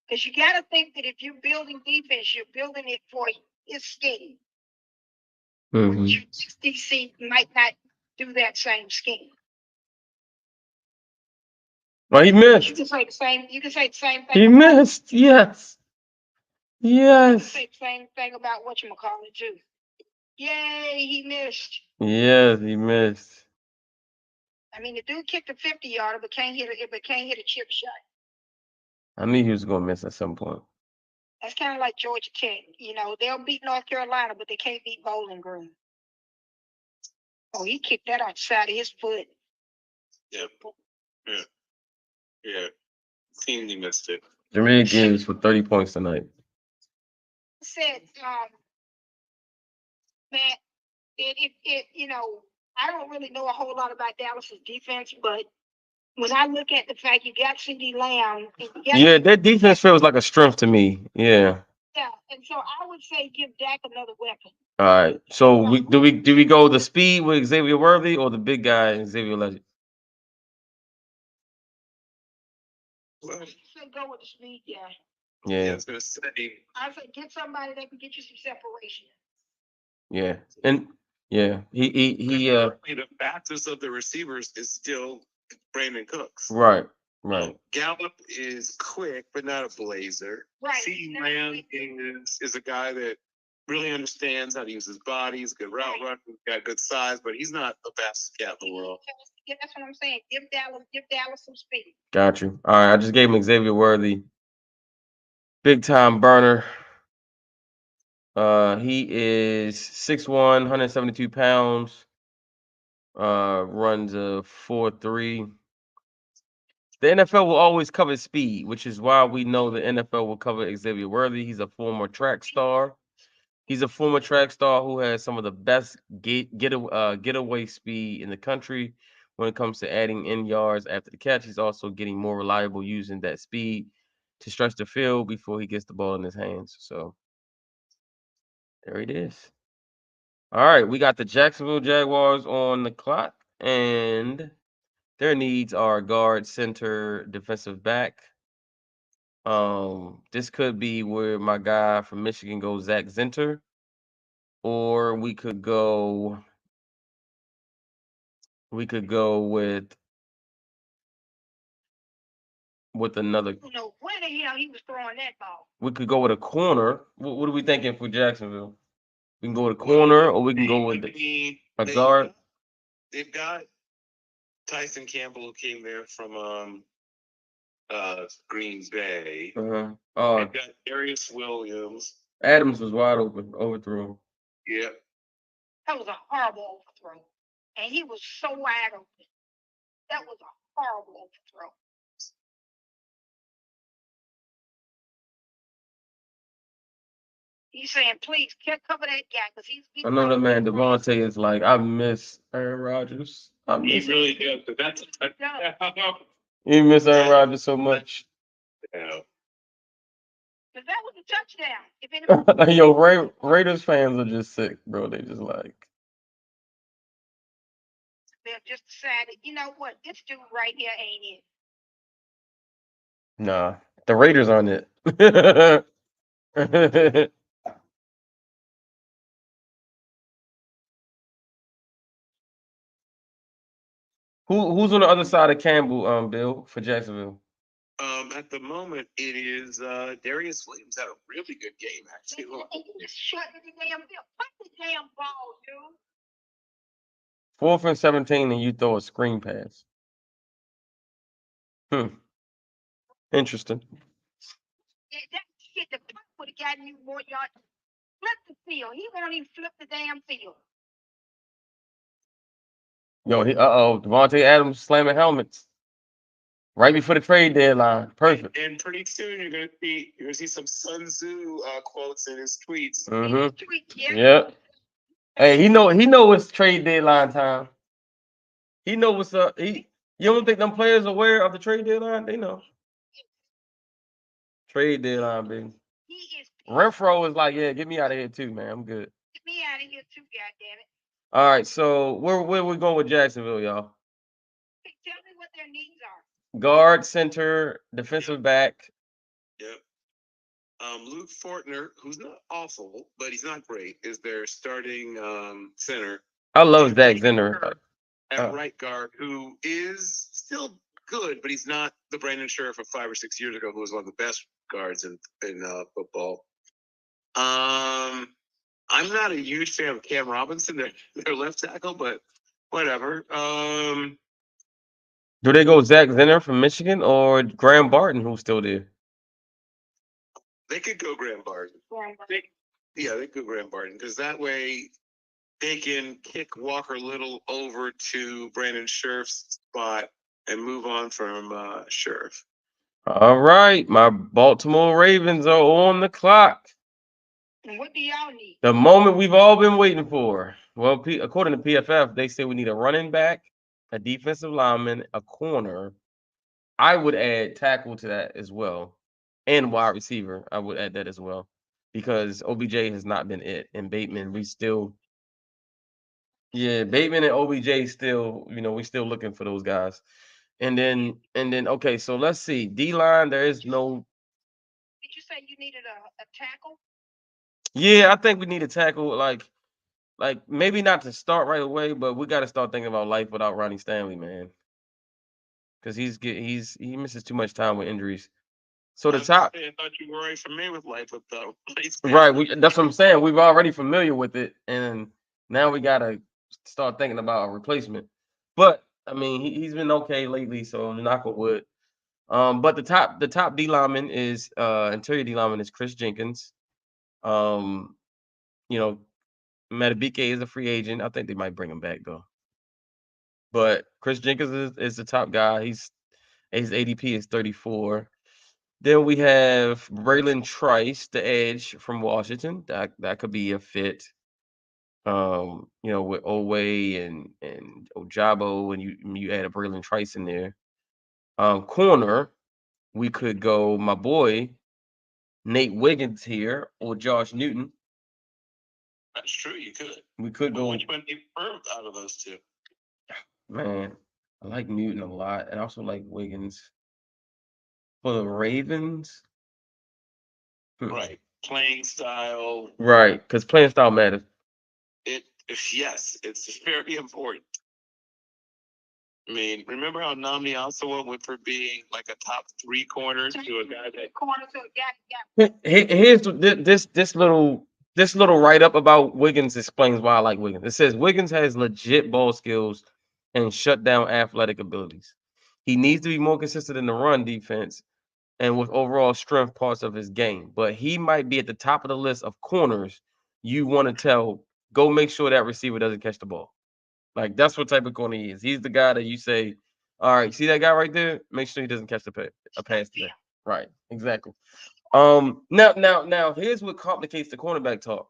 because you got to think that if you're building defense, you're building it for his scheme. Mm-hmm. DC might not do that same scheme. Well, he missed. You can say the same. You can say the same thing. He missed. Yes. You can Yes. say the same thing about whatchamacallit too. Yay, he missed. Yes, he missed. I mean, the dude kicked a 50-yarder, but can't hit a chip shot. I knew he was gonna miss at some point. That's kind of like Georgia Tech. You know, they'll beat North Carolina, but they can't beat Bowling Green. Oh, he kicked that outside of his foot. Yeah. Seemed he missed it. Jameer Gibbs for 30 points tonight. Said, Matt, you know, I don't really know a whole lot about Dallas's defense, but when I look at the fact you got CeeDee Lamb, yeah, that defense feels like a strength to me. Yeah. Yeah, and so I would say give Dak another weapon. All right. So do we go the speed with Xavier Worthy or the big guy Xavier Legend? Well, so go with the speed guy. Yeah. I was gonna say. I said get somebody that can get you some separation. Yeah, and yeah, he the fastest of the receivers is still Brandon Cooks. Right. Gallup is quick, but not a blazer. Right. CeeDee Lamb is a guy that really understands how to use his body. He's a good route runner. He's got good size, but he's not the fastest cat in the world. Yeah, that's what I'm saying. Give Dallas some speed. Got you. All right, I just gave him Xavier Worthy. Big time burner. He is 6'1", 172 pounds. Runs a 4.3. The NFL will always cover speed, which is why we know the NFL will cover Xavier Worthy. He's a former track star. He's a former track star who has some of the best getaway speed in the country when it comes to adding in yards after the catch. He's also getting more reliable using that speed to stretch the field before he gets the ball in his hands. So there it is. All right, we got the Jacksonville Jaguars on the clock, and their needs are guard, center, defensive back. This could be where my guy from Michigan goes, Zach Zinter, or we could go with another. I don't know where the hell he was throwing that ball. We could go with a corner. What are we thinking for Jacksonville? We can go with a corner, or we can go with a guard. They've got Tyson Campbell, who came there from Green Bay. Oh, they've got Darius Williams. Adams was wide open, overthrown. Yeah. That was a horrible overthrow. And he was so wide open. That was a horrible overthrow. He's saying, please, cover that guy, because he's. I know that man Devontae is like, I miss Aaron Rodgers. He really does, but that's a touchdown. You miss Aaron Rodgers so much. Yeah. Because that was a touchdown. If anybody... Yo, Raiders fans are just sick, bro. They just like. They've just decided, you know what, this dude right here ain't it. Nah, the Raiders aren't it. Who's on the other side of Campbell, Bill, for Jacksonville? At the moment, it is Darius Williams had a really good game, actually. Shut the damn bill. Put the damn ball, dude. 4th and 17, and you throw a screen pass. Interesting. Yeah, that shit, the punt would have gotten you more yards. Flip the field. He won't even flip the damn field. Yo, Devontae Adams slamming helmets right before the trade deadline. Perfect. And pretty soon you're gonna see some Sun Tzu quotes in his tweets. Mm-hmm. Yeah. Hey, he know it's trade deadline time. He know what's up. You don't think them players are aware of the trade deadline? They know. Trade deadline, baby. Renfro is like, yeah, get me out of here too, man. I'm good. Get me out of here too, goddammit. All right, so where we going with Jacksonville, y'all? Hey, tell me what their needs are. Guard, center, defensive back. Yep. Luke Fortner, who's not awful, but he's not great, is their starting center. I love Zach Zinner. At right guard, who is still good, but he's not the Brandon Sheriff of 5 or 6 years ago, who was one of the best guards in football. I'm not a huge fan of Cam Robinson, their left tackle, but whatever. Do they go Zach Zinner from Michigan or Graham Barton, who's still there? They could go Graham Barton. They could go Graham Barton, because that way they can kick Walker Little over to Brandon Sheriff's spot and move on from Sheriff. All right, my Baltimore Ravens are on the clock. And what do y'all need? The moment we've all been waiting for. Well, according to PFF, they say we need a running back, a defensive lineman, a corner. I would add tackle to that as well, and wide receiver. I would add that as well, because OBJ has not been it, and Bateman, Bateman and OBJ still, we still looking for those guys. And then, okay, so let's see. D-line, there is no. Did you say you needed a tackle? Yeah, I think we need a tackle, like maybe not to start right away, but we got to start thinking about life without Ronnie Stanley, man, because he misses too much time with injuries. So the top. I thought you were already familiar with life with though. Right, that's what I'm saying. We've already familiar with it, and now we gotta start thinking about a replacement. But I mean, he's been okay lately, so knock on wood. But the top D lineman is interior D lineman is Chris Jenkins. Matabike is a free agent. I think they might bring him back though. But Chris Jenkins is the top guy. His ADP is 34. Then we have Braylon Trice, the edge from Washington. That could be a fit. With Owe and Ojabo, and you add a Braylon Trice in there. Corner, we could go my boy Nate Wiggins here or Josh Newton. That's true. You could. We could go. Which one do you prefer out of those two? Man, I like Newton a lot, and I also like Wiggins. For the Ravens, right? Playing style, right? Because playing style matters. Yes, it's very important. I mean, remember how Namdi also went for being like a top 3 corner to a guy that corner to a guy. Here's this little write up about Wiggins explains why I like Wiggins. It says Wiggins has legit ball skills and shut down athletic abilities. He needs to be more consistent in the run defense and with overall strength parts of his game. But he might be at the top of the list of corners you want to tell, go make sure that receiver doesn't catch the ball. Like, that's what type of corner he is. He's the guy that you say, all right, see that guy right there? Make sure he doesn't catch a pass today. Right, exactly. Now, here's what complicates the cornerback talk.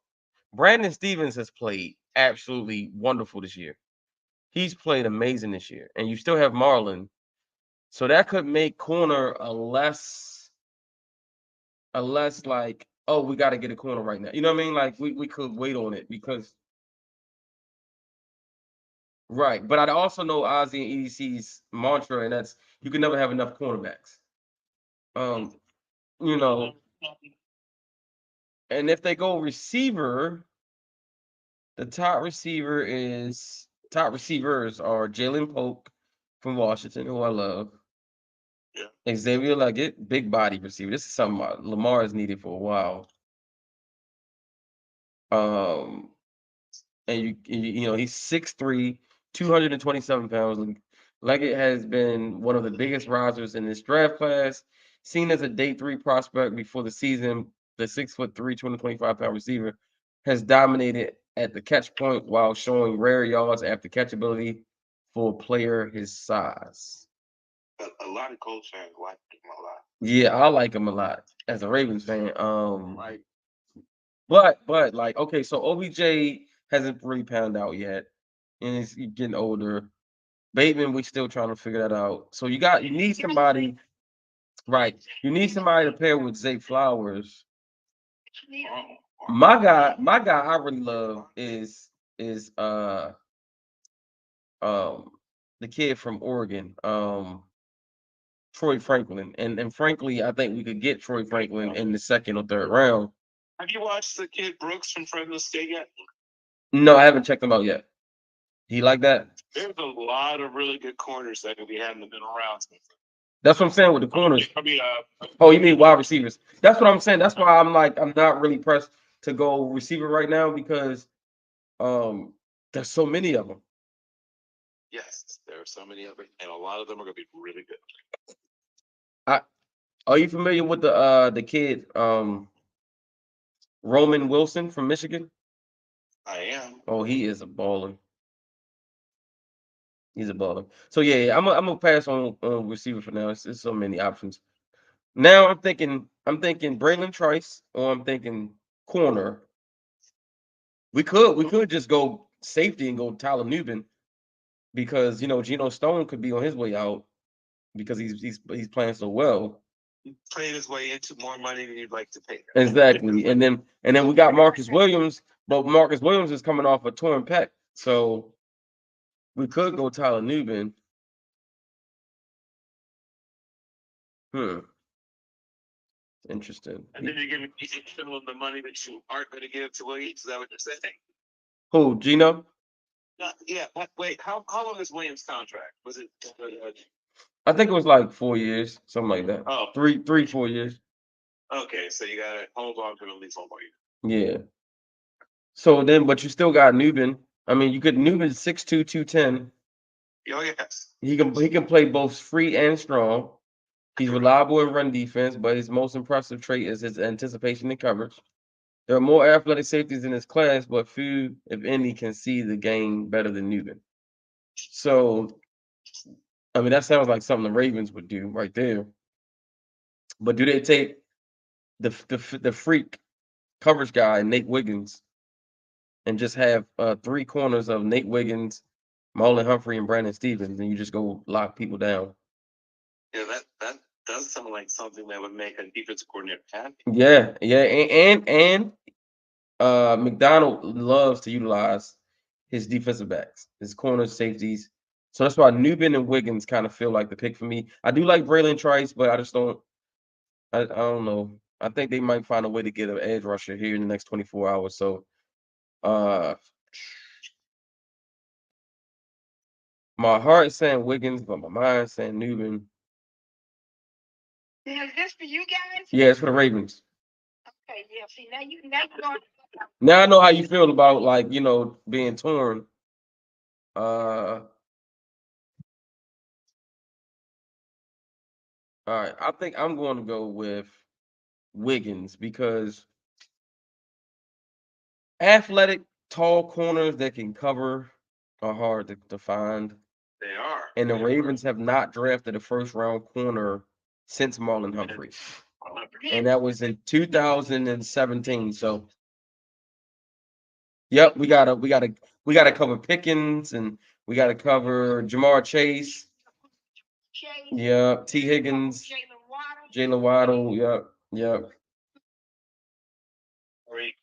Brandon Stevens has played absolutely wonderful this year. He's played amazing this year, and you still have Marlon. So that could make corner a less like, oh, we got to get a corner right now. You know what I mean? Like, we could wait on it because. Right, but I also know Ozzy and EDC's mantra, and that's you can never have enough cornerbacks. And if they go receiver, the top receivers are Jalen Polk from Washington, who I love. Yeah. Xavier Leggett, big body receiver. This is something Lamar has needed for a while. And he's 6'3", 227 pounds. Leggett has been one of the biggest risers in this draft class. Seen as a day 3 prospect before the season, the 6'3", 225-pound receiver has dominated at the catch point while showing rare yards after catch ability for a player his size. A lot of Colts fans like him a lot. Yeah, I like him a lot as a Ravens fan. Right. But like, okay, so OBJ hasn't really panned out yet, and he's getting older. Bateman, we still trying to figure that out. So you need somebody, right? You need somebody to pair with Zay Flowers. My guy I really love is the kid from Oregon. Troy Franklin, and frankly, I think we could get Troy Franklin in the second or third round. Have you watched the kid Brooks from Fresno State yet? No, I haven't checked him out yet. He like that? There's a lot of really good corners that could be had in the middle rounds. That's what I'm saying with the corners. I mean, Oh, you mean wide receivers? That's what I'm saying. That's why I'm not really pressed to go receiver right now because there's so many of them. yes, there are so many of them, and a lot of them are going to be really good. Are you familiar with the kid Roman Wilson from Michigan? I am. Oh, he is a baller. He's a baller. So yeah, I'm gonna pass on receiver for now. It's so many options. Now I'm thinking Braylon Trice or I'm thinking corner. We could just go safety and go Tyler Nubin because Geno Stone could be on his way out because he's playing so well. He played his way into more money than you'd like to pay. Exactly. And then we got Marcus Williams, but Marcus Williams is coming off a torn pec. So we could go Tyler Nubin. Interesting. And then you're giving him the money that you aren't going to give to Williams. Is that what you're saying? Who, Geno? Yeah. Wait, how long is Williams' contract? Was it? I think it was like 4 years, something like that. Oh, 4 years. Okay, so you got to hold on to at least 1 more year. Yeah. So then, but you still got Nubin. I mean, Nubin's 6'2", 210. Oh yes. He can play both free and strong. He's reliable in run defense, but his most impressive trait is his anticipation and coverage. There are more athletic safeties in his class, but few, if any, can see the game better than Nubin. So, I mean, that sounds like something the Ravens would do right there. But do they take the freak coverage guy, Nate Wiggins, and just have 3 corners of Nate Wiggins, Marlon Humphrey, and Brandon Stevens, and you just go lock people down? Yeah, that does sound like something that would make a defensive coordinator happy. Yeah, and McDonald loves to utilize his defensive backs, his corners, safeties. So that's why Nubin and Wiggins kind of feel like the pick for me. I do like Braylon Trice, but I just don't. I don't know. I think they might find a way to get an edge rusher here in the next 24 hours. So, my heart is saying Wiggins, but my mind is saying Nubin. Is this for you guys? Yeah, it's for the Ravens. Okay, yeah. See, now you're going. Now I know how you feel about being torn. All right, I think I'm going to go with Wiggins because athletic, tall corners that can cover are hard to find. They are. And the Ravens have not drafted a first-round corner since Marlon Humphrey. And that was in 2017. So, yep, we gotta cover Pickens and we gotta cover Jamar Chase. Yep, T. Higgins, Jalen Waddle. Yep. Great.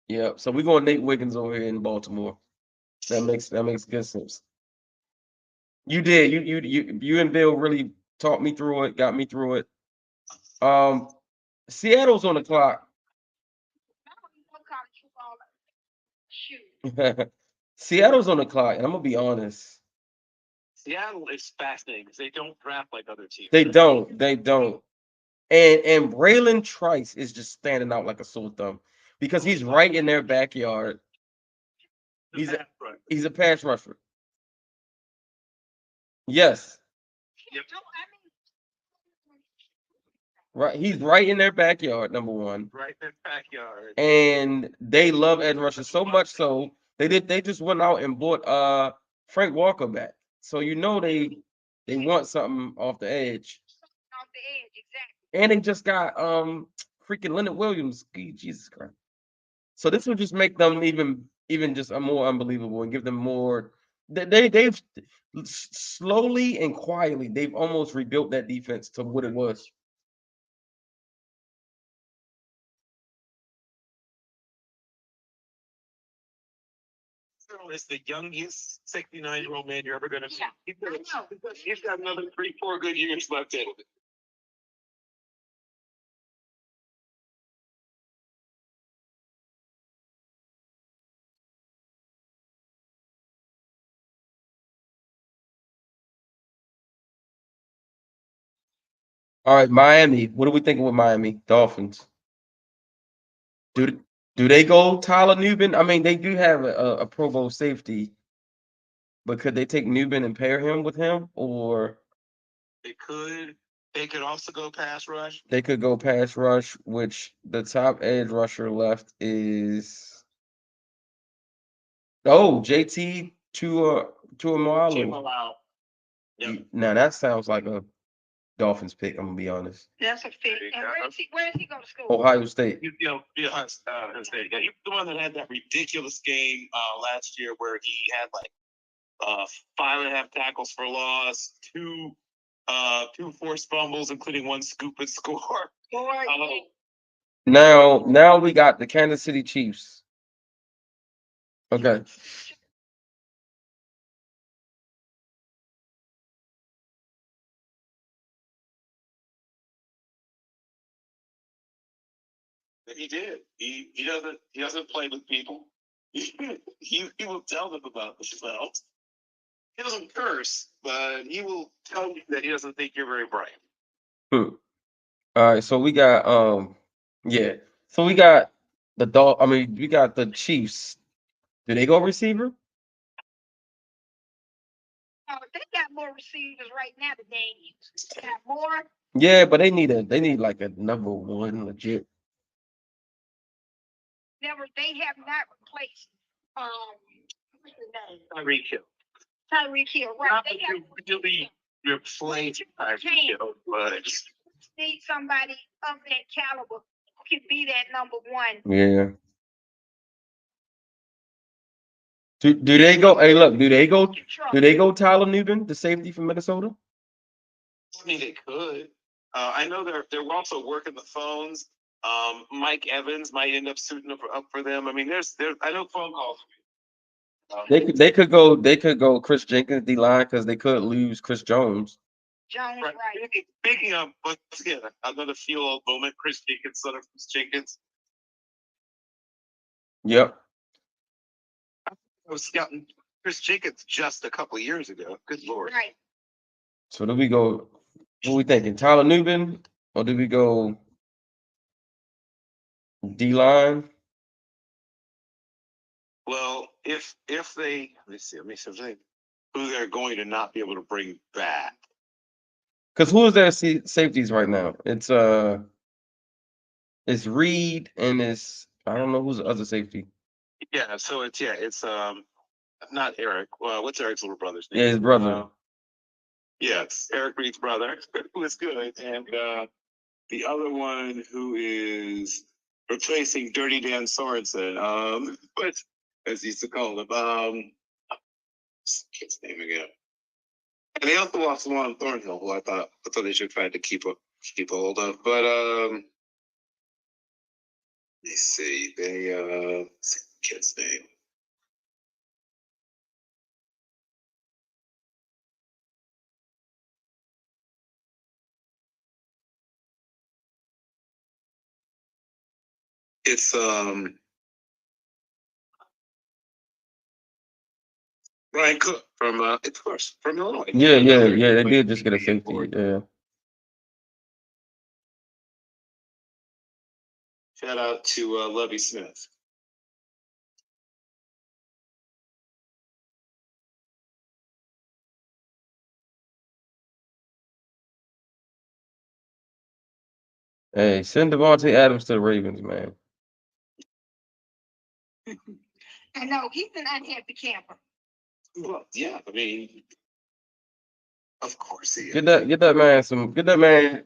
Yep. So we're going Nate Wiggins over here in Baltimore. That makes good sense. You did. You and Bill really taught me through it, got me through it. Seattle's on the clock. Seattle's on the clock, and I'm gonna be honest. Seattle is fascinating because they don't draft like other teams. They don't. And Braylon Trice is just standing out like a sore thumb because he's right in their backyard. He's a pass rusher. Yes. Yep. Right. He's right in their backyard, number one. Right in their backyard. And they love edge rushers so much so they just went out and bought Frank Walker back. So they want something off the edge. Off the edge, exactly. And they just got freaking Leonard Williams. Jesus Christ. So this will just make them even just more unbelievable and give them more. They've slowly and quietly they've almost rebuilt that defense to what it was. So is the youngest 69-year-old man you're ever going to see. Yeah, He's got another 3-4 good years left in him. All right, Miami. What are we thinking with Miami Dolphins? Do they go Tyler Nubin? I mean, they do have a Pro Bowl safety, but could they take Nubin and pair him with him, or They could. They could also go pass rush. they could go pass rush, which the top edge rusher left is JT Tuimoloau. Yep. Now that sounds like a Dolphins pick. I'm gonna be honest. that's a fit. And where is he going to school? Ohio State. Ohio State. Yeah, he was the one that had that ridiculous game last year where he had like 5.5 tackles for loss, two forced fumbles, including one scoop and score. Now we got the Kansas City Chiefs. Okay. He did. He doesn't play with people. He will tell them about themselves. He doesn't curse, but he will tell you that he doesn't think you're very bright. All right, so we got So we got we got the Chiefs. Do they go receiver? Oh, they got more receivers right now than they used. They got more. Yeah, but they need like a number one legit. They have not replaced what's his name? Tyreek Hill. Tyreek Hill, right? Not They that have you really replace Tyreek Hill, but need somebody of that caliber who can be that number one. Yeah. Do they go? Hey, look. Do they go Tyler Nubin, the safety from Minnesota? I mean, they could. I know they're also working the phones. Mike Evans might end up suiting up for them. I mean, I know phone calls. They could go Chris Jenkins D line because they could lose Chris Jones. Right. Speaking of, once again, another feel moment. Chris Jenkins, son of Chris Jenkins. Yep. I was scouting Chris Jenkins just a couple of years ago. Good Lord. Right. So do we go? What are we thinking? Tyler Nubin, or do we go D line? Well, if they let me see who they're going to not be able to bring back. Because who is their safeties right now? It's Reed and I don't know who's the other safety. Yeah, so it's not Eric. Well, what's Eric's little brother's name? Yeah, his brother. Yes, Eric Reed's brother, who is good, and the other one who is replacing Dirty Dan Sorensen. But as he used to call him, kid's name again. And they also lost Juan Thornhill, who I thought they should try to keep a hold of. But let me see, kid's name. It's Ryan Cook from of course, from Illinois. Yeah. They did just get a safety. Yeah. Shout out to Lovie Smith. Hey, send Devontae Adams to the Ravens, man. I know he's an unhappy camper. Well, yeah, I mean, of course he is. Get that man some. Free that man.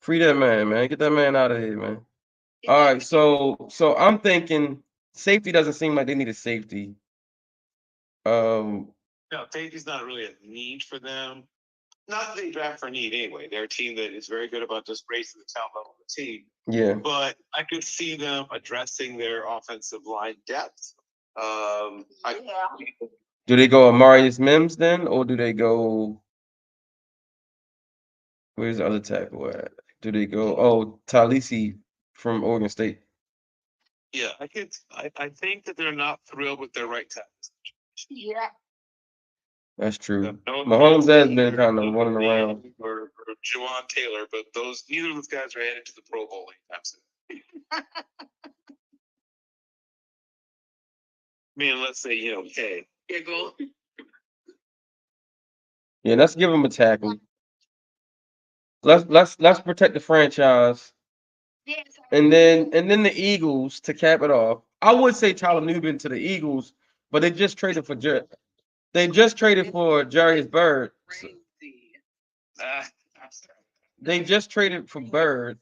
Free that man. Get that man out of here, man. All right, so I'm thinking safety doesn't seem like they need a safety. No, safety's not really a need for them. not that they draft for need anyway. They're a team that is very good about just raising the talent level of the team. Yeah. But I could see them addressing their offensive line depth. Do they go Amarius Mims then, or do they go? Where's the other tackle at? Do they go? Talisi from Oregon State. Yeah, I think that they're not thrilled with their right tackle. Yeah. That's true. Mahomes has been kind of running around. Or Juwan Taylor, but neither of those guys are headed to the Pro Bowl anytime soon. I mean, let's say, hey. Giggle. Yeah, let's give him a tackle. Let's protect the franchise. Yes. And then the Eagles to cap it off. I would say Tyler Nubin to the Eagles, but they just traded for Jarius Bird. They just traded for Bird.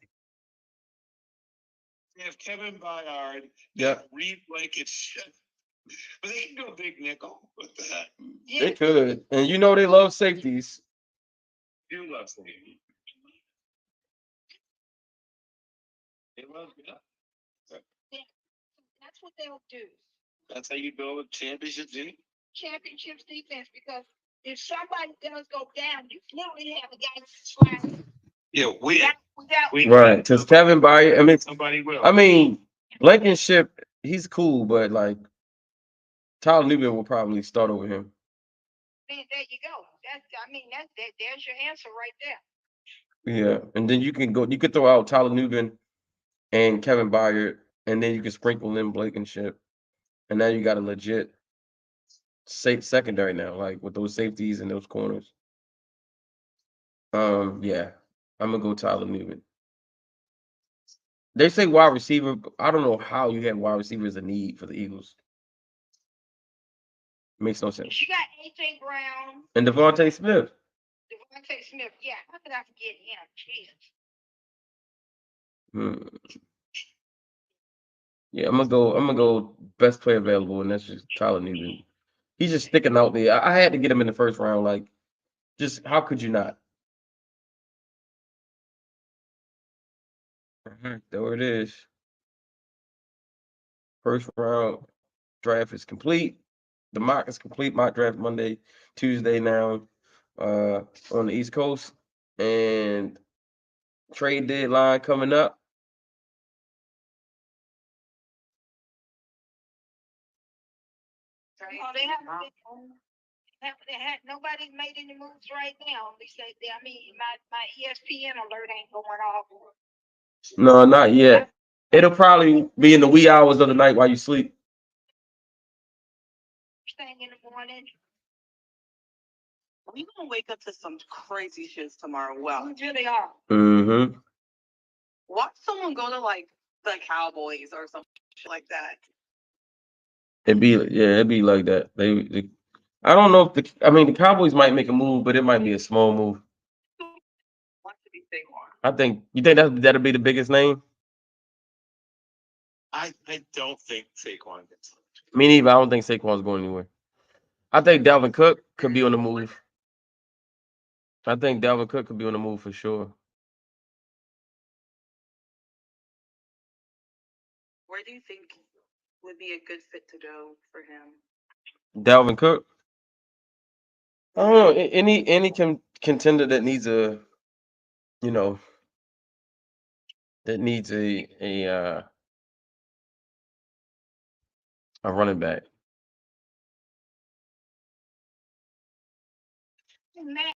They have Kevin Byard. Yeah. Reed Blankenship. But they can go big nickel with that. They could. And they love safeties. You love safety. They love that. That's what they'll do. That's how you build a championship team? Championships defense, because if somebody does go down, you literally have a guy slide. Yeah, Right, because Kevin Byard, somebody will. I mean, Blankenship, he's cool, but like Tyler Nubin will probably start over him. There you go. There's your answer right there. Yeah, and then you could throw out Tyler Nubin and Kevin Byard, and then you can sprinkle in Blankenship, and now you got a legit safe secondary now, like with those safeties and those corners. Yeah, I'm gonna go Tyler Nubin. They say wide receiver. I don't know how you have wide receivers a need for the Eagles. Makes no sense. You got AJ Brown and Devontae Smith. Yeah. How could I forget him? Jesus. Yeah, I'm gonna go best player available, and that's just Tyler Nubin. He's just sticking out there. I had to get him in the first round. Like, just how could you not? There it is. First round draft is complete. The mock is complete. Mock draft Monday, Tuesday now, on the East Coast, and trade deadline coming up. Nobody's made any moves right now. At least my ESPN alert ain't going off. No, not yet. It'll probably be in the wee hours of the night while you sleep. Thing in the morning. We gonna wake up to some crazy shits tomorrow. Well, We really are. Mm-hmm. Watch someone go to like the Cowboys or something like that. It'd be like that. They I don't know if the Cowboys might make a move, but it might be a small move. Want to be Saquon. I think that'll be the biggest name. I don't think Saquon gets it. Me neither. I don't think Saquon's going anywhere. I think Dalvin Cook could be on the move. I think Dalvin Cook could be on the move for sure. Where do you think would be a good fit to go for him? Dalvin Cook. I don't know. Any contender that needs a running back. Matt